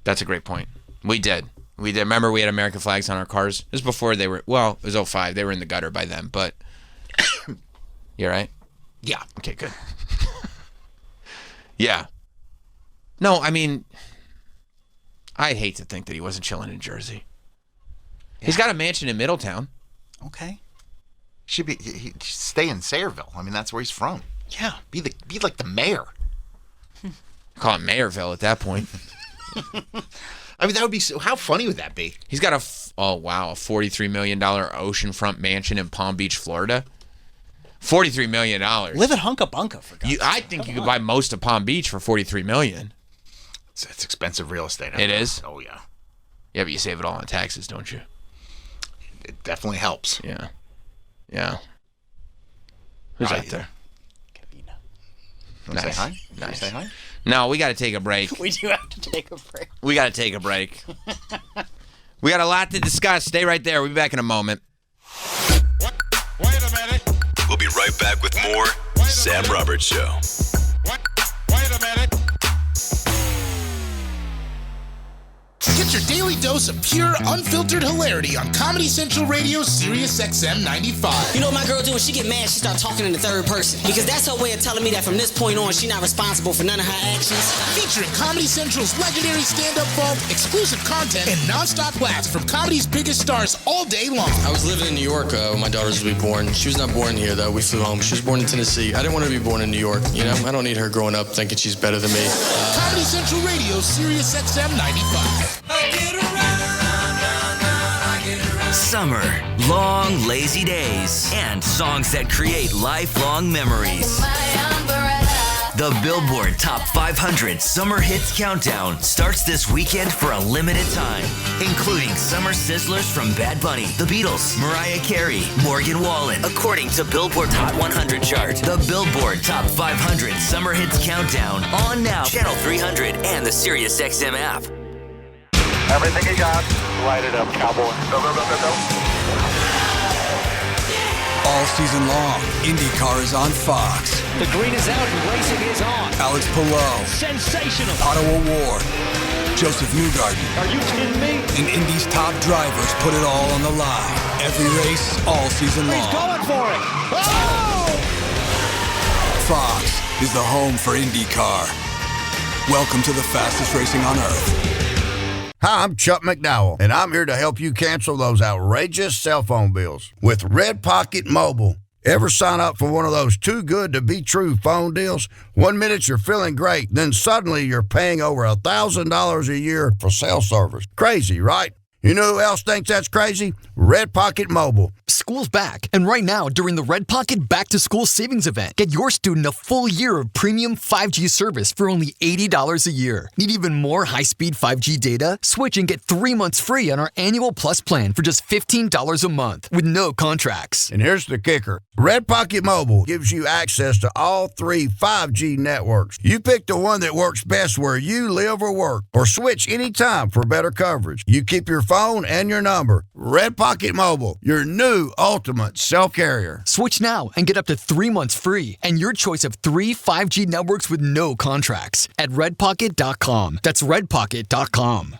That's a great point. We did. Remember, we had American flags on our cars. It was before they were. Well, it was 05. They were in the gutter by then. But you all right? Yeah. Okay. Good. Yeah. No, I mean, I'd hate to think that he wasn't chilling in Jersey. Yeah. He's got a mansion in Middletown. Okay. He stay in Sayreville. I mean, that's where he's from. Yeah. Be like the mayor. Call it Mayorville at that point. I mean, that would be how funny would that be? He's got a $43 million oceanfront mansion in Palm Beach, Florida. $43 million. Live at Hunka Bunka for God's sake. I think you could buy most of Palm Beach for $43 million. It's expensive real estate. It is? Oh, yeah. Yeah, but you save it all on taxes, don't you? It definitely helps. Yeah. Yeah. Who's out there? Nice. Say hi? Nice. Say hi? No, we got to take a break. We do have to take a break. We got to take a break. We got a lot to discuss. Stay right there. We'll be back in a moment. Wait a minute. We'll be right back with more Sam Roberts Show. Wait a minute. Get your daily dose of pure, unfiltered hilarity on Comedy Central Radio, Sirius XM 95. You know what my girl do when she get mad? She start talking in the third person. Because that's her way of telling me that from this point on, she's not responsible for none of her actions. Featuring Comedy Central's legendary stand-up vault, exclusive content, and non-stop laughs from comedy's biggest stars all day long. I was living in New York when my daughter was to be born. She was not born here, though. We flew home. She was born in Tennessee. I didn't want her to be born in New York. You know, I don't need her growing up thinking she's better than me. Comedy Central Radio, Sirius XM 95. Summer, long, lazy days, and songs that create lifelong memories. The Billboard Top 500 Summer Hits Countdown starts this weekend for a limited time, including summer sizzlers from Bad Bunny, The Beatles, Mariah Carey, Morgan Wallen. According to Billboard's Hot 100 chart, the Billboard Top 500 Summer Hits Countdown on now, Channel 300, and the Sirius XM app. Everything you got, light it up, cowboy. Go, go, go, go, go. All season long, IndyCar is on Fox. The green is out and racing is on. Alex Palou. Sensational. Pato O'Ward. Joseph Newgarden. Are you kidding me? And Indy's top drivers put it all on the line. Every race, all season long. He's going for it. Oh! Fox is the home for IndyCar. Welcome to the fastest racing on Earth. Hi, I'm Chuck McDowell, and I'm here to help you cancel those outrageous cell phone bills with Red Pocket Mobile. Ever sign up for one of those too-good-to-be-true phone deals? 1 minute you're feeling great, then suddenly you're paying over $1,000 a year for cell service. Crazy, right? You know who else thinks that's crazy? Red Pocket Mobile. School's back, and right now, during the Red Pocket Back to School Savings Event, get your student a full year of premium 5G service for only $80 a year. Need even more high-speed 5G data? Switch and get 3 months free on our annual Plus plan for just $15 a month with no contracts. And here's the kicker. Red Pocket Mobile gives you access to all 3 5G networks. You pick the one that works best where you live or work, or switch anytime for better coverage. You keep your phone and your number. Red Pocket Mobile, your new ultimate self-carrier. Switch now and get up to 3 months free and your choice of 3 5G networks with no contracts at redpocket.com. That's redpocket.com.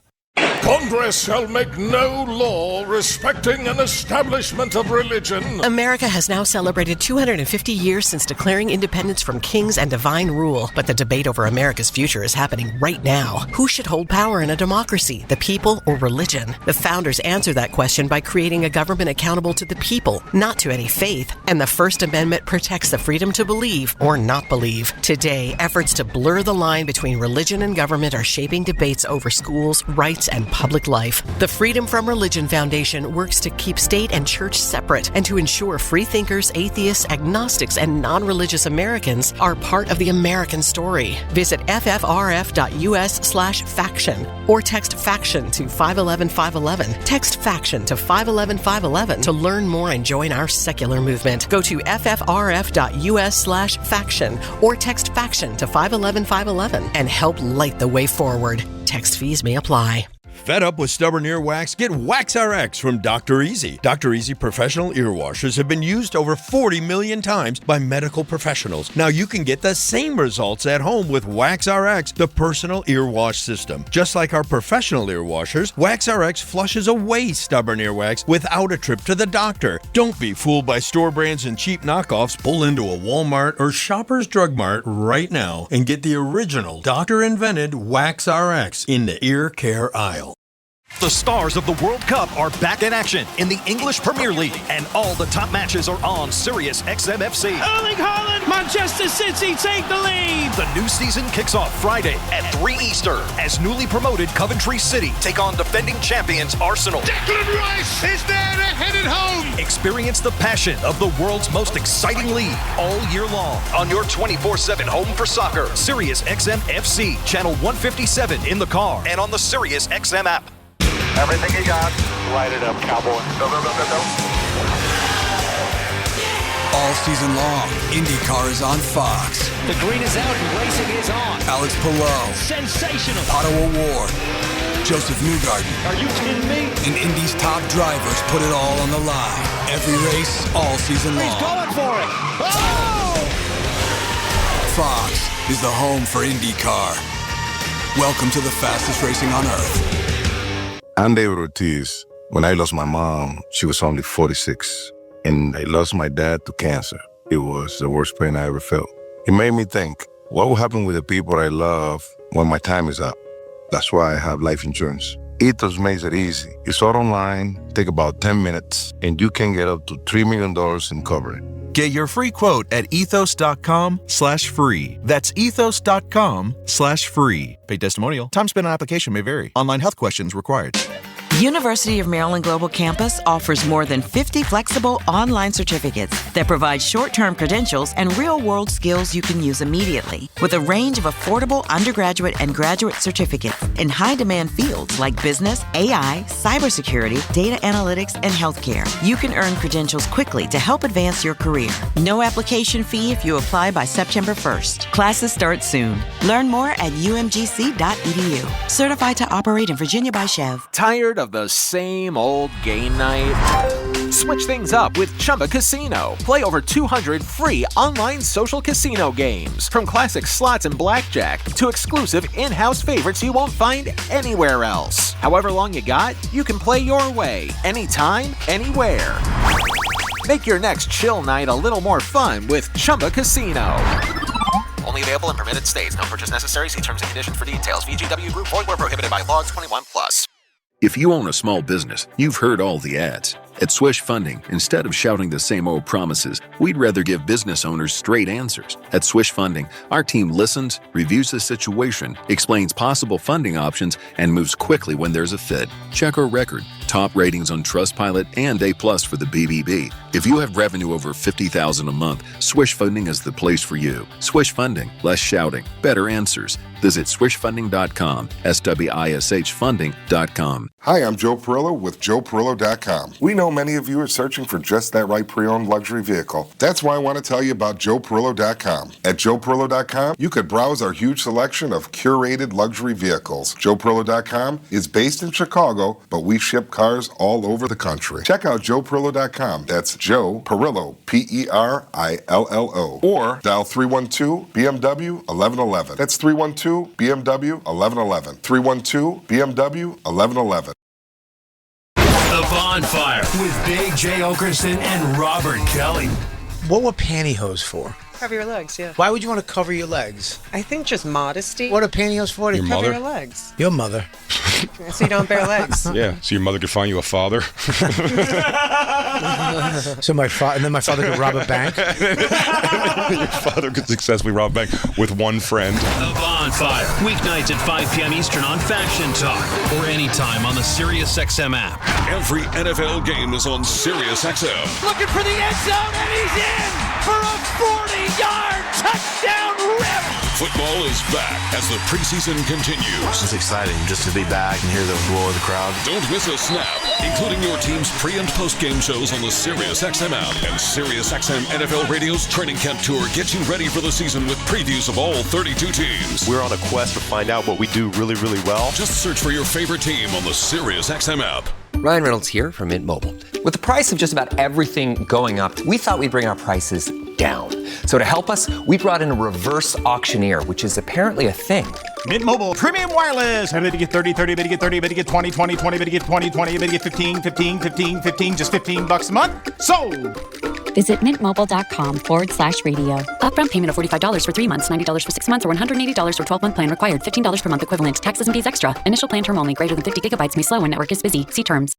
Congress shall make no law respecting an establishment of religion. America has now celebrated 250 years since declaring independence from kings and divine rule. But the debate over America's future is happening right now. Who should hold power in a democracy, the people or religion? The founders answered that question by creating a government accountable to the people, not to any faith. And the First Amendment protects the freedom to believe or not believe. Today, efforts to blur the line between religion and government are shaping debates over schools, rights, and public life. The Freedom from Religion Foundation works to keep state and church separate and to ensure free thinkers, atheists, agnostics, and non-religious Americans are part of the American story. Visit ffrf.us/faction or text faction to 511-511. Text faction to 511-511 to learn more and join our secular movement. Go to ffrf.us/faction or text faction to 511-511 and help light the way forward. Text fees may apply. Fed up with stubborn earwax? Get Wax RX from Dr. Easy. Dr. Easy professional ear washers have been used over 40 million times by medical professionals. Now you can get the same results at home with Wax RX, the personal ear wash system. Just like our professional ear washers, Wax RX flushes away stubborn earwax without a trip to the doctor. Don't be fooled by store brands and cheap knockoffs. Pull into a Walmart or Shoppers Drug Mart right now and get the original doctor-invented Wax RX in the ear care aisle. The stars of the World Cup are back in action in the English Premier League, and all the top matches are on Sirius XM FC. Erling Haaland, Manchester City take the lead. The new season kicks off Friday at 3 Eastern as newly promoted Coventry City take on defending champions Arsenal. Declan Rice is there to head it home. Experience the passion of the world's most exciting league all year long on your 24/7 home for soccer. Sirius XM FC, channel 157 in the car and on the Sirius XM app. Everything you got. Light it up, cowboy. Go, go, go, go, go. All season long, IndyCar is on Fox. The green is out and racing is on. Alex Palou. Sensational. Pato O'Ward. Joseph Newgarden. Are you kidding me? And Indy's top drivers put it all on the line. Every race, all season long. He's going for it. Oh! Fox is the home for IndyCar. Welcome to the fastest racing on Earth. I'm David Ortiz. When I lost my mom, she was only 46. And I lost my dad to cancer. It was the worst pain I ever felt. It made me think, what will happen with the people I love when my time is up? That's why I have life insurance. Ethos makes it easy. It's all online, take about 10 minutes, and you can get up to $3 million in coverage. Get your free quote at ethos.com/free. That's ethos.com/free. Paid testimonial. Time spent on application may vary. Online health questions required. University of Maryland Global Campus offers more than 50 flexible online certificates that provide short-term credentials and real-world skills you can use immediately. With a range of affordable undergraduate and graduate certificates in high-demand fields like business, AI, cybersecurity, data analytics, and healthcare, you can earn credentials quickly to help advance your career. No application fee if you apply by September 1st. Classes start soon. Learn more at umgc.edu. Certified to operate in Virginia by Chev. Tired of the same old game night? Switch things up with Chumba Casino. Play over 200 free online social casino games. From classic slots and blackjack to exclusive in-house favorites you won't find anywhere else. However long you got, you can play your way, anytime, anywhere. Make your next chill night a little more fun with Chumba Casino. Only available in permitted states. No purchase necessary. See terms and conditions for details. VGW Group. Void where prohibited by law. 21+. If you own a small business, you've heard all the ads. At Swish Funding, instead of shouting the same old promises, we'd rather give business owners straight answers. At Swish Funding, our team listens, reviews the situation, explains possible funding options, and moves quickly when there's a fit. Check our record, top ratings on Trustpilot, and A+ for the BBB. If you have revenue over $50,000 a month, Swish Funding is the place for you. Swish Funding, less shouting, better answers. Visit swishfunding.com, SWISH funding.com. Hi, I'm Joe Perillo with JoePerillo.com. We know many of you are searching for just that right pre-owned luxury vehicle. That's why I want to tell you about JoePerillo.com. At JoePerillo.com, you could browse our huge selection of curated luxury vehicles. JoePerillo.com is based in Chicago, but we ship cars all over the country. Check out JoePerillo.com. That's Joe Perillo, Perillo. Or dial 312-BMW 1111. That's 312-BMW 1111. 312-BMW 1111. The Bonfire with Big J. Okerson and Robert Kelly. What were pantyhose for? Cover your legs, yeah. Why would you want to cover your legs? I think just modesty. What are pantyhose for? Your cover your legs. Your mother. So you don't bare legs. Yeah, so your mother could find you a father. So and then my father could rob a bank. Your father could successfully rob a bank with one friend. The Bonfire, weeknights at 5 p.m. Eastern on Faction Talk or anytime on the SiriusXM app. Every NFL game is on SiriusXM. Looking for the end zone, and he's in for a 40-yard touchdown rip. Football is back as the preseason continues. It's exciting just to be back and hear the roar of the crowd. Don't miss a snap, including your team's pre- and post-game shows on the SiriusXM app. And SiriusXM NFL Radio's training camp tour gets you ready for the season with previews of all 32 teams. We're on a quest to find out what we do really, really well. Just search for your favorite team on the SiriusXM app. Ryan Reynolds here from Mint Mobile. With the price of just about everything going up, we thought we'd bring our prices down. So to help us, we brought in a reverse auctioneer, which is apparently a thing. Mint Mobile Premium Wireless. How did you get 30, 30, bid you get 30, bid you get 20, 20, 20, bid you get 20, 20, bid you get 15, 15, 15, 15, just $15 a month? Sold! Visit mintmobile.com/radio. Upfront payment of $45 for 3 months, $90 for 6 months, or $180 for 12-month plan required. $15 per month equivalent. Taxes and fees extra. Initial plan term only. Greater than 50 gigabytes may slow when network is busy. See terms.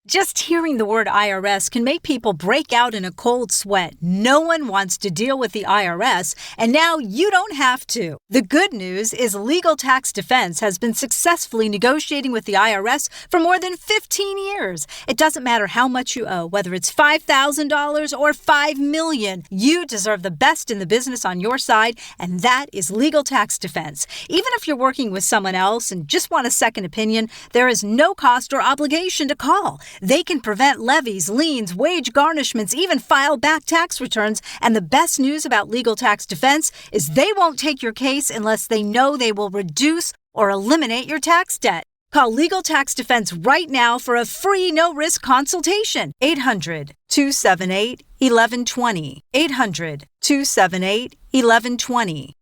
Just hearing the word IRS can make people break out in a cold sweat. No one wants to deal with the IRS, and now you don't have to. The good news is Legal Tax Defense has been successfully negotiating with the IRS for more than 15 years. It doesn't matter how much you owe, whether it's $5,000 or $5 million. You deserve the best in the business on your side, and that is Legal Tax Defense. Even if you're working with someone else and just want a second opinion, there is no cost or obligation to call. They can prevent levies, liens, wage garnishments, even file back tax returns. And the best news about Legal Tax Defense is they won't take your case unless they know they will reduce or eliminate your tax debt. Call Legal Tax Defense right now for a free no-risk consultation. 800-278-1120. 800-278-1120.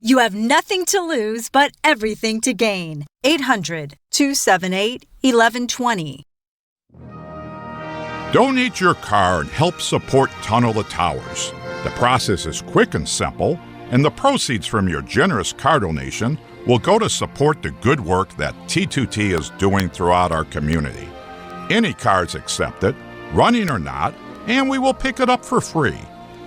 You have nothing to lose but everything to gain. 800-278-1120. Donate your car and help support Tunnel the Towers. The process is quick and simple, and the proceeds from your generous car donation will go to support the good work that T2T is doing throughout our community. Any car is accepted, running or not, and we will pick it up for free.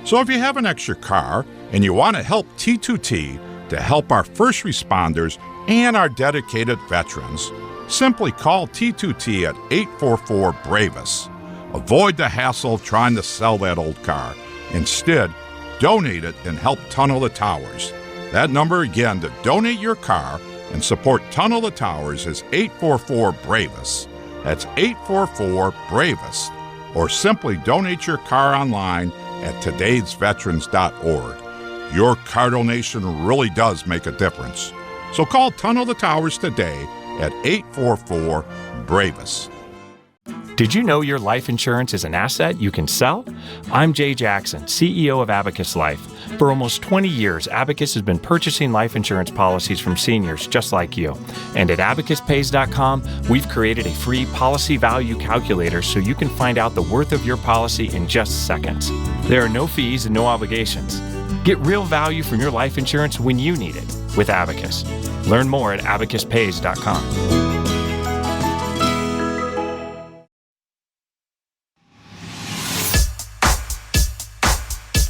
So if you have an extra car and you want to help T2T to help our first responders and our dedicated veterans, simply call T2T at 844-BRAVEUS. Avoid the hassle of trying to sell that old car. Instead, donate it and help Tunnel the Towers. That number again to donate your car and support Tunnel the Towers is 844-BRAVEUS. That's 844-BRAVEUS. Or simply donate your car online at todaysveterans.org. Your car donation really does make a difference. So call Tunnel the Towers today at 844-BRAVEUS. Did you know your life insurance is an asset you can sell? I'm Jay Jackson, CEO of Abacus Life. For almost 20 years, Abacus has been purchasing life insurance policies from seniors just like you. And at abacuspays.com, we've created a free policy value calculator so you can find out the worth of your policy in just seconds. There are no fees and no obligations. Get real value from your life insurance when you need it with Abacus. Learn more at abacuspays.com.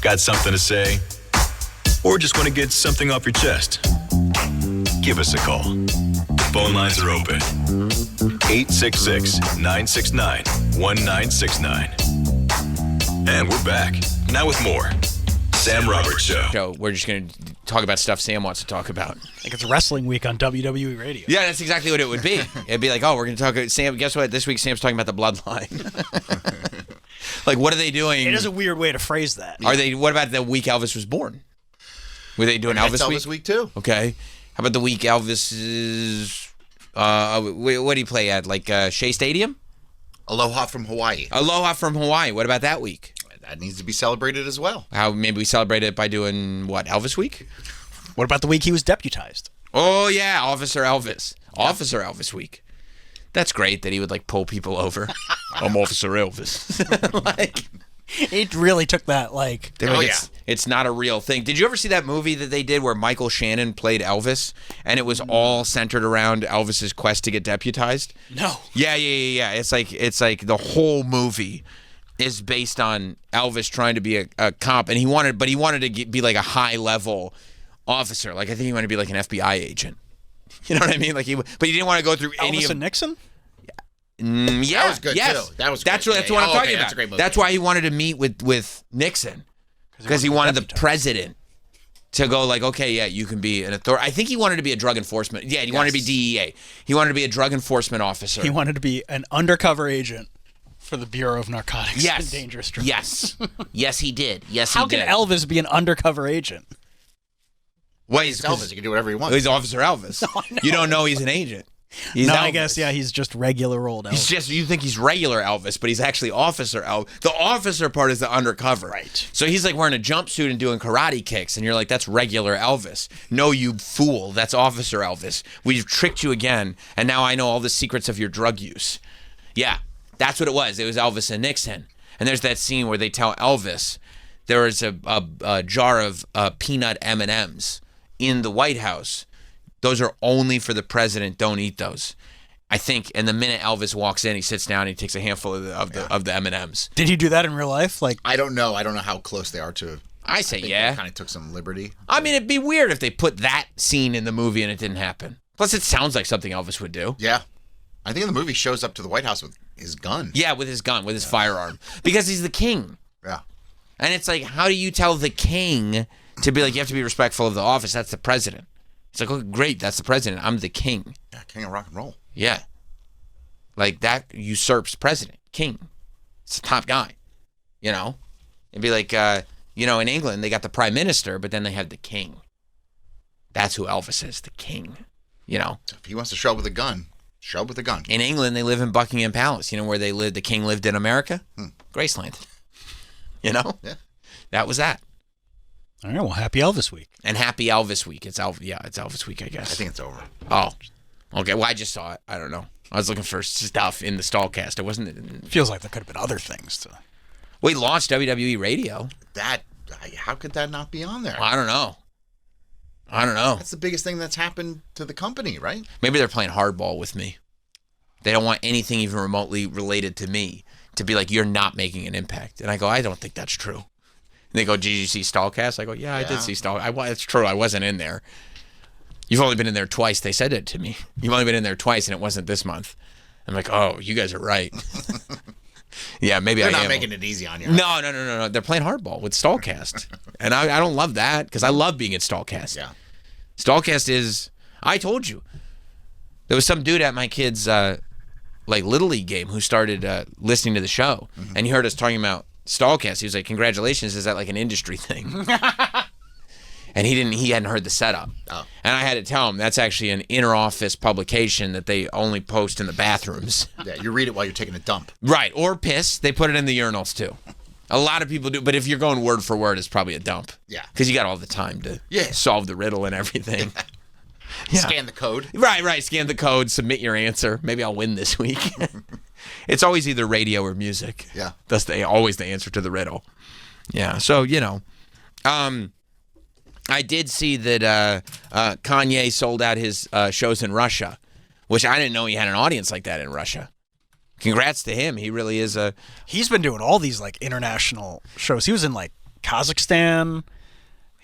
Got something to say? Or just want to get something off your chest? Give us a call. The phone lines are open. 866-969-1969. And we're back. Now with more. Sam Roberts Show. We're just going to talk about stuff Sam wants to talk about. Like it's wrestling week on WWE Radio. Yeah, that's exactly what it would be. It'd be like, oh, we're going to talk. Sam, guess what? This week Sam's talking about the bloodline. Like, what are they doing? It is a weird way to phrase that. Are they? What about the week Elvis was born? Were they doing Elvis week? Elvis week too. Okay. How about the week Elvis is? What do you play at? Like Shea Stadium? Aloha from Hawaii. Aloha from Hawaii. What about that week? That needs to be celebrated as well. How maybe we celebrate it by doing what? Elvis week? What about the week he was deputized? Oh yeah, Officer Elvis. Officer Elvis week. That's great that he would like pull people over. I'm Officer Elvis. Like, it really took that like. It's not a real thing. Did you ever see that movie that they did where Michael Shannon played Elvis, and it was all centered around Elvis's quest to get deputized? No. Yeah. It's like the whole movie is based on Elvis trying to be a cop, and he wanted to be like a high level officer. Like I think he wanted to be like an FBI agent. You know what I mean? Like but he didn't want to go through any of Nixon. Yeah, that was good too. That was great. That's what I'm talking about. That's a great movie. That's why he wanted to meet with Nixon because he wanted the president to go like, okay, yeah, you can be an authority. I think he wanted to be a drug enforcement. Yeah, he wanted to be DEA. He wanted to be a drug enforcement officer. He wanted to be an undercover agent for the Bureau of Narcotics and Dangerous Drugs. Yes, he did. How can Elvis be an undercover agent? Well, he's Elvis. He can do whatever he wants. He's Officer Elvis. No, you don't know he's an agent. He's I guess, he's just regular old Elvis. You think he's regular Elvis, but he's actually Officer Elvis. The officer part is the undercover. Right. So he's like wearing a jumpsuit and doing karate kicks, and you're like, that's regular Elvis. No, you fool. That's Officer Elvis. We've tricked you again, and now I know all the secrets of your drug use. Yeah, that's what it was. It was Elvis and Nixon. And there's that scene where they tell Elvis there is a jar of peanut M&Ms in the White House. Those are only for the president. Don't eat those. I think. And the minute Elvis walks in, he sits down and he takes a handful of the M&Ms. Did he do that in real life? Like I don't know. I don't know how close they are to. I say yeah. Kind of took some liberty. I mean, it'd be weird if they put that scene in the movie and it didn't happen. Plus, it sounds like something Elvis would do. Yeah. I think in the movie shows up to the White House with his gun. Yeah, with his gun, with his firearm, because he's the king. Yeah. And it's like, how do you tell the king to be like, you have to be respectful of the office? That's the president. It's like, oh, great, that's the president. I'm the king. Yeah, king of rock and roll. Yeah. Like, that usurps president, king. It's the top guy, you know? It'd be like, in England, they got the prime minister, but then they have the king. That's who Elvis is, the king, you know? So if he wants to show up with a gun, show up with a gun. In England, they live in Buckingham Palace. You know where they lived? The king lived in America? Graceland. You know? Yeah. That was that. All right, well, happy Elvis week. And happy Elvis week. It's Elvis week, I guess. I think it's over. Oh. Okay, well, I just saw it. I don't know. I was looking for stuff in the Stallcast. It wasn't... Feels like there could have been other things to... We launched WWE Radio. How could that not be on there? I don't know. That's the biggest thing that's happened to the company, right? Maybe they're playing hardball with me. They don't want anything even remotely related to me to be like, you're not making an impact. And I go, I don't think that's true. And they go, did you see Stallcast? I go, yeah, I did see Stallcast. It's true. I wasn't in there. You've only been in there twice. They said it to me. You've only been in there twice, and it wasn't this month. I'm like, oh, you guys are right. Yeah, maybe They're I am. not making it easy on you. No. They're playing hardball with Stallcast. And I don't love that because I love being at Stallcast. Yeah. Stallcast is, I told you, there was some dude at my kid's Little League game who started listening to the show. Mm-hmm. And he heard us talking about Stallcast. He was like, congratulations, is that like an industry thing? And he hadn't heard the setup. Oh. And I had to tell him that's actually an inter-office publication that they only post in the bathrooms. Yeah, you read it while you're taking a dump. Right, or piss. They put it in the urinals too. A lot of people do, but if you're going word for word, it's probably a dump. Yeah. Because you got all the time to solve the riddle and everything. Yeah. Scan the code. Right. Scan the code, submit your answer. Maybe I'll win this week. It's always either radio or music. Yeah. That's always the answer to the riddle. Yeah, so, I did see that Kanye sold out his shows in Russia, which I didn't know he had an audience like that in Russia. Congrats to him. He really is a... He's been doing all these, like, international shows. He was in, like, Kazakhstan.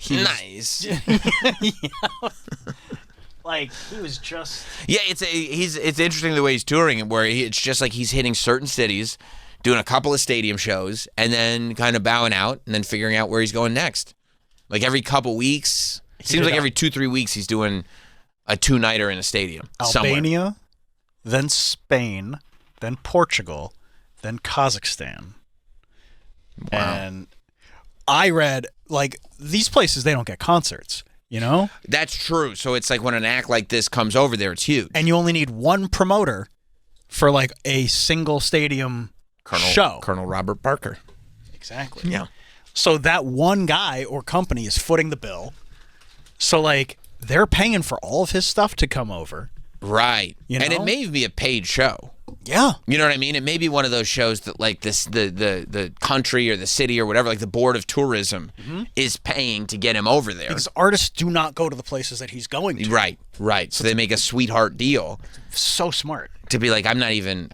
Nice. Like, he was just... Yeah, it's interesting the way he's touring, where it's just like he's hitting certain cities, doing a couple of stadium shows, and then kind of bowing out, and then figuring out where he's going next. Like every couple weeks, it seems like every 2-3 weeks he's doing a 2-nighter in a stadium. Albania, somewhere. Then Spain, then Portugal, then Kazakhstan. Wow. And I read, like, these places, they don't get concerts, you know? That's true. So it's like when an act like this comes over there, it's huge. And you only need one promoter for, like, a single stadium show. Colonel Robert Parker. Exactly. Yeah. So that one guy or company is footing the bill. So, like, they're paying for all of his stuff to come over. Right. You know? And it may be a paid show. Yeah. You know what I mean? It may be one of those shows that, like, the country or the city or whatever, like the Board of Tourism is paying to get him over there. Because artists do not go to the places that he's going to. Right. So they make a sweetheart deal. So smart. To be like, I'm not even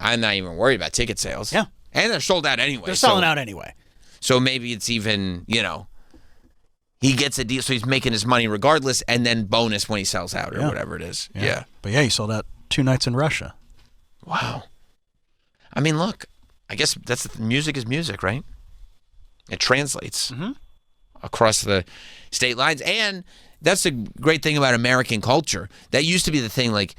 worried about ticket sales. Yeah. And they're sold out anyway. They're selling out anyway. So maybe it's even, he gets a deal, so he's making his money regardless, and then bonus when he sells out or whatever it is. Yeah. But yeah, he sold out 2 nights in Russia. Wow. I mean, look, I guess music is music, right? It translates across the state lines. And that's the great thing about American culture. That used to be the thing, like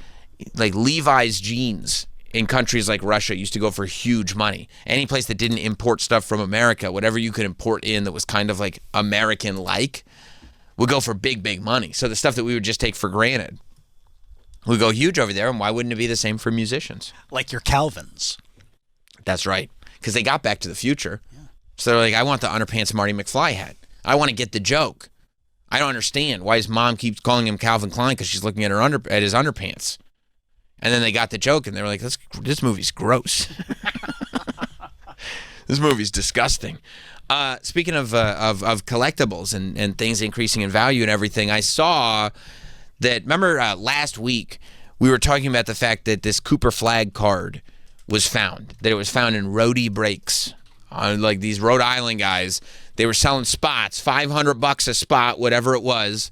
Levi's jeans in countries like Russia used to go for huge money. Any place that didn't import stuff from America, whatever you could import in that was kind of like American-like, would go for big, big money. So the stuff that we would just take for granted would go huge over there, and why wouldn't it be the same for musicians? Like your Calvins. That's right, because they got Back to the Future. Yeah. So they're like, I want the underpants Marty McFly had. I want to get the joke. I don't understand why his mom keeps calling him Calvin Klein because she's looking at his underpants. And then they got the joke, and they were like, this movie's gross. This movie's disgusting. Speaking of collectibles and things increasing in value and everything, I saw that, remember last week, we were talking about the fact that this Cooper Flag card was found, that it was found in Roadie Breaks. Like these Rhode Island guys, they were selling spots, $500 a spot, whatever it was,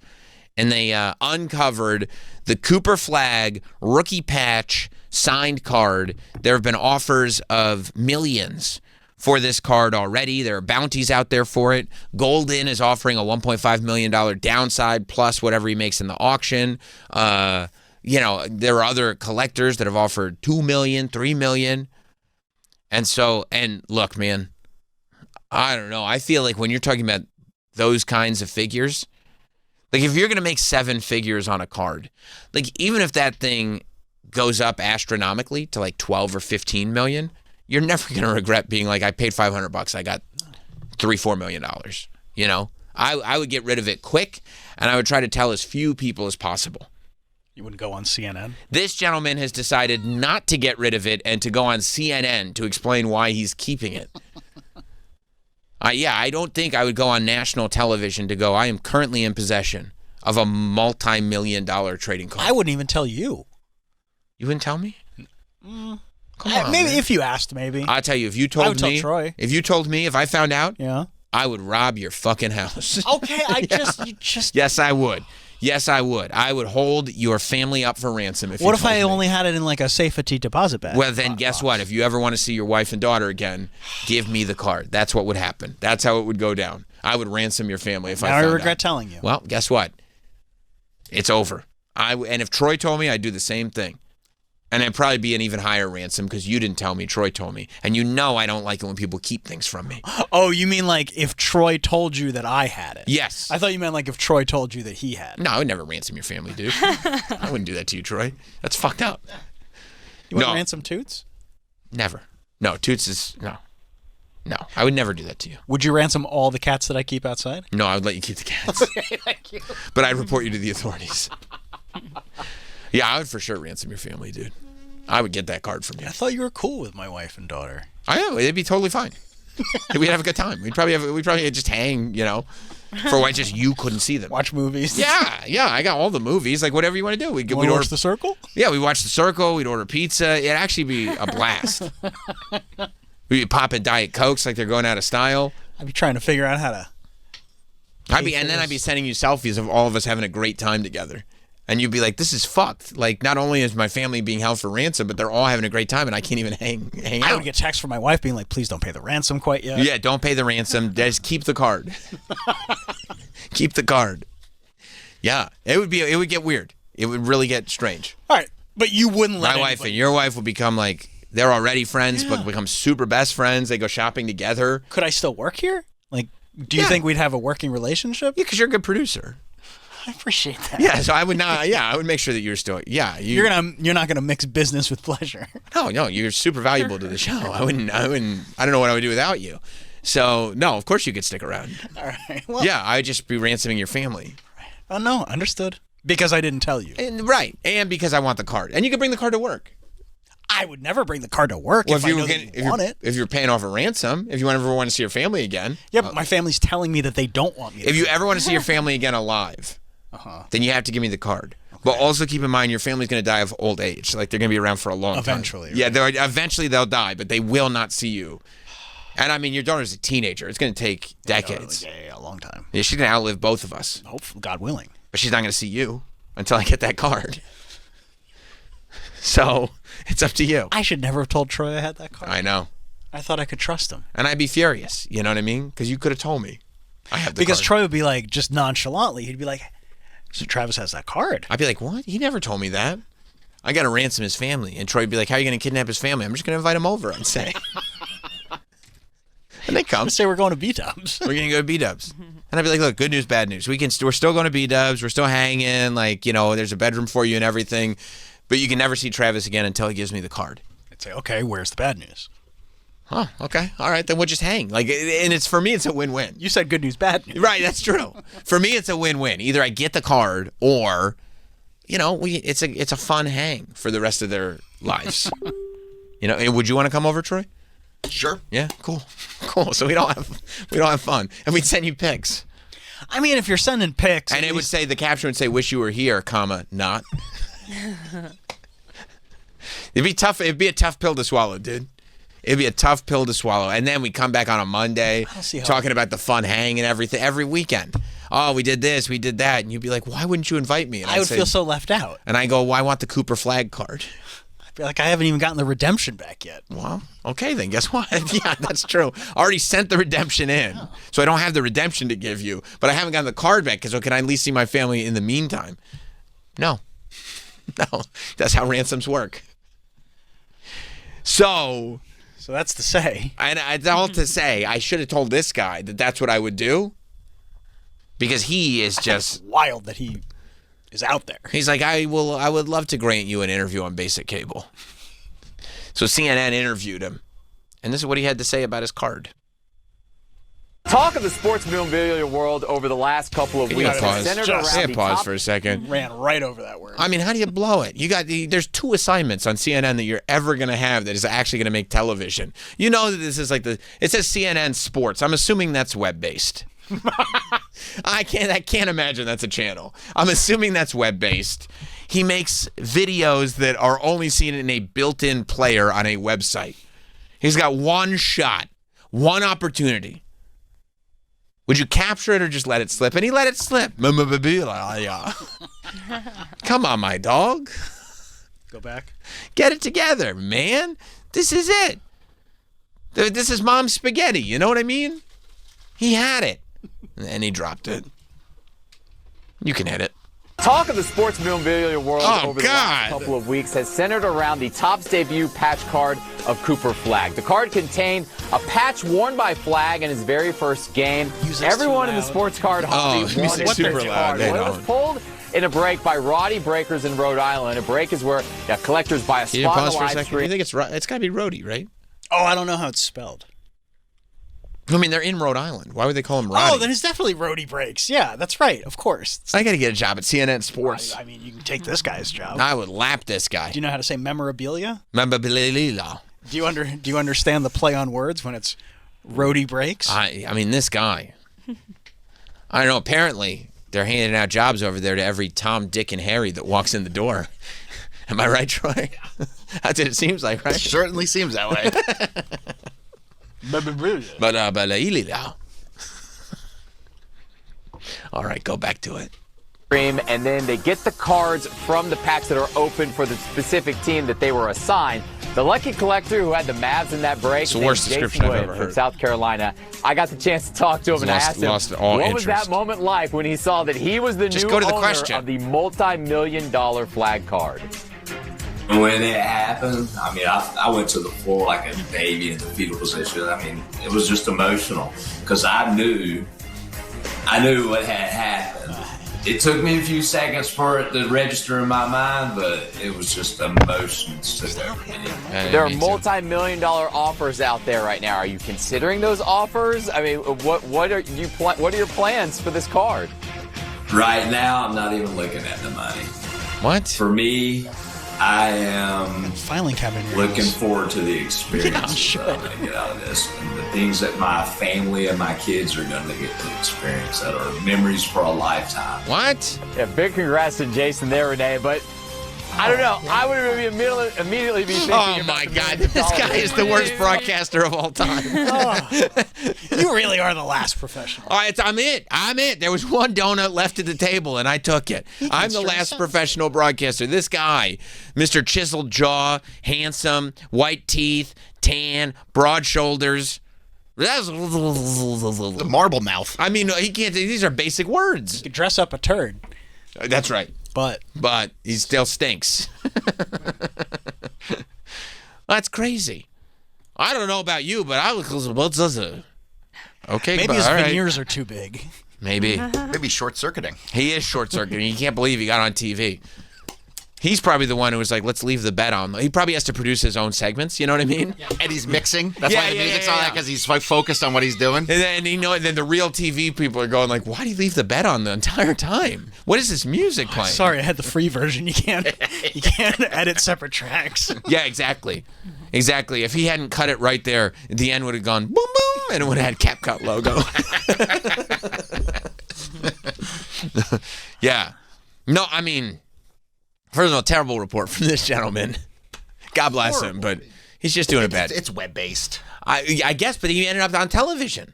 and they uncovered the Cooper Flag rookie patch signed card. There have been offers of millions for this card already. There are bounties out there for it. Golden is offering a $1.5 million downside plus whatever he makes in the auction. There are other collectors that have offered $2 million, $3 million. And look, man, I don't know. I feel like when you're talking about those kinds of figures, like if you're going to make 7 figures on a card, like even if that thing goes up astronomically to like 12 or 15 million, you're never going to regret being like, I paid $500. I got $3-4 million. I would get rid of it quick, and I would try to tell as few people as possible. You wouldn't go on CNN? This gentleman has decided not to get rid of it and to go on CNN to explain why he's keeping it. I don't think I would go on national television to go, I am currently in possession of a multi-million-dollar trading card. I wouldn't even tell you. You wouldn't tell me? Come on, maybe man. if you asked, maybe. I'll tell you, if you told I would me, tell Troy. If you told me, if I found out, yeah, I would rob your fucking house. Okay, you just. Yes, I would. Yes, I would. I would hold your family up for ransom if you What if told I me. only had it in like a safety deposit bag? Well, then guess what? If you ever want to see your wife and daughter again, give me the card. That's what would happen. That's how it would go down. I would ransom your family if I found out. I regret telling you. Well, guess what? It's over. And if Troy told me, I'd do the same thing. And it'd probably be an even higher ransom because you didn't tell me, Troy told me. And you know I don't like it when people keep things from me. Oh, you mean like if Troy told you that I had it? Yes. I thought you meant like if Troy told you that he had it. No, I would never ransom your family, dude. I wouldn't do that to you, Troy. That's fucked up. You wouldn't ransom Toots? Never. No, Toots is... No. No, I would never do that to you. Would you ransom all the cats that I keep outside? No, I would let you keep the cats. Okay, thank you. But I'd report you to the authorities. Yeah, I would for sure ransom your family, dude. I would get that card from you. I thought you were cool with my wife and daughter. I know. It'd be totally fine. We'd have a good time. We'd probably just hang, for why just you couldn't see them. Watch movies. Yeah. I got all the movies. Like whatever you want to do. We'd watch order The Circle? Yeah, we'd watch The Circle. We'd order pizza. It'd actually be a blast. We'd pop in Diet Cokes like they're going out of style. I'd be trying to figure out how to. I'd be sending you selfies of all of us having a great time together. And you'd be like, this is fucked. Like, not only is my family being held for ransom, but they're all having a great time, and I can't even hang out. I would get texts from my wife being like, please don't pay the ransom quite yet. Yeah, don't pay the ransom. Just keep the card. Keep the card. Yeah, it would get weird. It would really get strange. All right, but you wouldn't let my wife and your wife would become like, they're already friends, but become super best friends. They go shopping together. Could I still work here? Like, do you think we'd have a working relationship? Yeah, because you're a good producer. I appreciate that. Yeah, so I would not. Yeah, I would make sure that you're still. Yeah, you're not gonna mix business with pleasure. No, you're super valuable to the show. I wouldn't. I don't know what I would do without you. So no, of course you could stick around. All right. Well, yeah, I'd just be ransoming your family. Oh no, understood. Because I didn't tell you. Right, and because I want the card, and you could bring the card to work. I would never bring the card to work if I know that you want it. If you're paying off a ransom, if you ever want to see your family again. Yeah, but my family's telling me that they don't want me. If you ever want to see your family again alive. Then you have to give me the card. Okay. But also keep in mind your family's going to die of old age. Like they're going to be around for a long time. Eventually. Yeah, eventually they'll die, but they will not see you. And I mean, your daughter's a teenager. It's going to take decades. Yeah, a long time. Yeah, she's going to outlive both of us. Hopefully, God willing. But she's not going to see you until I get that card. So it's up to you. I should never have told Troy I had that card. I know. I thought I could trust him. And I'd be furious. You know what I mean? Because you could have told me. I have the because card. Troy would be like, just nonchalantly, he'd be like, so Travis has that card. I'd be like, what? He never told me that. I got to ransom his family. And Troy would be like, how are you going to kidnap his family? I'm just going to invite him over, I'd say. And they come. Say we're going to B-Dubs. We're going to go to B-Dubs. And I'd be like, look, good news, bad news. We're still going to B-Dubs. We're still hanging. Like, there's a bedroom for you and everything. But you can never see Travis again until he gives me the card. I'd say, okay, where's the bad news? Huh, okay. All right, then we'll just hang. Like, and for me, it's a win-win. You said good news, bad news. Right, that's true. For me, it's a win-win. Either I get the card or, it's a fun hang for the rest of their lives. Would you want to come over, Troy? Sure. Yeah, cool. So we don't have fun. And we'd send you pics. I mean, if you're sending pics. And would say, the caption would say, wish you were here, not. It'd be tough. It'd be a tough pill to swallow, dude. It'd be a tough pill to swallow. And then we come back on a Monday talking about the fun hang and everything every weekend. Oh, we did this, we did that. And you'd be like, why wouldn't you invite me? And I would feel so left out. And I go, well, I want the Cooper flag card. I'd be like, I haven't even gotten the redemption back yet. Well, okay, then guess what? Yeah, that's true. I already sent the redemption in. Oh. So I don't have the redemption to give you. But I haven't gotten the card back because can I at least see my family in the meantime? No. No. That's how ransoms work. So that's to say. And it's all to say, I should have told this guy that that's what I would do. Because he is just... wild that he is out there. He's like, I would love to grant you an interview on basic cable. So CNN interviewed him. And this is what he had to say about his card. Talk of the sports memorabilia world over the last couple of weeks. Pause for a second. Ran right over that word. I mean, how do you blow it? There's 2 assignments on CNN that you're ever going to have that is actually going to make television. You know that this is like it says CNN Sports. I'm assuming that's web-based. I can't imagine that's a channel. I'm assuming that's web-based. He makes videos that are only seen in a built-in player on a website. He's got one shot, one opportunity. Would you capture it or just let it slip? And he let it slip. Come on, my dog. Go back. Get it together, man. This is it. This is mom's spaghetti. You know what I mean? He had it. And he dropped it. You can edit. Talk of the sports memorabilia world over the last couple of weeks has centered around the Topps debut patch card of Cooper Flagg. The card contained a patch worn by Flagg in his very first game. Everyone in the sports card hobby wanted this card. Well, it was pulled in a break by Roddy Breakers in Rhode Island. A break is where collectors buy a spot on the live stream. You think it's got to be Roddy, right? Oh, I don't know how it's spelled. I mean, they're in Rhode Island. Why would they call him Roddy? Oh, then it's definitely Roddy Breaks. Yeah, that's right. Of course. I got to get a job at CNN Sports. I mean, you can take this guy's job. I would lap this guy. Do you know how to say memorabilia? Memorabilia. Do you understand the play on words when it's Roddy Breaks? I mean, this guy. I don't know. Apparently, they're handing out jobs over there to every Tom, Dick, and Harry that walks in the door. Am I right, Troy? That's what it seems like, right? It certainly seems that way. All right, go back to it. And then they get the cards from the packs that are open for the specific team that they were assigned. The lucky collector who had the Mavs in that break, it's the worst description I've ever heard. From South Carolina. I got the chance to talk to him and I asked him, what was that moment like when he saw that he was the new owner of the multi-million-dollar Flagg card? When it happened, I mean, I went to the floor like a baby in the fetal position. I mean, it was just emotional because I knew what had happened. It took me a few seconds for it to register in my mind, but it was just emotions took over me. There are multi-million-dollar offers out there right now. Are you considering those offers? I mean, what are your plans for this card? Right now, I'm not even looking at the money. What? For me, I am filing cabinet looking forward to the experience that I'm going to get out of this and the things that my family and my kids are going to get to experience that are memories for a lifetime. What? Yeah, big congrats to Jason there, Renee, but I don't know. I would immediately be thinking oh my God, this guy is the worst broadcaster of all time. You really are the last professional. All right, I'm it. There was one donut left at the table, and I took it. I'm the last professional broadcaster. This guy, Mr. Chiseled Jaw, handsome, white teeth, tan, broad shoulders. The marble mouth. I mean, he can't. These are basic words. You could dress up a turd. That's right. But he still stinks. That's crazy. I don't know about you, but I look okay. Maybe his veneers are too big. Maybe short-circuiting. He is short-circuiting. You can't believe he got on TV. He's probably the one who was like, let's leave the bet on. He probably has to produce his own segments. You know what I mean? Yeah. And he's mixing. That's why the music's on that, because he's focused on what he's doing. And then the real TV people are going like, why do you leave the bet on the entire time? What is this music playing? Sorry, I had the free version. You can't edit separate tracks. Yeah, exactly. Exactly. If he hadn't cut it right there, the end would have gone boom, boom, and it would have had CapCut logo. Yeah. No, I mean, first of all, terrible report from this gentleman. God bless him, but he's just doing it bad. It's web-based. I guess, but he ended up on television.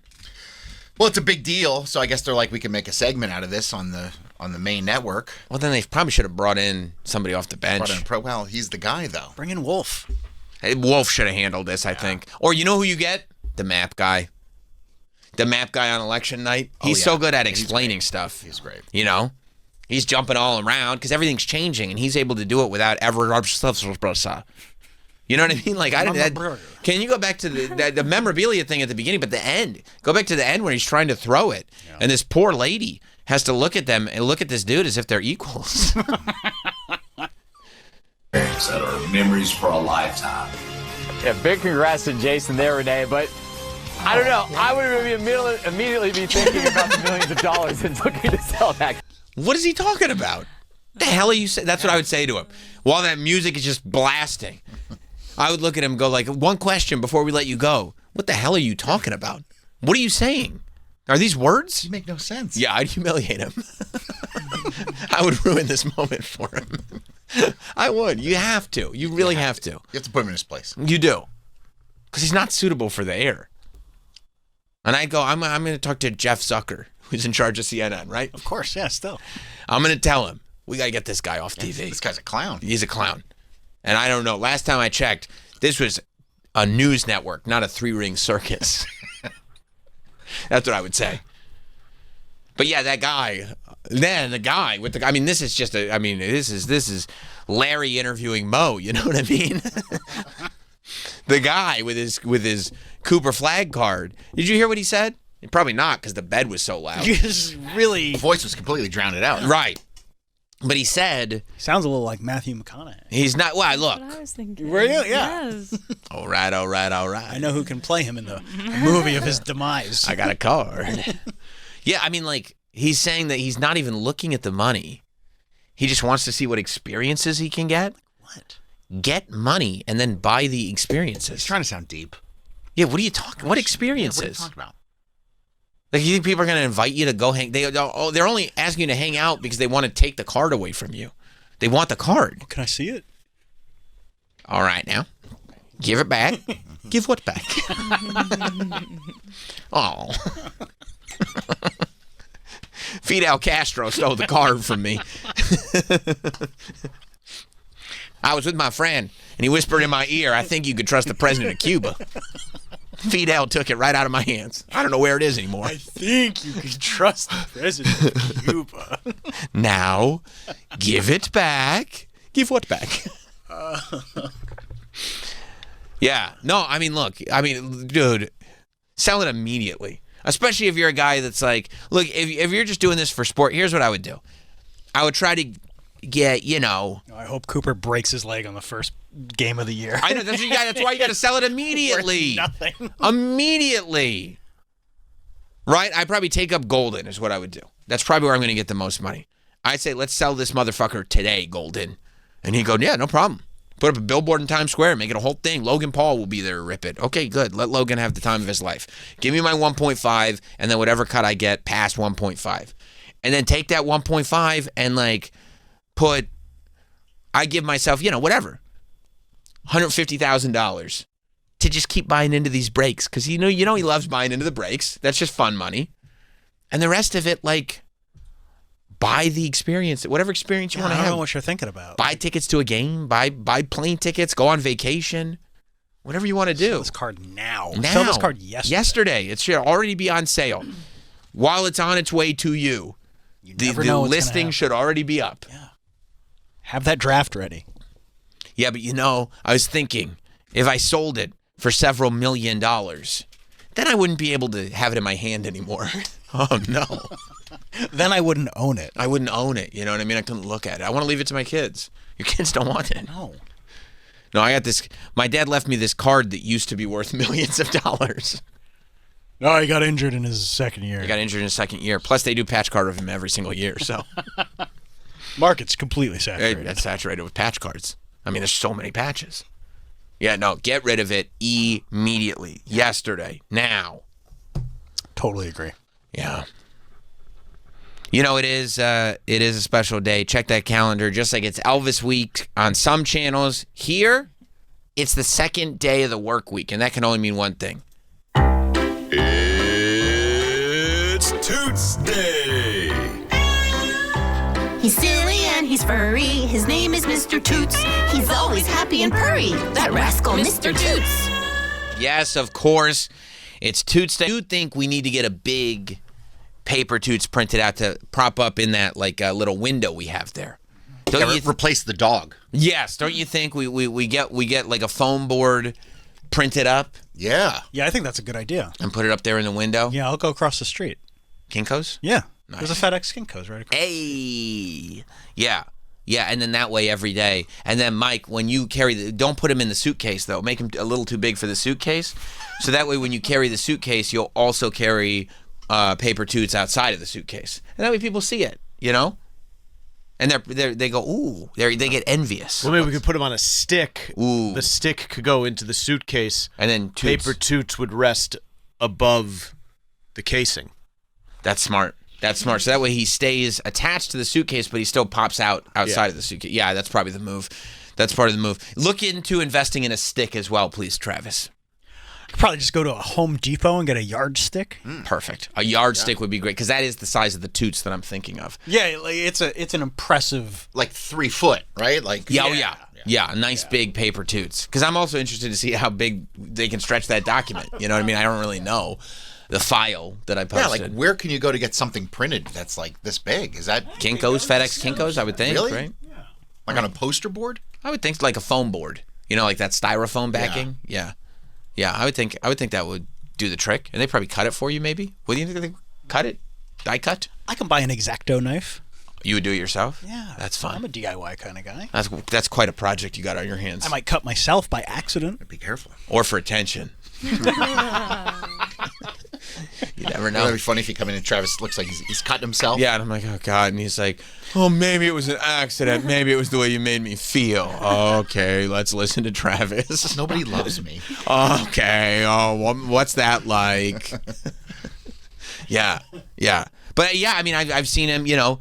Well, it's a big deal, so I guess they're like, we can make a segment out of this on the main network. Well, then they probably should have brought in somebody off the bench. Well, he's the guy, though. Bring in Wolf. Hey, Wolf should have handled this, I think. Or you know who you get? The map guy. The map guy on election night. He's so good at explaining stuff. He's great. You know? He's jumping all around because everything's changing, and he's able to do it without ever. You know what I mean? Like, can you go back to the memorabilia thing at the beginning, but the end? Go back to the end when he's trying to throw it, and this poor lady has to look at them and look at this dude as if they're equals. That are memories for a lifetime. Yeah, big congrats to Jason there, Renee, but I don't know. I would immediately be thinking about the millions of dollars and looking to sell that. What is he talking about? The hell are you saying? That's what I would say to him. While that music is just blasting, I would look at him and go like, one question before we let you go. What the hell are you talking about? What are you saying? Are these words? You make no sense. Yeah, I'd humiliate him. I would ruin this moment for him. I would. You have to. You really have to. You have to put him in his place. You do. Because he's not suitable for the air. And I'd go, I'm going to talk to Jeff Zucker, who's in charge of CNN, right? Of course, yeah, still. I'm going to tell him, we got to get this guy off TV. This guy's a clown. He's a clown. And I don't know. Last time I checked, this was a news network, not a three-ring circus. That's what I would say. But yeah, that guy, then the guy with the, I mean, this is just a, I mean, this is Larry interviewing Mo. You know what I mean? The guy with his Cooper Flag card. Did you hear what he said? Probably not, because the bed was so loud. The voice was completely drowned out. Right. But he said... Sounds a little like Matthew McConaughey. He's not... Well, look. That's what I was thinking. Really? Yeah. Yes. All right. I know who can play him in the movie of his demise. I got a card. Yeah, I mean, like, he's saying that he's not even looking at the money. He just wants to see what experiences he can get. What? Get money and then buy the experiences. He's trying to sound deep. Yeah, what are you talking? What experiences? What are you talking about? Like, you think people are going to invite you to go hang? They're only asking you to hang out because they want to take the card away from you. They want the card. Can I see it? All right, now. Give it back. Give what back? Oh. Fidel Castro stole the card from me. I was with my friend, and he whispered in my ear, I think you could trust the president of Cuba. Fidel took it right out of my hands. I don't know where it is anymore. I think you can trust the president of Cuba. Now, give it back. Give what back? Yeah. No, I mean, look. I mean, dude, sell it immediately. Especially if you're a guy that's like, look, if you're just doing this for sport, here's what I would do. I would try to get, you know. I hope Cooper breaks his leg on the first game of the year. I know, that's why you got to sell it immediately. Nothing. Immediately. Right? I'd probably take up Golden is what I would do. That's probably where I'm going to get the most money. I'd say, let's sell this motherfucker today, Golden. And he'd go, yeah, no problem. Put up a billboard in Times Square, make it a whole thing. Logan Paul will be there to rip it. Okay, good. Let Logan have the time of his life. Give me my 1.5, and then whatever cut I get past 1.5. And then take that 1.5 and, like, I give myself, you know, whatever, $150,000 to just keep buying into these breaks. Because, you know he loves buying into the breaks. That's just fun money. And the rest of it, like, buy the experience, whatever experience you want to have. I don't know what you're thinking about. Buy tickets to a game, buy plane tickets, go on vacation, whatever you want to do. Sell this card now. Sell this card yesterday. Yesterday. It should already be on sale. While it's on its way to you, the listing should already be up. Yeah. Have that draft ready. Yeah, but you know, I was thinking, if I sold it for several $1 million, then I wouldn't be able to have it in my hand anymore. Oh, no. Then I wouldn't own it. I wouldn't own it. You know what I mean? I couldn't look at it. I want to leave it to my kids. Your kids don't want it. No. No, I got this. My dad left me this card that used to be worth millions of dollars. No, he got injured in his second year. He got injured in his second year. Plus, they do patch card of him every single year, so. Market's completely saturated. It's saturated with patch cards. I mean, there's so many patches. Yeah, no, get rid of it immediately. Yesterday. Now. Totally agree. Yeah. You know, it is a special day. Check that calendar. Just like it's Elvis week on some channels, here, it's the second day of the work week, and that can only mean one thing. It's Toots Day. He's silly and he's furry. His name is Mr. Toots. He's always happy and purry. That rascal, Mr. Toots. Yes, of course. It's Toots Day. I do think we need to get a big paper Toots printed out to prop up in that like little window we have there. Don't you replace the dog? Yes. Don't you think we get like a foam board printed up? Yeah. Yeah, I think that's a good idea. And put it up there in the window? Yeah, I'll go across the street. Kinko's? Yeah. Nice. There's a FedEx Kinko's right across. Hey. Yeah. Yeah, and then that way every day. And then, Mike, when you carry don't put him in the suitcase, though. Make him a little too big for the suitcase. So that way when you carry the suitcase, you'll also carry paper Toots outside of the suitcase. And that way people see it, you know? And they go, ooh, they get envious. Well, maybe we could put them on a stick. Ooh. The stick could go into the suitcase. And then Toots. Paper Toots would rest above the casing. That's smart. That's smart. So that way he stays attached to the suitcase, but he still pops out outside of the suitcase. Yeah, that's probably the move. That's part of the move. Look into investing in a stick as well, please, Travis. Could probably just go to a Home Depot and get a yardstick. Perfect. A yardstick would be great because that is the size of the Toots that I'm thinking of. Yeah, like it's an impressive, like 3 foot, right? Like yeah, a nice big paper Toots. Because I'm also interested to see how big they can stretch that document. You know what I mean? I don't really know. file that I Yeah, posted. like where can you go to get something printed that's like this big? Is that Kinko's, FedEx Kinko's, I would think, Really? right? like on a poster board? I would think like a foam board. You know, like that styrofoam backing. Yeah. I would think that would do the trick. And they probably cut it for you, maybe. What do you think they cut it? Die cut? I can buy an X-Acto knife. You would do it yourself? Yeah, That's fun. I'm a DIY kind of guy. That's quite a project you got on your hands. I might cut myself by accident. Be careful. Or for attention. You never know. It'd be funny if you come in and Travis looks like he's cutting himself. Yeah, and I'm like, oh God, and he's like, oh, maybe it was an accident. Maybe it was the way you made me feel. Okay, let's listen to Travis. Nobody loves me. Okay, what's that like? Yeah. But yeah, I mean, I've seen him, you know.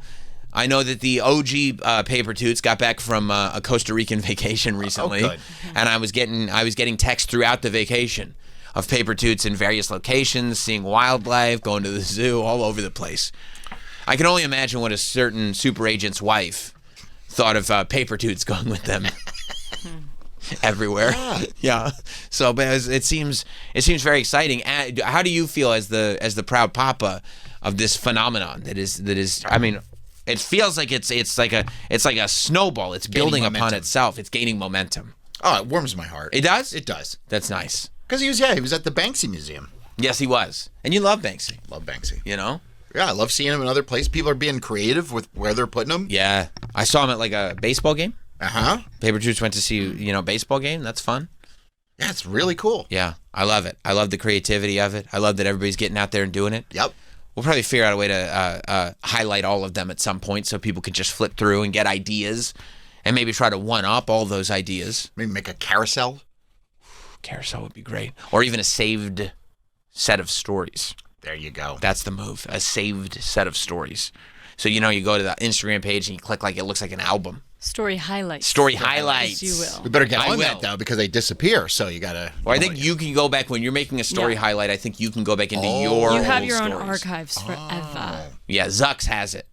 I know that the OG Paper Toots got back from a Costa Rican vacation recently, good. and I was getting texts throughout the vacation of Paper Toots in various locations, seeing wildlife, going to the zoo, all over the place. I can only imagine what a certain super agent's wife thought of Paper Toots going with them everywhere. Yeah. So, but it seems very exciting. How do you feel as the proud papa of this phenomenon that is? I mean, it feels like it's like a snowball. It's building upon itself. It's gaining momentum. Oh, it warms my heart. It does? It does. That's nice. Because he was at the Banksy Museum. Yes, he was. And you love Banksy. Love Banksy. You know? Yeah, I love seeing him in other places. People are being creative with where they're putting him. Yeah. I saw him at like a baseball game. Uh-huh. Paper Toots went to see, a baseball game. That's fun. Yeah, it's really cool. Yeah, I love it. I love the creativity of it. I love that everybody's getting out there and doing it. Yep. We'll probably figure out a way to highlight all of them at some point so people can just flip through and get ideas and maybe try to one-up all those ideas. Maybe make a carousel. Carousel would be great. Or even a saved set of stories. There you go. That's the move. A saved set of stories. So, you go to the Instagram page and you click it looks like an album. Story highlights. Story highlights. Yes, you will. We better get on that, though, because they disappear, so you got to... Well, I think you can go back, when you're making a story highlight, I think you can go back into your You have your old own stories. archives forever. Yeah, Zucks has it.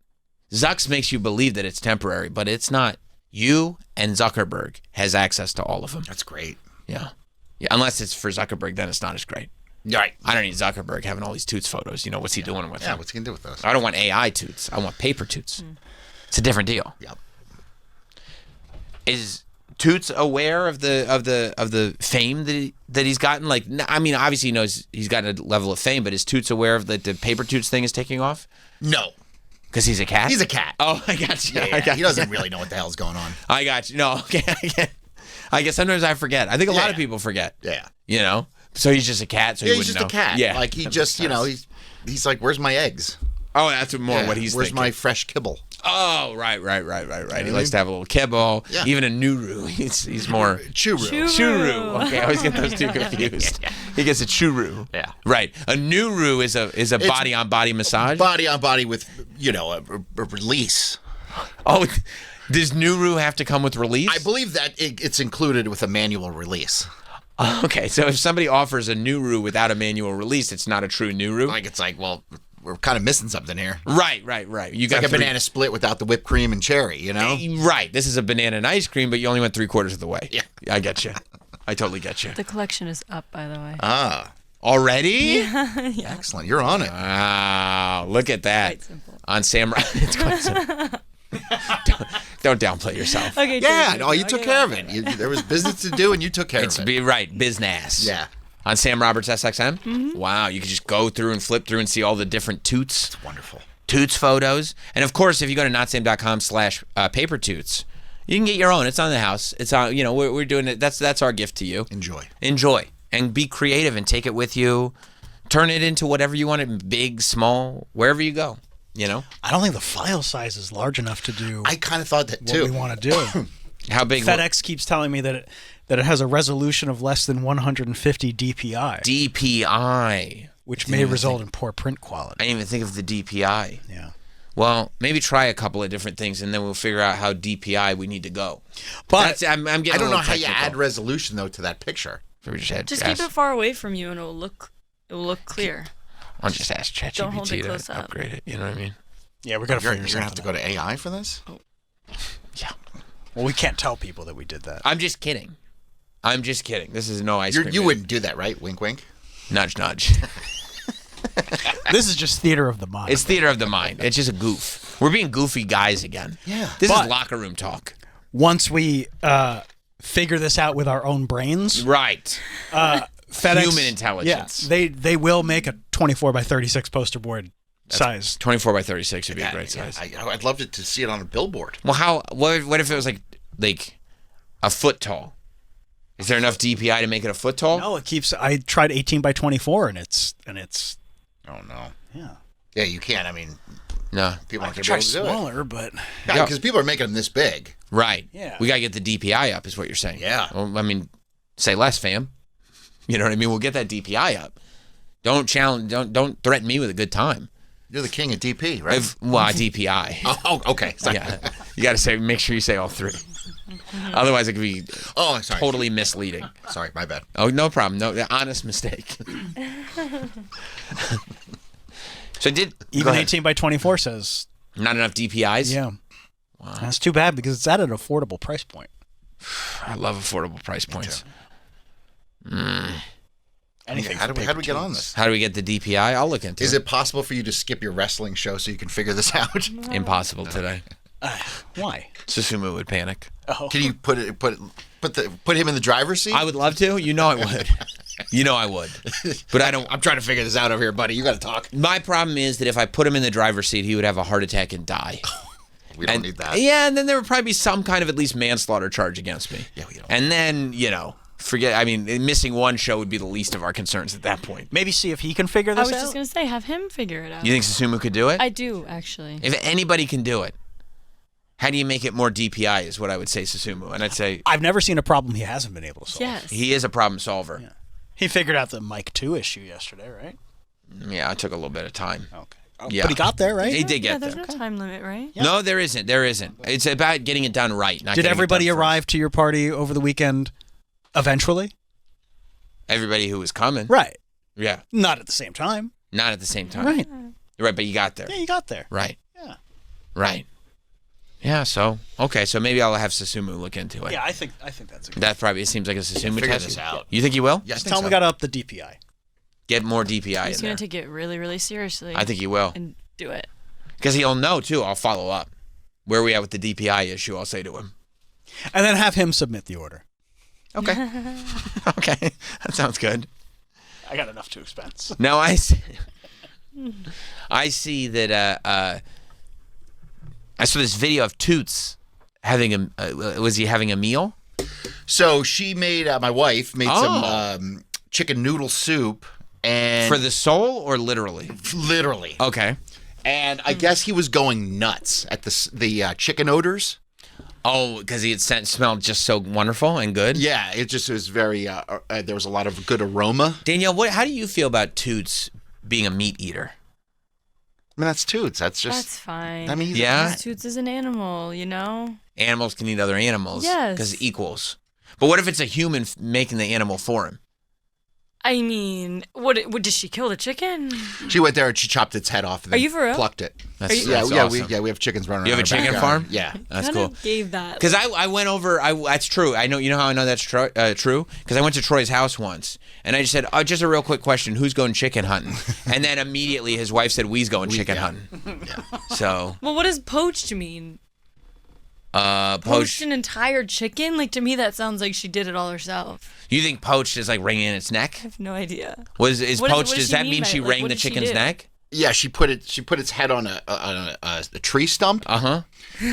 Zucks makes you believe that it's temporary, but it's not. You and Zuckerberg has access to all of them. That's great. Yeah. Unless it's for Zuckerberg, then it's not as great. Right. I don't need Zuckerberg having all these Toots photos. What's he doing with them? Yeah, what's he going to do with those? I don't want AI Toots. I want paper Toots. It's a different deal. Yep. Is Toots aware of the fame that he's gotten? Like, I mean, obviously he knows he's gotten a level of fame, but is Toots aware of that the Paper Toots thing is taking off? No. Because he's a cat? He's a cat. Oh, I got you. Yeah, he doesn't really know what the hell's going on. I got you. No, okay. I guess sometimes I forget. I think a lot of people forget. Yeah. So he's just a cat, so he he's wouldn't just know. a cat. Yeah. Like he just, he's like, where's my eggs? Oh, that's more what he's Where's thinking. my fresh kibble? Oh, right. He likes to have a little kibble. Yeah. Even a Nuru. He's more... Churu. Churu. Okay, I always get those two confused. He gets a churu. Yeah. Right. A Nuru is a body-on-body massage? Body-on-body with, a release. Oh, does Nuru have to come with release? I believe that it's included with a manual release. Okay, so if somebody offers a Nuru without a manual release, it's not a true Nuru? Well, we're kind of missing something here. Right. You It's got like a banana split without the whipped cream and cherry, Right. This is a banana and ice cream, but you only went 3/4 of the way. Yeah. I get you. I totally get you. The collection is up, by the way. Ah. Already? Yeah. Excellent. You're on it. Wow. Look at that. Quite simple. On Sam... It's quite simple. Don't downplay yourself. Okay. Yeah, no, you took care of it. There was business to do, and you took care of it. Right. Business. Yeah. On Sam Roberts SXM? Wow, you can just go through and flip through and see all the different Toots. It's wonderful. Toots photos. And of course, if you go to notsame.com/paper Toots, you can get your own. It's on the house. It's on, we're doing it. That's our gift to you. Enjoy. And be creative and take it with you. Turn it into whatever you want it, big, small, wherever you go. I don't think the file size is large enough to do. I kind of thought that too. What we want to do. How big? FedEx keeps telling me that it has a resolution of less than 150 DPI. DPI. Which may result in poor print quality. I didn't even think of the DPI. Yeah. Well, maybe try a couple of different things, and then we'll figure out how DPI we need to go. But I'm getting I don't know how technical. you add resolution though to that picture. Just keep it far away from you, and it will look clear. I'll just ask ChatGPT Don't hold it close to up. upgrade it. You know what I mean? Yeah, we're gonna You're figure gonna have something to go to AI for this. Yeah. Well, we can't tell people that we did that. I'm just kidding. This is no ice cream. You wouldn't do that, right? Wink, wink. Nudge, nudge. This is just theater of the mind. It's theater of the mind. It's just a goof. We're being goofy guys again. Yeah. This is locker room talk. Once we figure this out with our own brains, right? FedEx, Human intelligence. Yeah, they will make a 24 by 36 poster board size. 24 by 36 would be a great size. I'd love to see it on a billboard. Well, what if it was like a foot tall? Is there enough DPI to make it a foot tall? No, it keeps. I tried 18 by 24, and it's. Oh no. Yeah. Yeah, you can't. I mean, no. People aren't I going could to be try able to do smaller, but because people are making them this big. Right. Yeah. We gotta get the DPI up, is what you're saying. Yeah. Well, I mean, say less, fam. You know what I mean? We'll get that DPI up. Don't challenge. Don't threaten me with a good time. You're the king of DP, right? DPI. Oh, okay. Sorry. Yeah. You got to make sure you say all three. Otherwise, it could be totally misleading. Sorry, my bad. Oh, no problem. No, honest mistake. So even 18 by 24 says not enough DPIs? Yeah. Wow. That's too bad because it's at an affordable price point. I love affordable price points. Anything. How do we get on this? How do we get the DPI? I'll look into it. Is it possible for you to skip your wrestling show so you can figure this out? Impossible today. Why? Susumu would panic. Oh. Can you put him in the driver's seat? I would love to. You know I would. You know I would. But I don't. I'm trying to figure this out over here, buddy. You got to talk. My problem is that if I put him in the driver's seat, he would have a heart attack and die. We don't need that. Yeah, and then there would probably be some kind of at least manslaughter charge against me. Yeah, we don't. And then, forget. I mean, missing one show would be the least of our concerns at that point. Maybe see if he can figure I this was out. just gonna say, have him figure it out. You think Susumu could do it? I do actually. If anybody can do it, how do you make it more DPI is what I would say, Susumu. And I'd say I've never seen a problem he hasn't been able to solve. Yes. he is a problem solver. Yeah. He figured out the Mike 2 issue yesterday, right? Yeah, it took a little bit of time. Okay. Yeah. But he got there, right? He did Yeah, get there's there. no time limit, right? Yeah. No, there isn't. There isn't. It's about getting it done right. Not Did getting it everybody done arrive to your party over the weekend eventually? Everybody who was coming. Right. Yeah. Not at the same time. Not at the same time. Right. Right, but you got there. Yeah, you got there. Right. Yeah. Right. Yeah, so maybe I'll have Susumu look into it. Yeah, I think that's a good. That probably seems like a Susumu figure test. this out. You think he will? Yeah, I Just think tell him so. we got to up the DPI. Get more DPI He's in gonna there. take it really, really seriously. I think he will. And do it. Because he'll know, too. I'll follow up. Where are we at with the DPI issue? I'll say to him. And then have him submit the order. Okay. Okay. That sounds good. I got enough to expense. Now, I see that I saw this video of Toots having was he having a meal? So she made, my wife made some chicken noodle soup. And For the soul or literally? Literally. Okay. And I guess he was going nuts at the chicken odors. Oh, because he had smelled just so wonderful and good? Yeah, it just was very, there was a lot of good aroma. Danielle, how do you feel about Toots being a meat eater? I mean, that's Toots. That's fine. I mean, he's Yeah? Toots is an animal, you know? Animals can eat other animals. Yes. Because equals. But what if it's a human making the animal for him? I mean, what did she kill the chicken? She went there and she chopped its head off and Are then you for real? plucked it. That's yeah, awesome. we have chickens running You around. have a our chicken backyard. farm? Yeah. That's Kinda cool. Gave that. Because I went over, that's true. I know, you know how I know that's true? Because I went to Troy's house once, and I just said, just a real quick question, who's going chicken hunting? And then immediately his wife said, we's going chicken hunting. So. Well, what does poached mean? Poached. Poached an entire chicken? Like, to me, that sounds like she did it all herself. You think poached is like wringing its neck? I have no idea. Is What poached? what Does she that mean mean by she it? Like, wrung what the did she chicken's do? neck? Yeah, she put its head on a tree stump.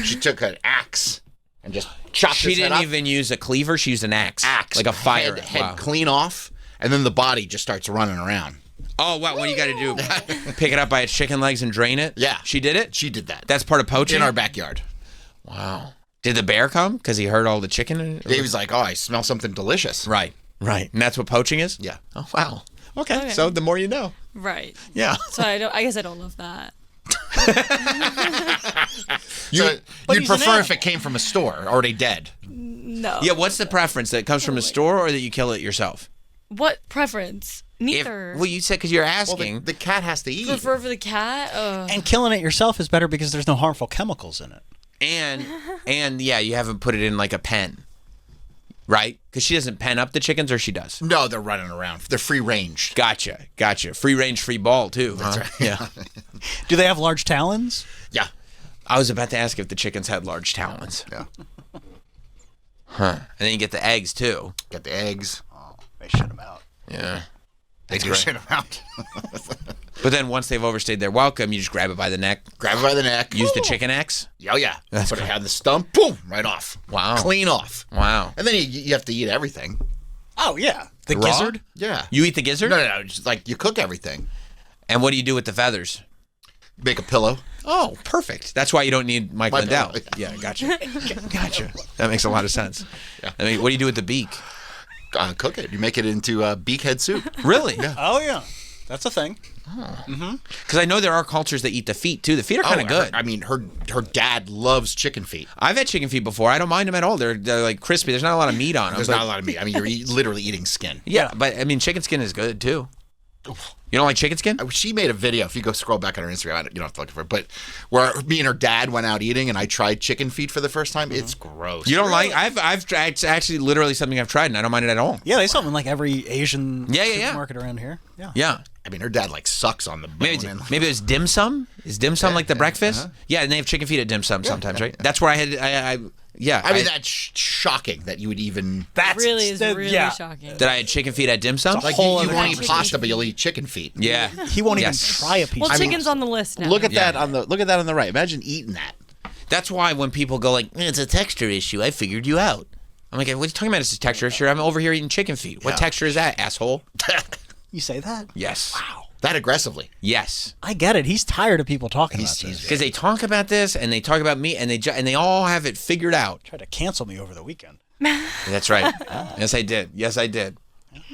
She took an axe and just chopped She its head didn't off. even use a cleaver. She used an axe. Like a fire. Head Wow. clean off, and then the body just starts running around. Oh, wow. What do you got to do? Pick it up by its chicken legs and drain it? Yeah. She did it? She did that. That's part of poaching? In our backyard. Wow. Did the bear come? Because he heard all the chicken? He was like, oh, I smell something delicious. Right. And that's what poaching is? Yeah. Oh, wow. Okay. So the more you know. Right. Yeah. So I guess I don't love that. You'd he's an prefer if it came from a store, already dead. No. Yeah, what's the preference? That it comes from a store or that you kill it yourself? What preference? Neither. Well, you said because you're asking. Well, the cat has to eat. Prefer for the cat? And killing it yourself is better because there's no harmful chemicals in it. And yeah, you haven't put it in like a pen. Right? Because she doesn't pen up the chickens, or she does? No, they're running around. They're free range. Gotcha. Free range, free ball, too. That's huh? right. Yeah. Do they have large talons? Yeah. I was about to ask if the chickens had large talons. Yeah. Huh. And then you get the eggs, too. Get the eggs. Oh, they shut them out. Yeah. They do shit them out. But then once they've overstayed their welcome, you just grab it by the neck. Grab it by the neck. Use the chicken axe. Oh, yeah. That's Put it cool. on the stump. Boom. Right off. Wow. Clean off. Wow. And then you have to eat everything. Oh, yeah. The Raw? gizzard? Yeah. You eat the gizzard? No. Just like you cook everything. And what do you do with the feathers? Make a pillow. Oh, perfect. That's why you don't need Mike My Lindell. pillow, Yeah, gotcha. Gotcha. That makes a lot of sense. Yeah. I mean, what do you do with the beak? Cook it. You make it into beakhead soup. Really? Yeah. Oh, yeah. That's a thing. Because I know there are cultures that eat the feet, too. The feet are kind of good. I mean, her dad loves chicken feet. I've had chicken feet before. I don't mind them at all. They're like crispy. There's not a lot of meat on them. There's not a lot of meat. I mean, you're literally eating skin. Yeah, but I mean, chicken skin is good, too. You don't like chicken skin? She made a video. If you go scroll back on her Instagram, you don't have to look for it. But where me and her dad went out eating, and I tried chicken feet for the first time. It's gross. You don't like? It's actually literally something I've tried, and I don't mind it at all. Yeah, they sell them in like every Asian Yeah. supermarket around here. Yeah. Yeah. I mean, her dad like sucks on the bone. Maybe it was dim sum. Is dim sum like the breakfast? Yeah, and they have chicken feet at dim sum sometimes, right? That's where I had. I mean, that's shocking that you would even. That really is really shocking. That I had chicken feet at dim sum. Like you won't eat pasta, but you'll eat chicken feet. Yeah, he won't even try a piece. Well, chicken's on the list now. Look at that on the right. Imagine eating that. That's why when people go like, it's a texture issue, I figured you out. I'm like, what are you talking about? It's a texture issue. I'm over here eating chicken feet. What texture is that, asshole? You say that? Yes. Wow. That aggressively. Yes. I get it. He's tired of people talking about this. Because they talk about this and they talk about me and they all have it figured out. Tried to cancel me over the weekend. That's right. Yes, I did.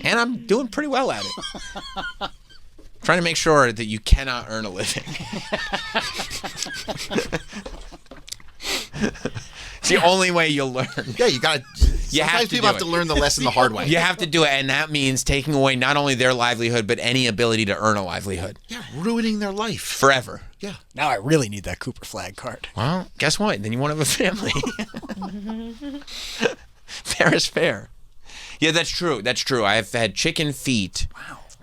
And I'm doing pretty well at it. Trying to make sure that you cannot earn a living. It's the only way you'll learn. Yeah, you gotta. Sometimes people have to learn the lesson the hard way. You have to do it, and that means taking away not only their livelihood, but any ability to earn a livelihood. Yeah, ruining their life. Forever. Yeah. Now I really need that Cooper flag card. Well, guess what? Then you won't have a family. Fair is fair. Yeah, that's true. I've had chicken feet,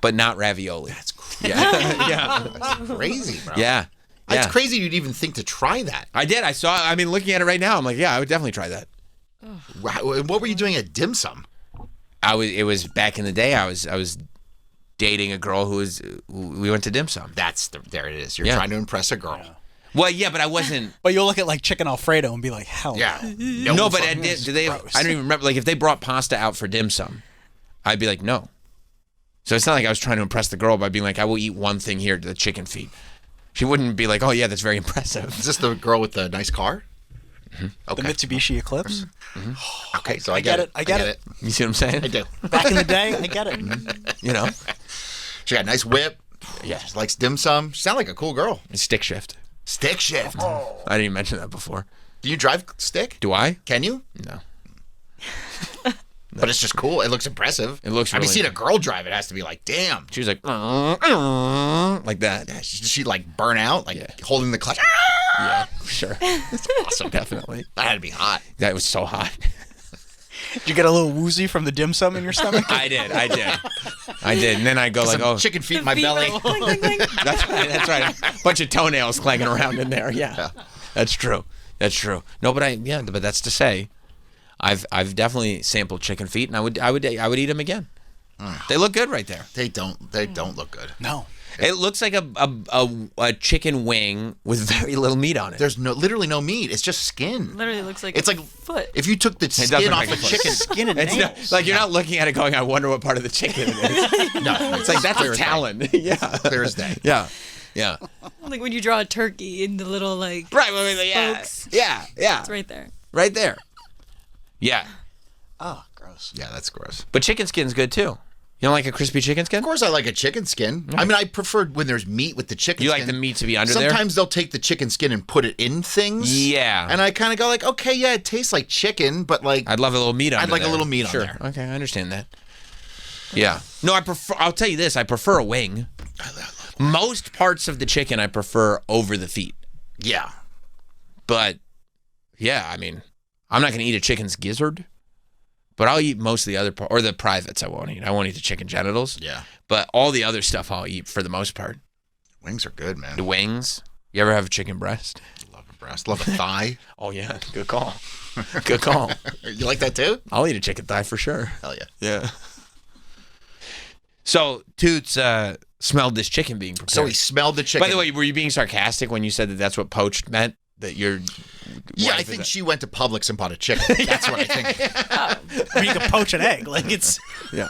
but not ravioli. That's crazy. Yeah. That's crazy, bro. Yeah. It's crazy you'd even think to try that. I did. I mean, looking at it right now, I'm like, yeah, I would definitely try that. What were you doing at dim sum? It was back in the day. I was dating a girl we went to dim sum. There it is. You're trying to impress a girl. Yeah. Well, yeah, but I wasn't. But you'll look at like chicken Alfredo and be like, hell. Yeah. No, but do they? I don't even remember. Like if they brought pasta out for dim sum, I'd be like, no. So it's not like I was trying to impress the girl by being like, I will eat one thing here, the chicken feet. She wouldn't be like, oh yeah, that's very impressive. Is this the girl with the nice car? Mm-hmm. Okay. The Mitsubishi Eclipse? Mm-hmm. Okay, so I get it. I get it. You see what I'm saying? I do. Back in the day, I get it. You know? She got a nice whip. Yeah. She likes dim sum. She sounds like a cool girl. It's stick shift. Stick shift. Oh. I didn't even mention that before. Do you drive stick? Do I? Can you? No. But it's just cool. It looks impressive. It looks really seeing a girl drive, it has to be like, damn. She was like that. Yeah, she like burn out, like holding the clutch. Yeah, sure. That's awesome. Definitely. That had to be hot. That was so hot. Did you get a little woozy from the dim sum in your stomach? I did. And then I go like, oh. Chicken feet in my belly. That's right. Bunch of toenails clanging around in there. Yeah. That's true. No, but that's to say, I've definly sampled chicken feet, and I would eat them again. They look good right there. They don't look good. No. It looks like a chicken wing with very little meat on it. There's literally no meat. It's just skin. Literally looks like it's a like foot. If you took the skin off a chicken, skin and nails. You're not looking at it going, I wonder what part of the chicken it is. No, it's like that's a talon. Yeah, clear as day. Yeah. Like when you draw a turkey in the little right. spokes. Yeah. It's right there. Right there. Yeah. Oh, gross. Yeah, that's gross. But chicken skin's good too. You don't like a crispy chicken skin? Of course I like a chicken skin. I mean, I prefer when there's meat with the chicken You skin. like the meat to be under there? Sometimes they'll take the chicken skin and put it in things. Yeah. And I kind of go like, okay, yeah, it tastes like chicken, but like... I'd love a little meat on there. I'd like a little meat on there. Okay, I understand that. Yeah. No, I'll tell you this, I prefer a wing. Most parts of the chicken I prefer over the feet. Yeah. But, yeah, I mean, I'm not going to eat a chicken's gizzard. But I'll eat most of the other part, or the privates I won't eat. I won't eat the chicken genitals. Yeah. But all the other stuff I'll eat for the most part. Wings are good, man. The wings. You ever have a chicken breast? Love a breast. Love a thigh. Oh, yeah. Good call. Good call. You like that too? I'll eat a chicken thigh for sure. Hell yeah. Yeah. So, Toots smelled this chicken being prepared. So he smelled the chicken. By the way, were you being sarcastic when you said that that's what poached meant? That you're... Yeah, I think she went to Publix and bought a chicken. That's what I think. Or you can poach an egg. Like it's. Yeah.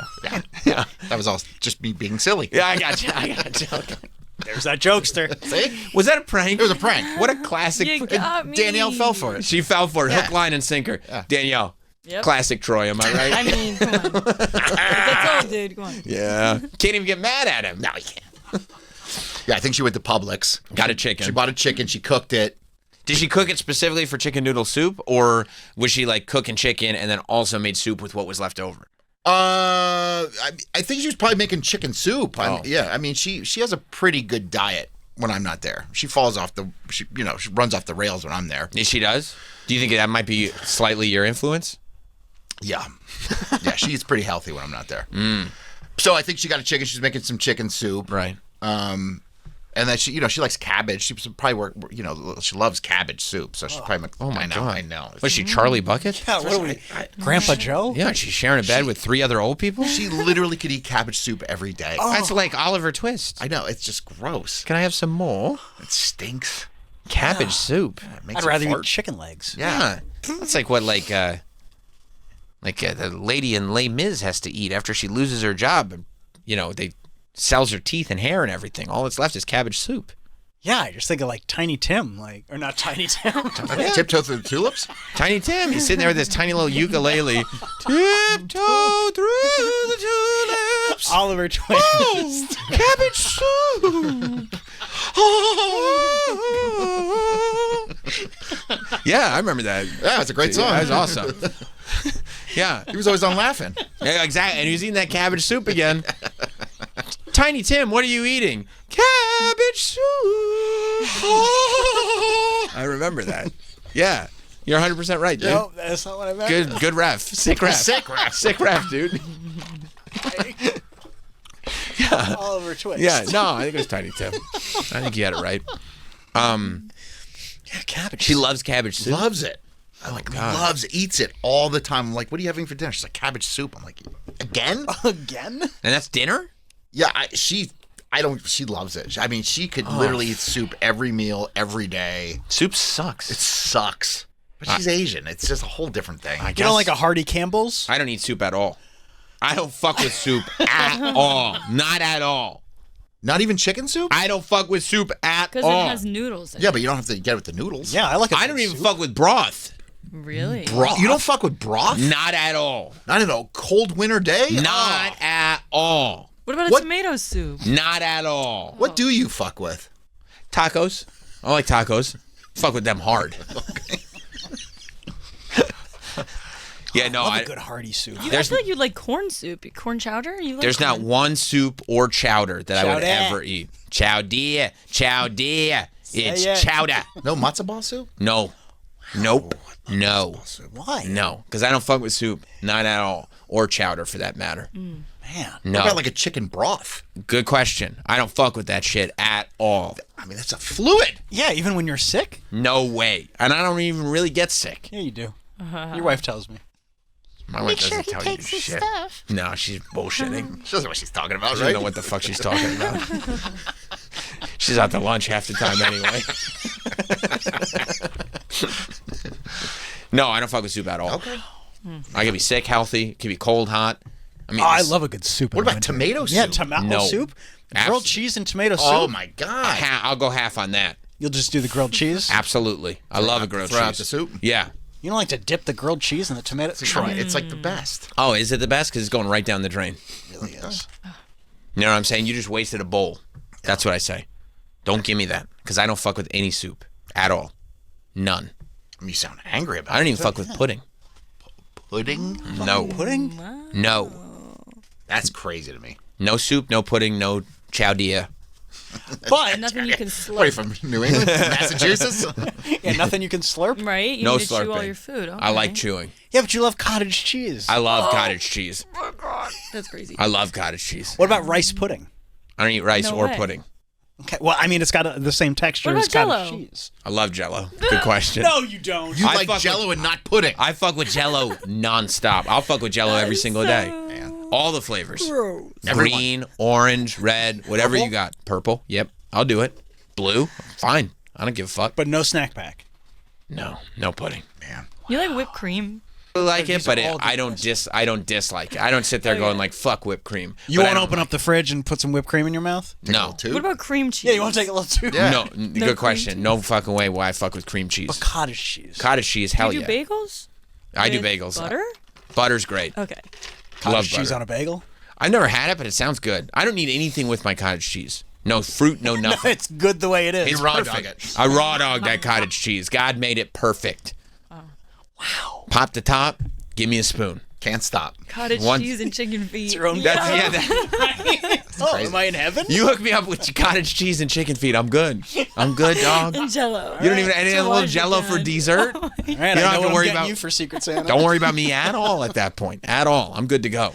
That was all just me being silly. Yeah, I got you. Okay. There's that jokester. See? Was that a prank? It was a prank. What a classic. You got me. Danielle fell for it. She fell for it. Yeah. Hook, line, and sinker. Yeah. Danielle. Yep. Classic Troy, am I right? I mean, come on. That's all, dude. Come on. Yeah. Can't even get mad at him. No, you can't. Yeah, I think she went to Publix. Got a chicken. She bought a chicken. She cooked it. Did she cook it specifically for chicken noodle soup, or was she like cooking chicken and then also made soup with what was left over? I think she was probably making chicken soup. Oh. Yeah, I mean, she has a pretty good diet when I'm not there. She falls off she runs off the rails when I'm there. She does? Do you think that might be slightly your influence? Yeah. Yeah, she eats pretty healthy when I'm not there. So I think she got a chicken. She's making some chicken soup. Right. And then she likes cabbage. She probably she loves cabbage soup. So she probably makes. Oh my God. I know. Was she Charlie Bucket? Yeah, what are we? Grandpa Joe? Yeah, she's sharing a bed with 3 other old people? She literally could eat cabbage soup every day. That's like Oliver Twist. I know. It's just gross. Can I have some more? It stinks. Cabbage soup. It makes I'd you rather fart. eat chicken legs. Yeah. That's like what the lady in Les Mis has to eat after she loses her job. And, they sells her teeth and hair and everything. All that's left is cabbage soup. Yeah, I just think of like Tiny Tim, or not Tiny Tim. Tiptoe through the tulips? Tiny Tim, he's sitting there with his tiny little ukulele. Tiptoe through the tulips. Oliver Twist. Oh, cabbage soup. Yeah, I remember that. Yeah, it's a great song. That was awesome. Yeah. He was always on laughing. Yeah, exactly. And he was eating that cabbage soup again. Tiny Tim, what are you eating? Cabbage soup. I remember that. Yeah. You're 100% right, dude. No, that's not what I meant. Good ref. Sick ref. Sick ref, dude. Yeah. Oliver Twist. Yeah, no, I think it was Tiny Tim. I think you had it right. Yeah, cabbage. She loves cabbage soup. Loves it. Eats it all the time. I'm like, what are you having for dinner? She's like, cabbage soup. I'm like, again? Again? And that's dinner? Yeah, she loves it. I mean, she could literally eat soup every meal, every day. Soup sucks. It sucks. But she's Asian. It's just a whole different thing. You don't like a Hardy Campbell's? I don't eat soup at all. I don't fuck with soup at all. Not at all. Not even chicken soup? I don't fuck with soup at all. Because it has noodles in Yeah, it. but you don't have to get it with the noodles. Yeah, I like it. I don't even fuck with broth. Really? You don't fuck with broth? Not at all. Not in a cold winter day? Not at all. What about a tomato soup? Not at all. What do you fuck with? Tacos. I like tacos. Fuck with them hard. Yeah, no, I love a good hearty soup. I feel like you like corn soup, corn chowder. You like There's not corn? one soup or chowder that I would Chowder. ever eat. Chowder. It's yeah. chowder. No matzo ball soup? No. Nope. No. Why? No, because I don't fuck with soup. Not at all. Or chowder, for that matter. Man. No. What about like a chicken broth? Good question. I don't fuck with that shit at all. I mean, that's a fluid. Yeah, even when you're sick? No way. And I don't even really get sick. Yeah, you do. Your wife tells me. My wife doesn't tell you shit. No, she's bullshitting. She doesn't know what she's talking about, She doesn't know what the fuck she's talking about. She's out to lunch half the time anyway. No, I don't fuck with soup at all. Okay. I can be sick, healthy. Can be cold, hot. I mean, I love a good soup. What about tomato soup? Yeah, tomato No. soup. Grilled cheese and tomato soup. Oh my god! I'll go half on that. You'll just do the grilled cheese. Absolutely, I love a grilled cheese. Throw out the soup. Yeah. You don't like to dip the grilled cheese in the tomato? Try it. It's like the best. Oh, is it the best? Because it's going right down the drain. It really is. You know what I'm saying? You just wasted a bowl. That's what I say. Don't give me that, because I don't fuck with any soup at all. None. You sound angry about it. I don't even fuck with pudding. Pudding? No. Pudding? No. That's crazy to me. No soup, no pudding, no chowdia. But nothing you can slurp. Wait, from New England, Massachusetts? Yeah, nothing you can slurp. Right? You No need to chew all slurping. your food. Okay. I like chewing. Yeah, but you love cottage cheese. I love cottage cheese. Oh, God. That's crazy. I love cottage cheese. What about rice pudding? I don't eat rice No or way. pudding. Okay, well, I mean, it's got the same texture What as about cottage Jell-O? cheese. I love Jell-O. Good question. No, you don't. You I like fuck Jell-O with- and not pudding. I fuck with Jell-O nonstop. I'll fuck with Jell-O every single day. All the flavors. Gross. Green, orange, red, whatever Purple? you got. Purple. Yep. I'll do it. Blue. Fine. I don't give a fuck. But no snack pack. No pudding. Man. You like whipped cream? I like it, these but are all I don't dislike it. I don't sit there going like fuck whipped cream. You But I won't don't open up the fridge and put some whipped cream in your mouth? No. What about cream cheese? Yeah, you want to take a little too? Yeah. No, cream good question. cheese? No fucking way why I fuck with cream But cheese. cottage cheese. Cottage cheese, hell Do you yeah. do bagels? I do With bagels. Butter? Butter's great. Okay. Cottage Love cheese butter. on a bagel? I've never had it, but it sounds good. I don't need anything with my cottage cheese. No fruit, no No, nothing. it's good the way it is. It's raw perfect. dog it. I raw dog that cottage cheese. God made it perfect. Wow. Pop the top. Give me a spoon. Can't stop. Cottage One- cheese and chicken feet. It's your own That's that, Oh, am I in heaven? you hook me up with cottage cheese and chicken feet. I'm good. I'm good, dog. And Jell-O. You don't even any So little why Jello is it for done? dessert. All right, You I don't know have to what I'm worry getting about you for Secret Santa. Don't worry about me at all at that point. At all. I'm good to go.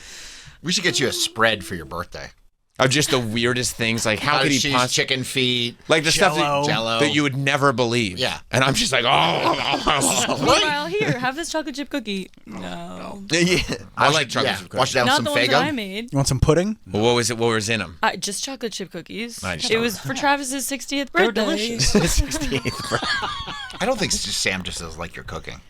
We should get you a spread for your birthday. Of just the weirdest things. Like, how could Cottage he cheese, possibly... chicken feet. Like the stuff Jell-O. that you would never believe. Yeah. And I'm just like, oh. Meanwhile, here, have this chocolate chip cookie. No. Yeah. I like chocolate Yeah. chip cookies. Wash it down Not with the some ones that I Faygo. made. You want some pudding? Well, what was it? What was in them? Just chocolate chip cookies. I just It don't- was for Travis's 60th birthday. They're delicious. 68th birthday. I don't think Sam just doesn't like your cooking.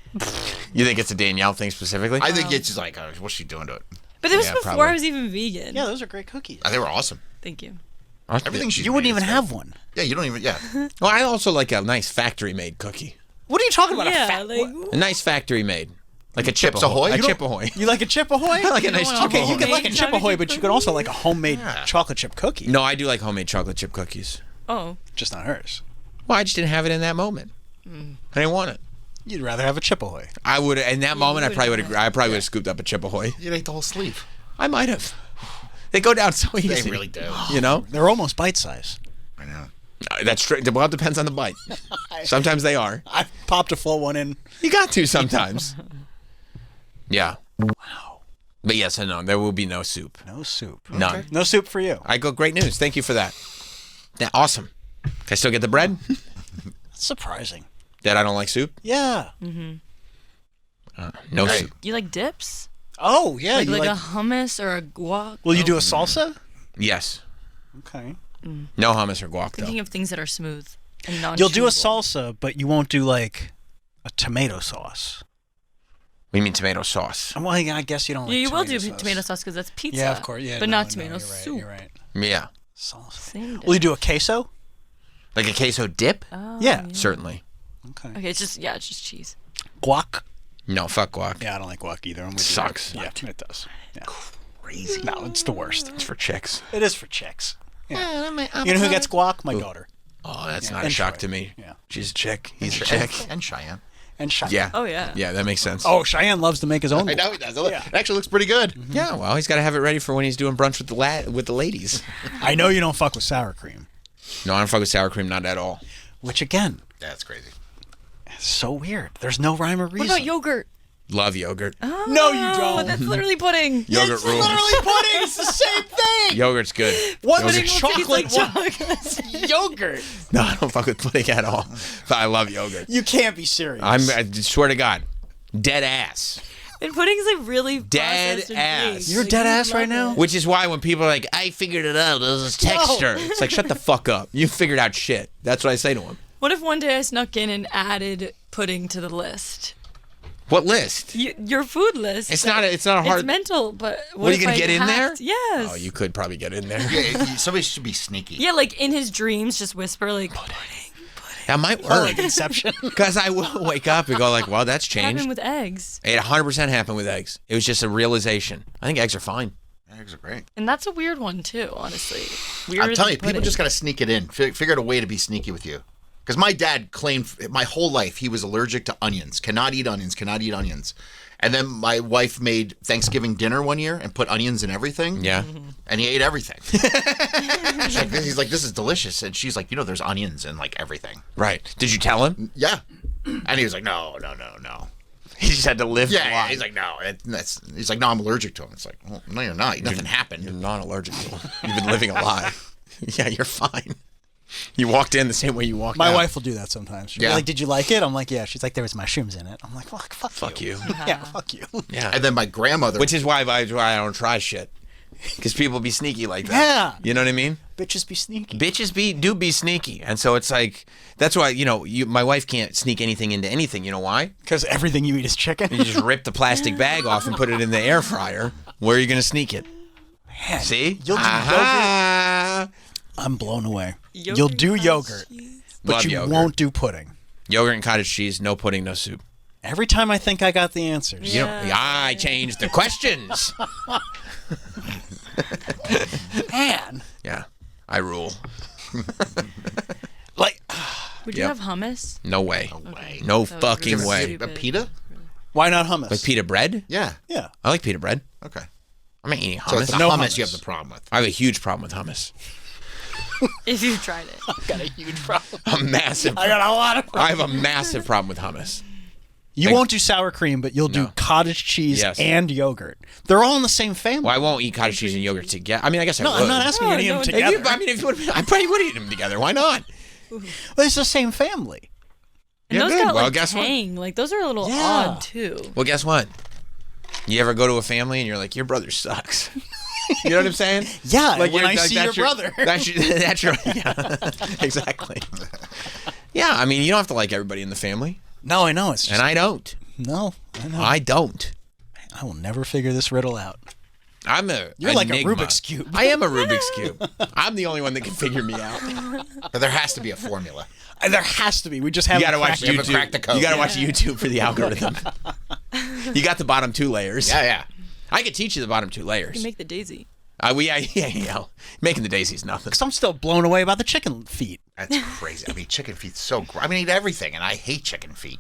You think it's a Danielle thing specifically? I think it's just like, oh, what's she doing to it? But it was Yeah, before probably. I was even vegan. Yeah, those are great cookies. They were awesome. Thank you. Everything she's You wouldn't made even is have one. Yeah, you don't even. Yeah. Well, I also like a nice factory-made cookie. What are you talking about? Yeah, a fat, like A nice factory-made. Like a Chips Chip Ahoy? A You don't- Chip Ahoy. You like a Chip Ahoy? I like a You nice don't Chip want a Okay, you Ahoy. could like a Homemade Chip Ahoy, chocolate but chip you could also like a homemade Yeah. chocolate chip cookie. No, I do like homemade chocolate chip cookies. Oh. Just not hers. Well, I just didn't have it in that moment. I didn't want it. You'd rather have a Chip Ahoy. I would in that moment. I would probably would. have. I probably would have scooped up a Chip Ahoy. You ate the whole sleeve. I might have. They go down so easy. They really do. You know. They're almost bite size. I know. That's true. Well, it depends on the bite. Sometimes they are. I popped a full one in. You got to sometimes. Yeah. Wow. But yes and no. There will be no soup. No soup. None. No soup for you. I go. Great news. Thank you for that. Awesome. Can I still get the bread? That's surprising. That I don't like soup. Yeah. No Hey. soup. You like dips? Oh, yeah. like you a hummus or a guac? Will you do a salsa? Yes. Okay. No hummus or guac though. Thinking of things that are smooth and non You'll do a salsa, but you won't do like a tomato sauce. We mean tomato sauce. Well, I guess you don't like Yeah, you will do sauce. tomato sauce because that's pizza. Yeah, of course. Yeah, but no, not no, tomato you're soup. You're right. Yeah. Salsa. Same Will you do a queso? Like a queso dip? Oh, Yeah. Certainly. Okay. Okay, it's just cheese. Guac? No, fuck guac. Yeah, I don't like guac either. I'm with Sucks. You. Yeah, it does. Yeah. Crazy. No, it's the worst. It's for chicks. It is for chicks. Yeah. You know who gets guac? My daughter. Oh, that's Yeah, not a and shock Troy. to me. Yeah. She's a chick. He's a chick. And Cheyenne. And Cheyenne. Yeah. Oh, yeah. Yeah, that makes sense. Oh, Cheyenne loves to make his own. I know he does. It actually looks pretty good. Yeah, well, he's got to have it ready for when he's doing brunch with the ladies. I know you don't fuck with sour cream. No, I don't fuck with sour cream, not at all. Which again, That's crazy. is so weird. There's no rhyme or reason. What about yogurt? Love yogurt. Oh, No, you don't. That's literally pudding. Yogurt it's rules. literally pudding. It's the same thing. Yogurt's good. What Those is are- chocolate? chocolate. Yogurt. No, I don't fuck with pudding at all. But I love yogurt. You can't be serious. I swear to God. Dead ass. And pudding is like really Dead processed and ass. big. You're Like, dead you ass love right now? it. Which is why when people are like, I figured it out, there's texture. It's like, shut the fuck up. You figured out shit. That's what I say to him. What if one day I snuck in and added pudding to the list? What list? Your food list. It's not a hard... It's mental, but What, are you if gonna I get in hacked- there? Yes. Oh, you could probably get in there. Yeah, somebody should be sneaky. Yeah, like in his dreams, just whisper like pudding. That might Oh, work. like Inception. Because I will wake up and go like, well, that's changed. Happened with eggs, It 100% happened with eggs. It was just a realization. I think eggs are fine. Eggs are great. and that's a weird one too. Honestly, weird. I'm telling you, people just got to sneak it in. Figure out a way to be sneaky with you. Because my dad claimed my whole life he was allergic to onions. Cannot eat onions. And then my wife made Thanksgiving dinner one year and put onions in everything. Yeah. And he ate everything. He's like, this is delicious. And she's like, there's onions in like everything. Right. Did you tell him? Yeah. And he was like, no. He just had to live the Yeah. lie. He's like, no. He's like, no, I'm allergic to him. It's like, well, no, you're not. Nothing happened. You're not allergic to him. You've been living a lie. Yeah, you're fine. You walked in the same way you walked out. My wife will do that sometimes. She'll be like, did you like it? I'm like, yeah. She's like, there was mushrooms in it. I'm like, fuck you. Yeah, fuck you. Yeah. And then my grandmother. Which is why I don't try shit. Because people be sneaky like that. Yeah. You know what I mean? Bitches be sneaky. Bitches do be sneaky. And so it's like, that's why, my wife can't sneak anything into anything. You know why? Because everything you eat is chicken. You just rip the plastic bag off and put it in the air fryer. Where are you going to sneak it? Man, See? You'll do yogurt. I'm blown away. You'll do yogurt, but Love you yogurt. won't do pudding. Yogurt and cottage cheese, no pudding, no soup. Every time I think I got the answers. I changed the questions. Man. Yeah, I rule. Would you have hummus? No way. Okay. No That was fucking really way. stupid. A pita? Why not hummus? Like pita bread? Yeah. Yeah. I like pita bread. Okay. I'm not eating So hummus. it's the hummus you have the problem with. I have a huge problem with hummus. If you've tried it. I've got a huge problem. A massive. I got a lot of I have a massive problem with hummus. You won't do sour cream, but you'll do cottage cheese and yogurt. They're all in the same family. Well, I won't eat cottage cheese and yogurt together. I mean, I guess I would. I'm not asking you to eat them together. If you would, I probably would eat them together. Why not? Well, it's the same family. And Yeah, those good. got Well, like guess what? tang. Like those are a little odd too. Well, guess what? You ever go to a family and you're like, your brother sucks. You know what I'm saying? Yeah, Like when you're- I like, see your that's brother. That's your, yeah, exactly. Yeah, I mean, you don't have to like everybody in the family. No, I know. It's just, And I don't. No, I know. I don't. I will never figure this riddle out. You're like enigma. a Rubik's Cube. I am a Rubik's Cube. I'm the only one that can figure me out. But there has to be a formula. There has to be. We just You haven't gotta watch cracked it. YouTube. cracked the code. You gotta watch YouTube for the algorithm. You got the bottom two layers. Yeah. I could teach you the bottom two You layers. can make the daisy. Yeah. Making the daisy's nothing. Because I'm still blown away about the chicken feet. That's crazy. I mean, chicken feet's so gross. I mean, I eat everything, and I hate chicken feet.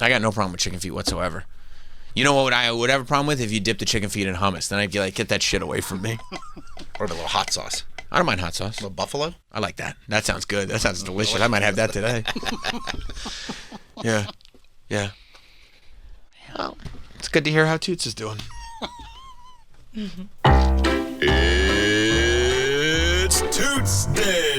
I got no problem with chicken feet whatsoever. You know what I would have a problem with? If you dip the chicken feet in hummus. Then I'd be like, get that shit away from me. Or a little hot sauce. I don't mind hot sauce. A little buffalo? I like that. That sounds good. That sounds delicious. I might have that today. Yeah. Well, it's good to hear how Toots is doing. It's Toots Day.